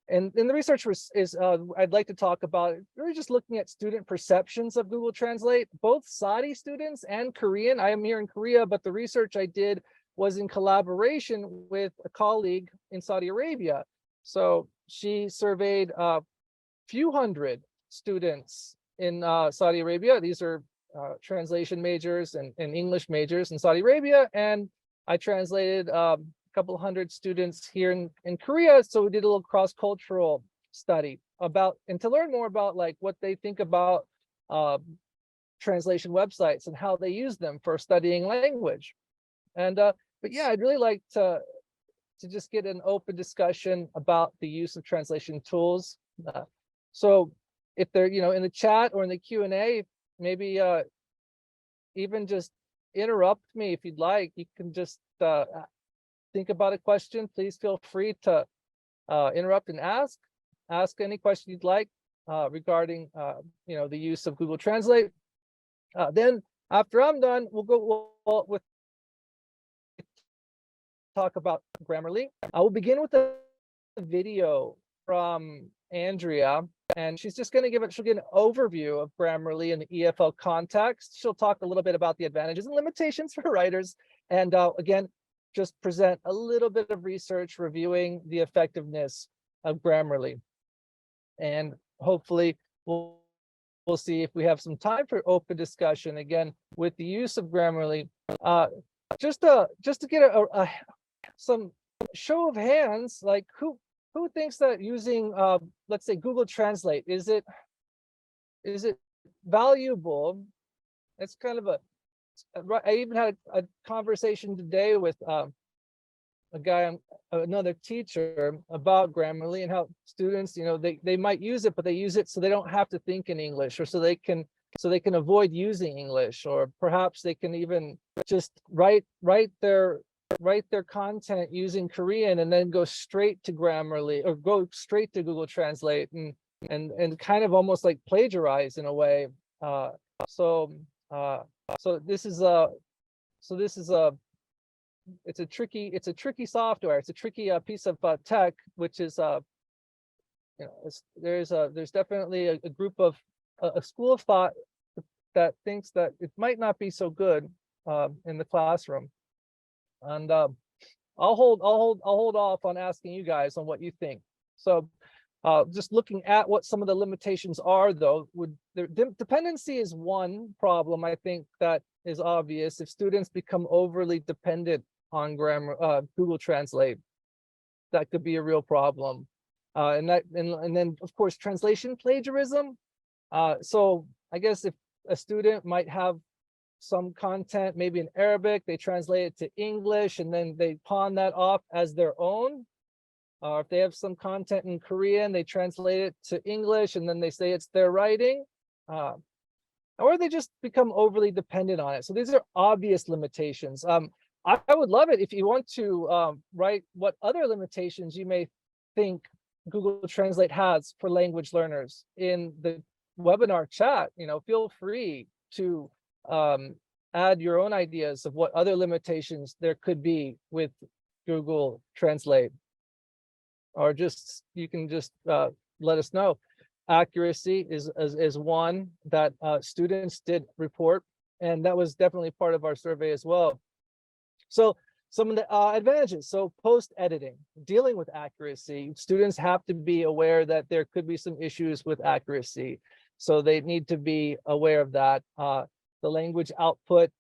And the research is I'd like to talk about really just looking at student perceptions of Google Translate, both Saudi students and Korean. I am here in Korea, but the research I did was in collaboration with a colleague in Saudi Arabia. So she surveyed a few hundred students in Saudi Arabia. These are translation majors and English majors in Saudi Arabia. And I translated a couple hundred students here in Korea. So we did a little cross-cultural study about, and to learn more about like what they think about translation websites and how they use them for studying language. And but yeah, I'd really like to just get an open discussion about the use of translation tools. So if they're, you know, in the chat or in the Q&A, maybe even just interrupt me if you'd like. You can just think about a question. Please feel free to interrupt and ask any question you'd like regarding you know, the use of Google Translate. Then after I'm done, we'll talk about Grammarly. I will begin with a video from Andrea, and she's just going to she'll give an overview of Grammarly in the EFL context. She'll talk a little bit about the advantages and limitations for writers, and again, just present a little bit of research reviewing the effectiveness of Grammarly. And hopefully we'll see if we have some time for open discussion again with the use of Grammarly. Just to get some show of hands, like who thinks that using let's say Google Translate, is it valuable? It's kind of I even had a conversation today with another teacher about Grammarly and how students, you know, they might use it, but they use it so they don't have to think in English, or so they can avoid using English, or perhaps they can even just write their content using Korean and then go straight to Grammarly or go straight to Google Translate and kind of almost like plagiarize in a way. So this is it's a tricky software. It's a tricky piece of tech, which is you know, there's definitely a group of a school of thought that thinks that it might not be so good in the classroom. And I'll hold off on asking you guys on what you think. So just looking at what some of the limitations are, though, dependency is one problem I think that is obvious. If students become overly dependent on Google Translate, that could be a real problem. And then of course translation plagiarism. So I guess if a student might have some content, maybe in Arabic, they translate it to English and then they pawn that off as their own. Or if they have some content in Korean, they translate it to English and then they say it's their writing. Or they just become overly dependent on it. So these are obvious limitations. I would love it if you want to write what other limitations you may think Google Translate has for language learners in the webinar chat. You know, feel free to add your own ideas of what other limitations there could be with Google Translate, or just you can just let us know. accuracy is one that students did report, and that was definitely part of our survey as well. So some of the advantages, so post-editing, dealing with accuracy, students have to be aware that there could be some issues with accuracy. So they need to be aware of that. The language output,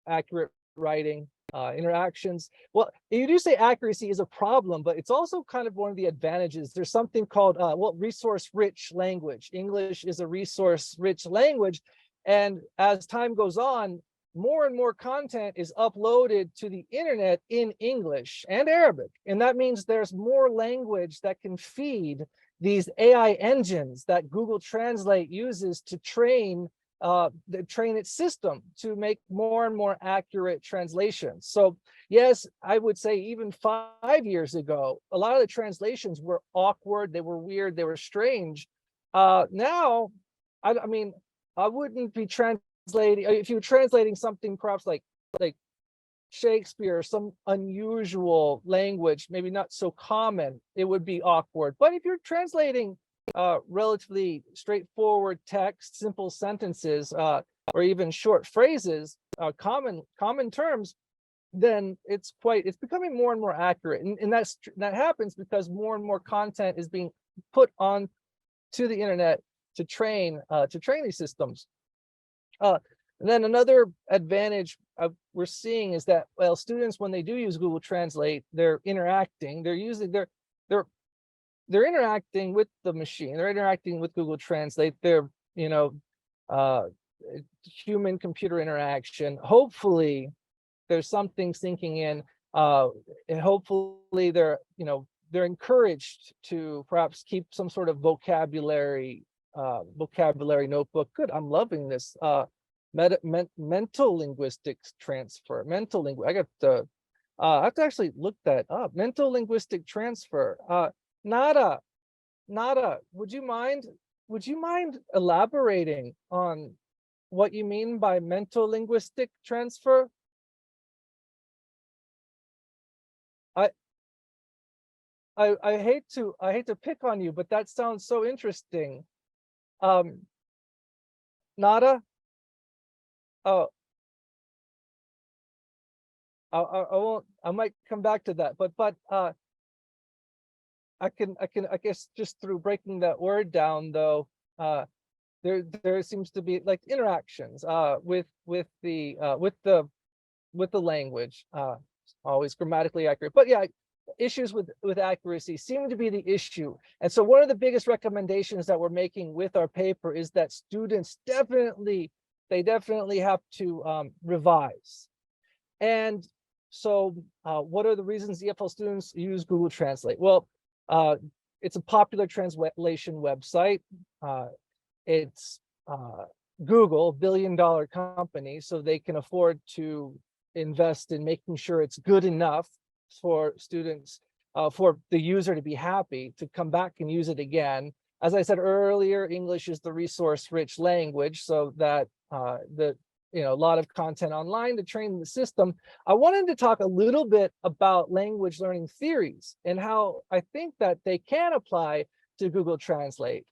accurate writing, interactions. Well, you do say accuracy is a problem, but it's also kind of one of the advantages. There's something called, resource-rich language. English is a resource-rich language. And as time goes on, more and more content is uploaded to the internet in English and Arabic. And that means there's more language that can feed these AI engines that Google Translate uses to train its system to make more and more accurate translations. So yes, I would say even 5 years ago, a lot of the translations were awkward, they were weird, they were strange. Now, I mean, I wouldn't be translating, if you're translating something perhaps like Shakespeare or some unusual language, maybe not so common, it would be awkward. But if you're translating relatively straightforward text, simple sentences, or even short phrases, common terms, then it's becoming more and more accurate. And that happens because more and more content is being put on to the internet to train these systems. And then another advantage we're seeing is that, well, students, when they do use Google Translate, they're interacting, they're interacting with the machine, they're interacting with Google Translate, they're, human computer interaction. Hopefully there's something sinking in, and hopefully they're encouraged to perhaps keep some sort of vocabulary notebook. Good, I'm loving this. Mental linguistics transfer, I have to actually look that up. Mental linguistic transfer. Nada, would you mind elaborating on what you mean by mental linguistic transfer? I hate to pick on you, but that sounds so interesting. Nada? Oh, I might come back to that, but I guess just through breaking that word down though, there seems to be like interactions with the language, always grammatically accurate, but yeah, issues with accuracy seem to be the issue. And so one of the biggest recommendations that we're making with our paper is that students definitely have to revise. And so what are the reasons EFL students use Google Translate? Well, it's a popular translation website. It's Google, billion-dollar company, so they can afford to invest in making sure it's good enough for students, for the user to be happy to come back and use it again. As I said earlier, English is the resource-rich language, so that a lot of content online to train the system. I wanted to talk a little bit about language learning theories and how I think that they can apply to Google Translate.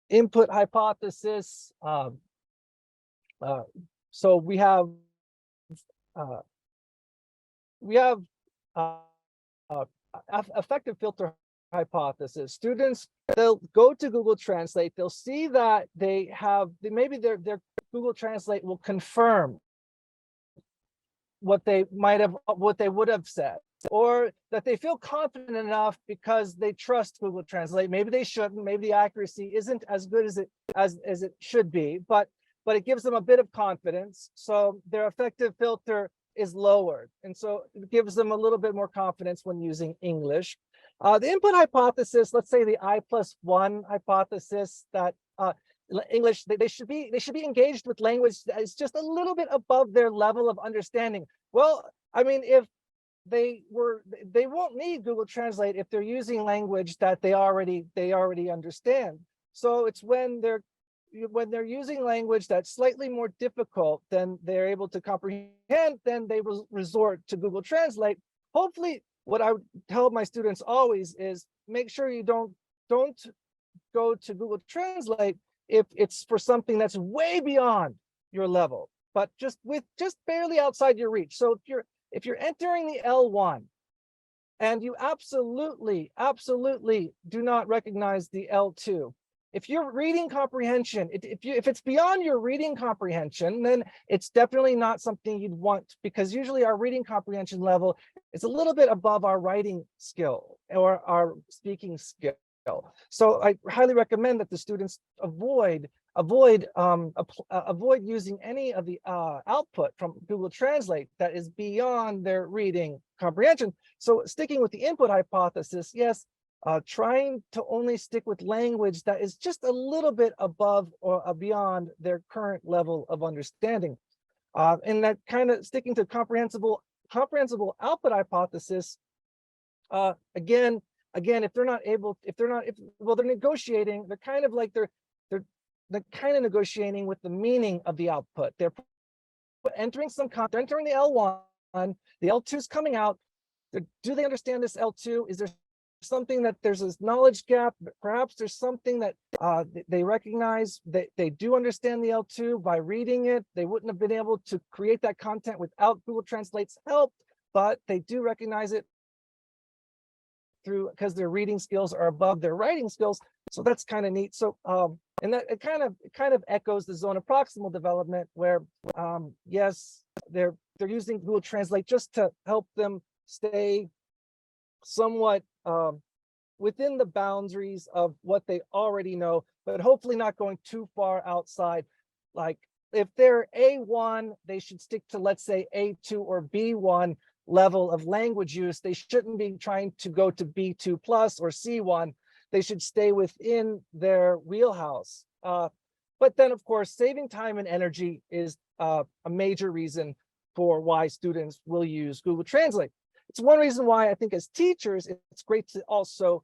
Input hypothesis. So we have effective filter hypothesis. Students, they'll go to Google Translate, they'll see that maybe their Google Translate will confirm what they would have said, or that they feel confident enough because they trust Google Translate. Maybe they shouldn't, maybe the accuracy isn't as good as it should be, but it gives them a bit of confidence. So their effective filter is lowered. And so it gives them a little bit more confidence when using English. The input hypothesis, let's say the I+1 hypothesis, that English, they should be engaged with language that is just a little bit above their level of understanding. Well, I mean, if they won't need Google Translate if they're using language that they already understand. So it's when they're using language that's slightly more difficult than they're able to comprehend, then they will resort to Google Translate. Hopefully, what I would tell my students always is make sure you don't go to Google Translate if it's for something that's way beyond your level, but just barely outside your reach. So if you're entering the L1 and you absolutely do not recognize the L2, if your reading comprehension, if it's beyond your reading comprehension, then it's definitely not something you'd want, because usually our reading comprehension level is a little bit above our writing skill or our speaking skill. So I highly recommend that the students avoid using any of the output from Google Translate that is beyond their reading comprehension. So sticking with the input hypothesis, yes, trying to only stick with language that is just a little bit above or beyond their current level of understanding. And that kind of sticking to comprehensible output hypothesis, again, if they're negotiating, they're kind of like they're negotiating with the meaning of the output. They're entering some content, they're entering the L1, the L2 is coming out. Do they understand this L2? Is there something that there's this knowledge gap? Perhaps there's something that they recognize that they do understand the L2 by reading it. They wouldn't have been able to create that content without Google Translate's help, but they do recognize it because their reading skills are above their writing skills. So that's kind of neat. So and that it kind of echoes the zone of proximal development, where yes, they're using Google Translate just to help them stay somewhat within the boundaries of what they already know, but hopefully not going too far outside. Like if they're A1, they should stick to, let's say, A2 or B1 level of language use. They shouldn't be trying to go to B2 plus or C1. They should stay within their wheelhouse. But then, of course, saving time and energy is a major reason for why students will use Google Translate. It's one reason why I think as teachers, it's great to also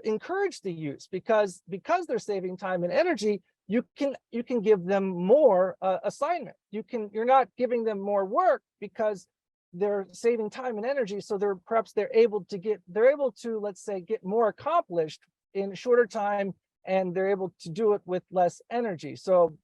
encourage the use, because they're saving time and energy. You can give them more assignment. You're not giving them more work because they're saving time and energy. So they're able to, let's say, get more accomplished in a shorter time, and they're able to do it with less energy. So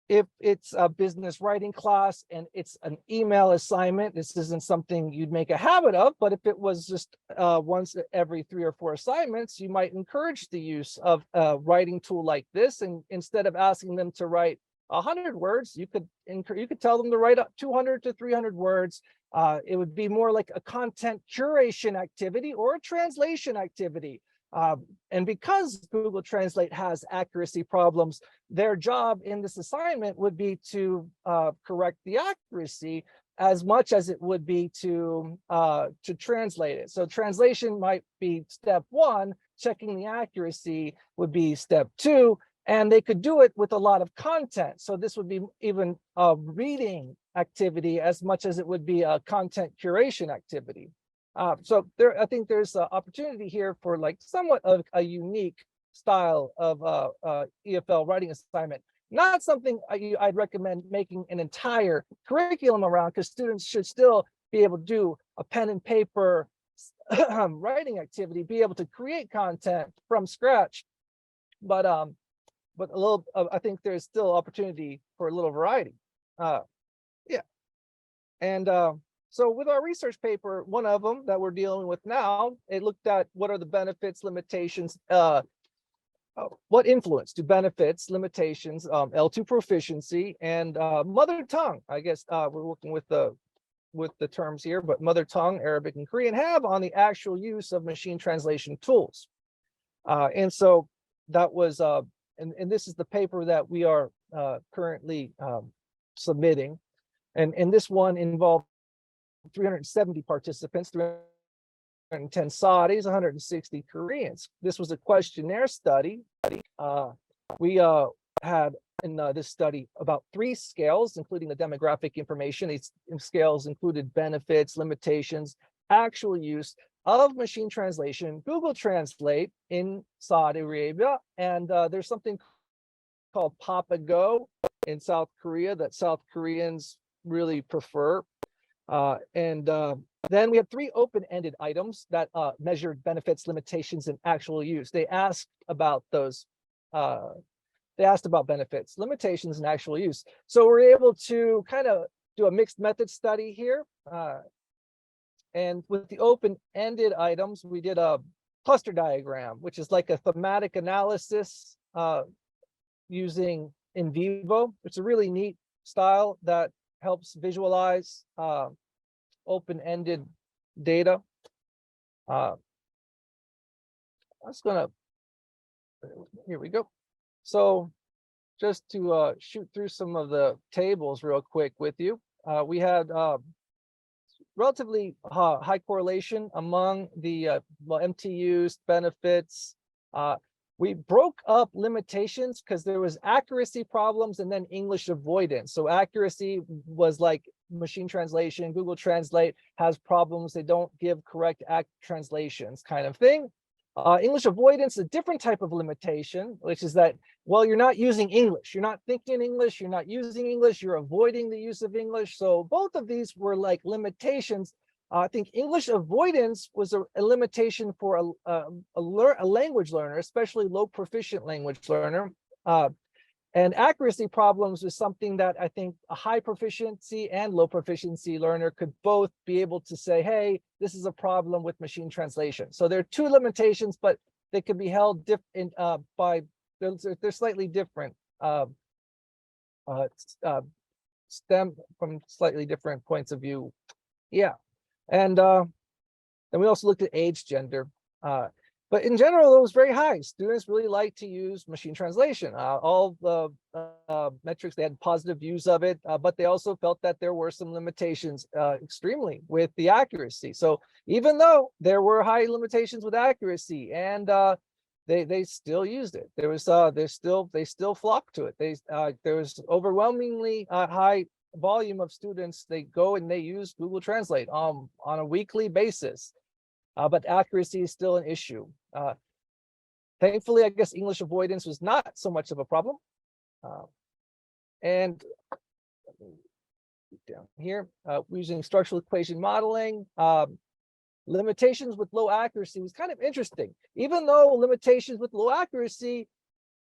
if it's a business writing class and it's an email assignment, this isn't something you'd make a habit of, but if it was just once every 3 or 4 assignments, you might encourage the use of a writing tool like this. And instead of asking them to write 100 words, you could tell them to write up 200 to 300 words. It would be more like a content curation activity or a translation activity. And because Google Translate has accuracy problems, their job in this assignment would be to correct the accuracy as much as it would be to translate it. So translation might be step 1, checking the accuracy would be step 2, and they could do it with a lot of content. So this would be even a reading activity as much as it would be a content curation activity. So I think there's an opportunity here for like somewhat of a unique style of EFL writing assignment. Not something I'd recommend making an entire curriculum around, because students should still be able to do a pen and paper writing activity, be able to create content from scratch. But a little, I think there's still opportunity for a little variety. Yeah, and so with our research paper, one of them that we're dealing with now, it looked at what are the benefits, limitations, what influence do benefits, limitations, L2 proficiency, and mother tongue. I guess we're working with the terms here, but mother tongue, Arabic and Korean, have on the actual use of machine translation tools. And so that was, and this is the paper that we are currently submitting. And this one involved 370 participants, 310 Saudis, 160 Koreans. This was a questionnaire study. We had in this study about 3 scales, including the demographic information. These scales included benefits, limitations, actual use of machine translation, Google Translate in Saudi Arabia, and there's something called Papago in South Korea that South Koreans really prefer. And Then we had 3 open-ended items that measured benefits, limitations, and actual use. They asked about those. They asked about benefits, limitations, and actual use. So we're able to kind of do a mixed method study here. And with the open-ended items, we did a cluster diagram, which is like a thematic analysis using in vivo. It's a really neat style that helps visualize open-ended data. I was gonna, here we go. So just to shoot through some of the tables real quick with you, we had relatively high correlation among the MTUs, benefits. We broke up limitations because there was accuracy problems and then English avoidance. So accuracy was like machine translation. Google Translate has problems. They don't give correct translations kind of thing. English avoidance is a different type of limitation, which is that, well, you're not using English. You're not thinking English. You're not using English. You're avoiding the use of English. So both of these were like limitations. I think English avoidance was a limitation for a language learner, especially low proficient language learner. And accuracy problems is something that I think a high proficiency and low proficiency learner could both be able to say, hey, this is a problem with machine translation. So there are 2 limitations, but they can be held different by, they're slightly different, stem from slightly different points of view. Yeah. And then we also looked at age, gender. But in general, it was very high. Students really like to use machine translation. All the metrics, they had positive views of it, but they also felt that there were some limitations extremely with the accuracy. So even though there were high limitations with accuracy, and they still used it. There was they still flocked to it. There was overwhelmingly high volume of students. They go and they use Google Translate on a weekly basis. But accuracy is still an issue. Thankfully, I guess English avoidance was not so much of a problem. And down here, using structural equation modeling, limitations with low accuracy was kind of interesting. Even though limitations with low accuracy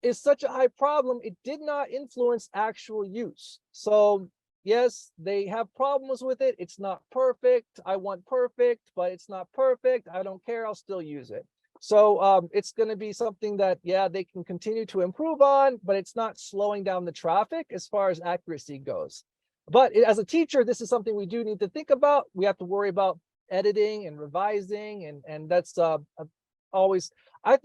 is such a high problem, it did not influence actual use. So yes, they have problems with it. It's not perfect. I want perfect, but it's not perfect. I don't care. I'll still use it. So it's going to be something that, yeah, they can continue to improve on, but it's not slowing down the traffic as far as accuracy goes. But as a teacher, this is something we do need to think about. We have to worry about editing and revising, and that's always, I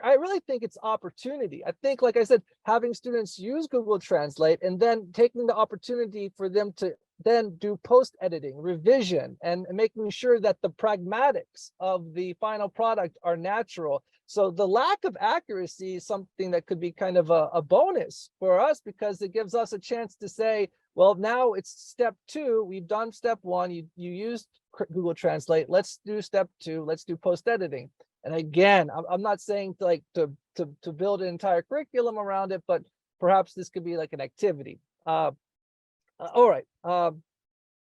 really think it's opportunity. I think, like I said, having students use Google Translate and then taking the opportunity for them to then do post-editing, revision, and making sure that the pragmatics of the final product are natural. So the lack of accuracy is something that could be kind of a bonus for us, because it gives us a chance to say, well, now it's step 2. We've done step 1. You used Google Translate. Let's do step 2. Let's do post-editing. And again, I'm not saying to build an entire curriculum around it, but perhaps this could be like an activity. All right.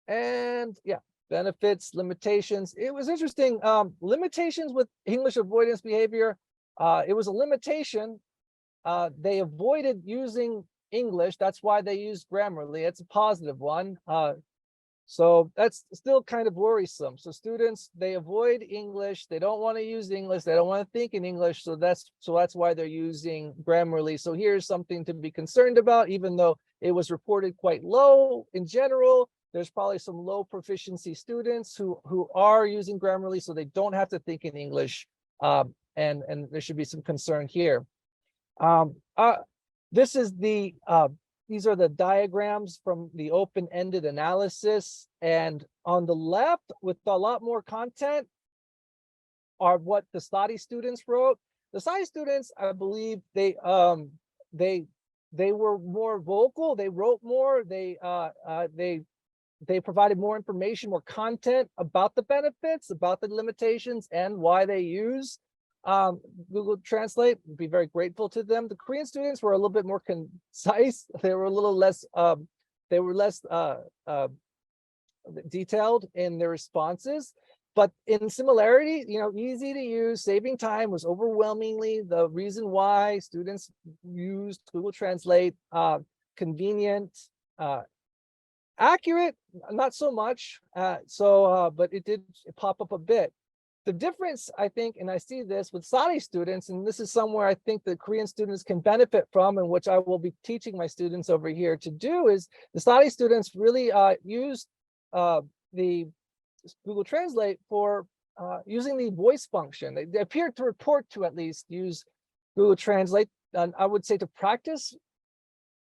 And yeah, benefits, limitations. It was interesting. Limitations with English avoidance behavior. It was a limitation. They avoided using English. That's why they used Grammarly. It's a positive one. So that's still kind of worrisome. So students, they avoid English. They don't want to use English. They don't want to think in English. So that's why they're using Grammarly. So here's something to be concerned about, even though it was reported quite low in general. There's probably some low proficiency students who are using Grammarly, so they don't have to think in English. And there should be some concern here. This is the these are the diagrams from the open-ended analysis, and on the left, with a lot more content, are what the study students wrote. The study students, I believe, they were more vocal. They wrote more. They provided more information, more content about the benefits, about the limitations, and why they use Google Translate. Would be very grateful to them. The Korean students were a little bit more concise. They were a little less detailed in their responses. But in similarity, easy to use, saving time was overwhelmingly the reason why students used Google Translate. Convenient, accurate, not so much. But it did pop up a bit. The difference, I think, and I see this with Saudi students, and this is somewhere I think that Korean students can benefit from, and which I will be teaching my students over here to do, is the Saudi students really used the Google Translate for using the voice function. They appeared to report to at least use Google Translate, and I would say to practice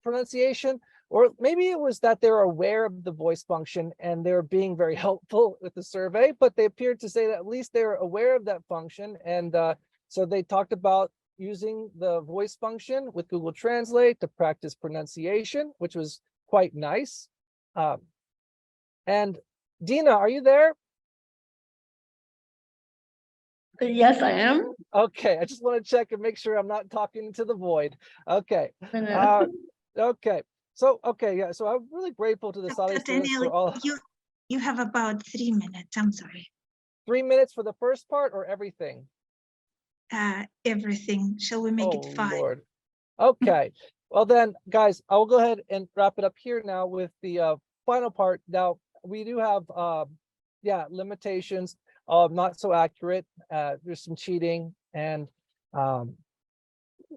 pronunciation, or maybe it was that they're aware of the voice function and they're being very helpful with the survey, but they appeared to say that at least they're aware of that function. And so they talked about using the voice function with Google Translate to practice pronunciation, which was quite nice. And Dina, are you there? Yes, I am. Okay, I just want to check and make sure I'm not talking into the void. Okay. Okay. So, yeah. So I'm really grateful to the Saudi students for all. You have about 3 minutes. I'm sorry. 3 minutes for the first part or everything? Everything. Shall we make it 5? Lord. Okay. Well then, guys, I will go ahead and wrap it up here now with the final part. Now, we do have, limitations of not so accurate. There's some cheating and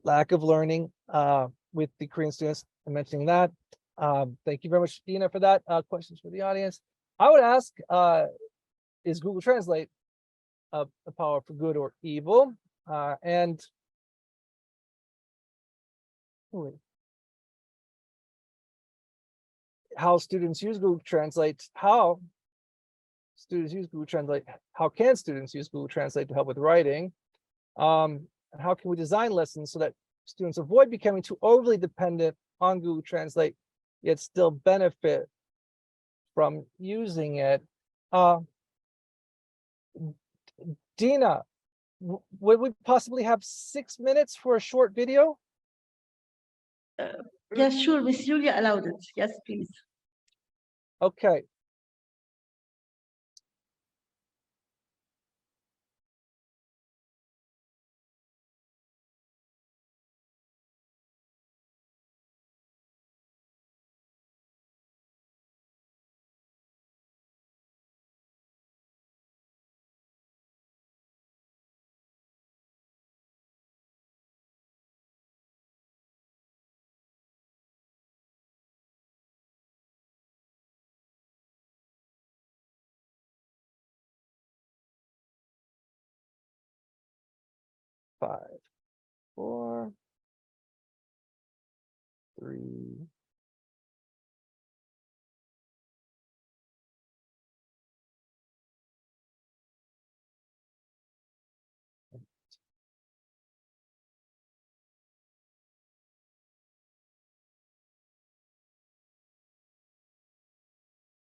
lack of learning with the Korean students. I'm mentioning that. Thank you very much, Dina, for that. Questions for the audience. I would ask, is Google Translate a power for good or evil? And how students use Google Translate, how students use Google Translate, how can students use Google Translate to help with writing? And how can we design lessons so that students avoid becoming too overly dependent on Google Translate, yet still benefit from using it? Dina, would we possibly have 6 minutes for a short video? Yes, sure. Miss Julia allowed it. Yes, please. Okay. Five, 4, 3.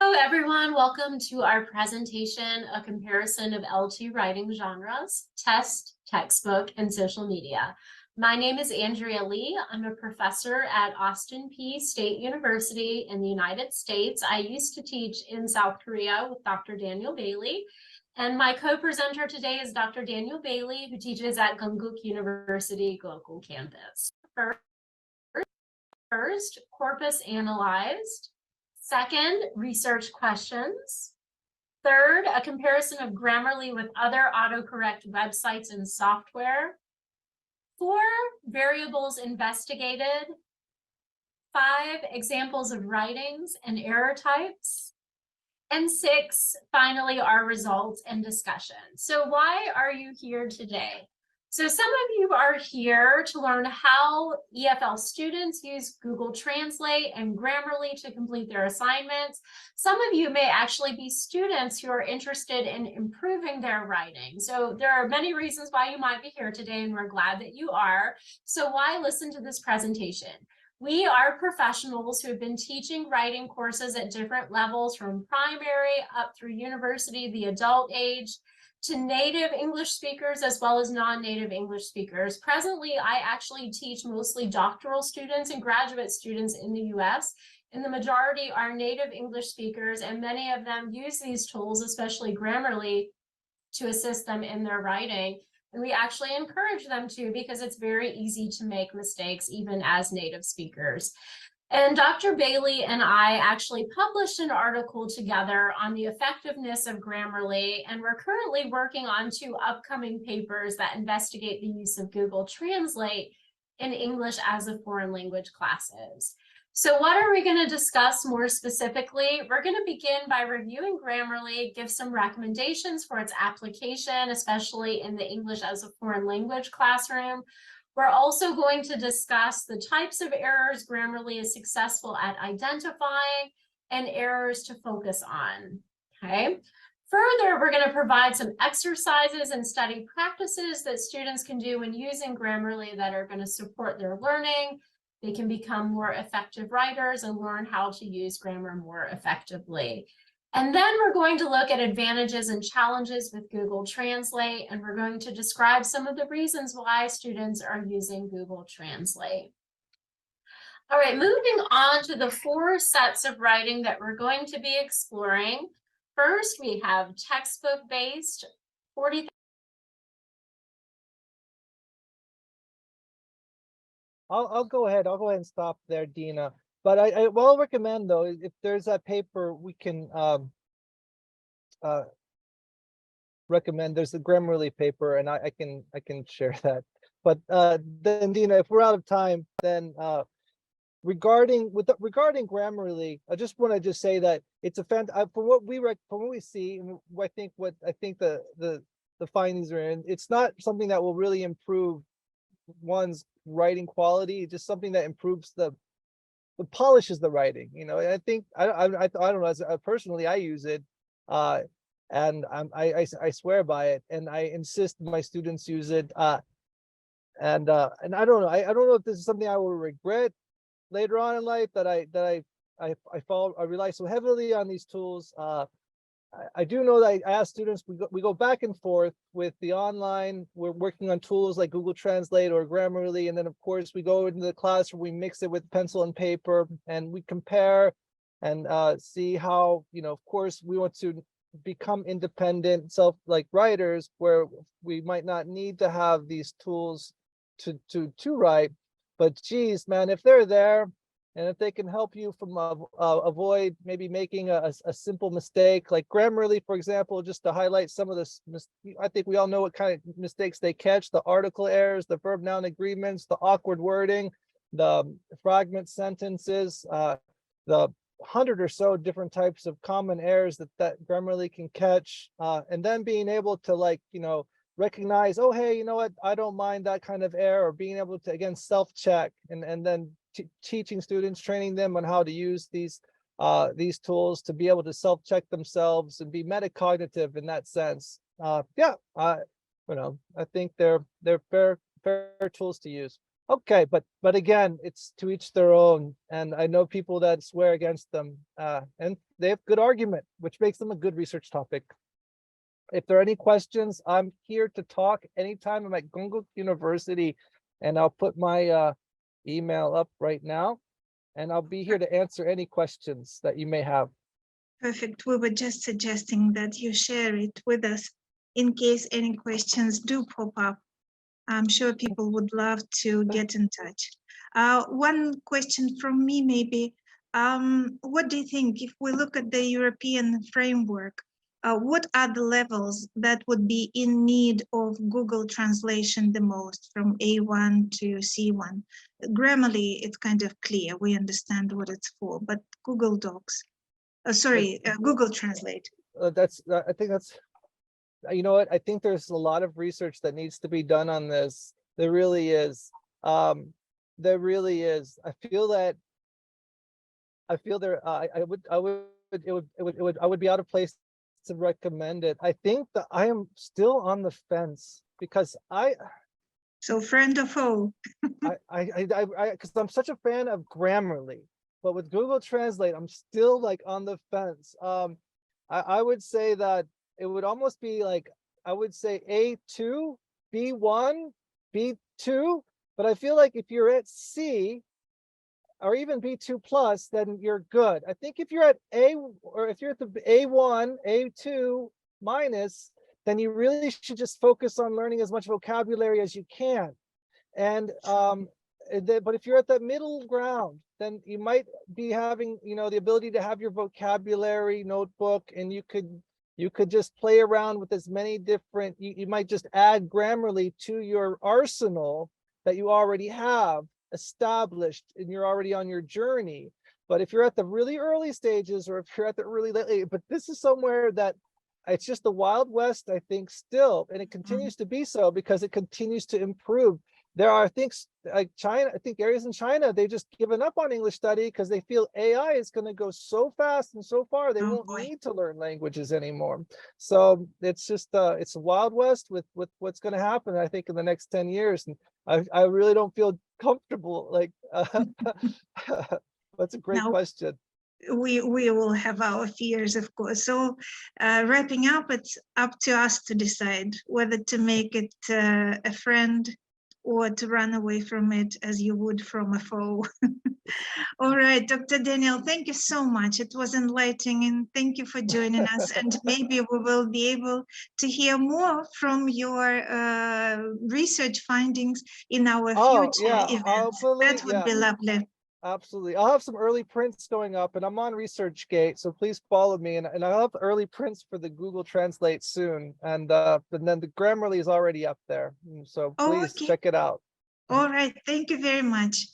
Hello everyone, welcome to our presentation, a comparison of L2 writing genres, test, textbook, and social media. My name is Andrea Lee. I'm a professor at Austin Peay State University in the United States. I used to teach in South Korea with Dr. Daniel Bailey. And my co-presenter today is Dr. Daniel Bailey, who teaches at Konkuk University Global Campus. First, corpus analyzed. Second, research questions. Third, a comparison of Grammarly with other autocorrect websites and software. 4, variables investigated. 5, examples of writings and error types. And 6, finally, our results and discussion. So why are you here today? So some of you are here to learn how EFL students use Google Translate and Grammarly to complete their assignments. Some of you may actually be students who are interested in improving their writing. So there are many reasons why you might be here today, and we're glad that you are. So why listen to this presentation? We are professionals who have been teaching writing courses at different levels, from primary up through university, the adult age, to native English speakers as well as non-native English speakers. Presently, I actually teach mostly doctoral students and graduate students in the US, and the majority are native English speakers, and many of them use these tools, especially Grammarly, to assist them in their writing. And we actually encourage them to, because it's very easy to make mistakes even as native speakers. And Dr. Bailey and I actually published an article together on the effectiveness of Grammarly, and we're currently working on 2 upcoming papers that investigate the use of Google Translate in English as a foreign language classes. So what are we going to discuss more specifically? We're going to begin by reviewing Grammarly, give some recommendations for its application, especially in the English as a foreign language classroom. We're also going to discuss the types of errors Grammarly is successful at identifying and errors to focus on, okay? Further, we're going to provide some exercises and study practices that students can do when using Grammarly that are going to support their learning. They can become more effective writers and learn how to use grammar more effectively. And then we're going to look at advantages and challenges with Google Translate, and we're going to describe some of the reasons why students are using Google Translate. All right, moving on to the 4 sets of writing that we're going to be exploring. First, we have textbook-based 40. I'll go ahead. I'll go ahead and stop there, Dina. But I will recommend, though, if there's that paper, we can recommend. There's a Grammarly paper, and I can share that. But then, Dina, if we're out of time, then regarding Grammarly, I just want to say that it's a from what we see, and I think the findings are in. It's not something that will really improve one's writing quality. It's just something that improves the polishes the writing. You know, I think I don't know. As personally, I use it, and I swear by it, and I insist my students use it. And I don't know. I don't know if this is something I will regret later on in life, that I rely so heavily on these tools. I do know that I ask students, we go back and forth with the online. We're working on tools like Google Translate or Grammarly, and then of course we go into the classroom, we mix it with pencil and paper, and we compare and see how, you know, of course we want to become independent like writers, where we might not need to have these tools to write. But geez, man, if they're there, and if they can help you from avoid maybe making a simple mistake, like Grammarly, for example, just to highlight some of this, I think we all know what kind of mistakes they catch: the article errors, the verb noun agreements, the awkward wording, the fragment sentences, the 100 or so different types of common errors that Grammarly can catch, and then being able to, like, you know, recognize, oh, hey, you know what, I don't mind that kind of error, or being able to, again, self-check, and then teaching students, training them on how to use these tools to be able to self-check themselves and be metacognitive in that sense. You know, I think they're fair tools to use. Okay, but again, it's to each their own, and I know people that swear against them, and they have good argument, which makes them a good research topic. If there are any questions, I'm here to talk anytime. I'm at Google University, and I'll put my email up right now, and I'll be here to answer any questions that you may have. Perfect. We were just suggesting that you share it with us in case any questions do pop up. I'm sure people would love to get in touch. One question from me, maybe. What do you think, if we look at the European framework, what are the levels that would be in need of Google translation the most, from A1 to C1? Grammarly, it's kind of clear, we understand what it's for, but Google Docs, Google Translate. I think that's, you know what, I think there's a lot of research that needs to be done on this. There really is. There really is. I feel there. I would be out of place to recommend it. I think that I am still on the fence, because So friend or foe? because I'm such a fan of Grammarly, but with Google Translate, I'm still like on the fence. I would say that it would almost be like, I would say A2, B1, B2, but I feel like if you're at C, or even B2 plus, then you're good. I think if you're at A, or if you're at the A1, A2 minus, then you really should just focus on learning as much vocabulary as you can. And but if you're at that middle ground, then you might be having, you know, the ability to have your vocabulary notebook, and you could just play around with as many different, you might just add Grammarly to your arsenal that you already have established and you're already on your journey. But if you're at the really early stages, or if you're at the really late, but this is somewhere that it's just the Wild West, I think, still, and it continues to be so because it continues to improve. There are things like China, I think areas in China, they've just given up on English study because they feel AI is going to go so fast and so far, they won't need to learn languages anymore. So it's just, it's a Wild West with what's going to happen, I think, in the next 10 years. And I really don't feel comfortable, like, that's a great question. We will have our fears, of course. So wrapping up, it's up to us to decide whether to make it a friend or to run away from it as you would from a foe. All right, Dr. Daniel, thank you so much. It was enlightening, and thank you for joining us. And maybe we will be able to hear more from your research findings in our future events. That would be lovely. Absolutely. I'll have some early prints going up, and I'm on ResearchGate, so please follow me. And I'll have early prints for the Google Translate soon. And then the Grammarly is already up there. So please check it out. All right. Thank you very much.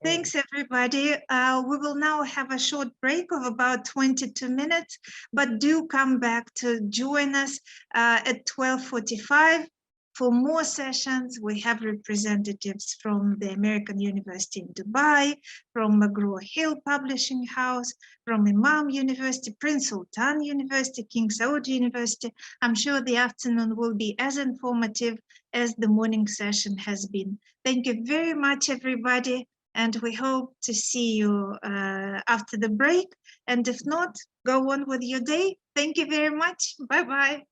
Thanks, everybody. We will now have a short break of about 22 minutes, but do come back to join us at 12:45. For more sessions, we have representatives from the American University in Dubai, from McGraw-Hill Publishing House, from Imam University, Prince Sultan University, King Saud University. I'm sure the afternoon will be as informative as the morning session has been. Thank you very much, everybody, and we hope to see you after the break. And if not, go on with your day. Thank you very much. Bye-bye.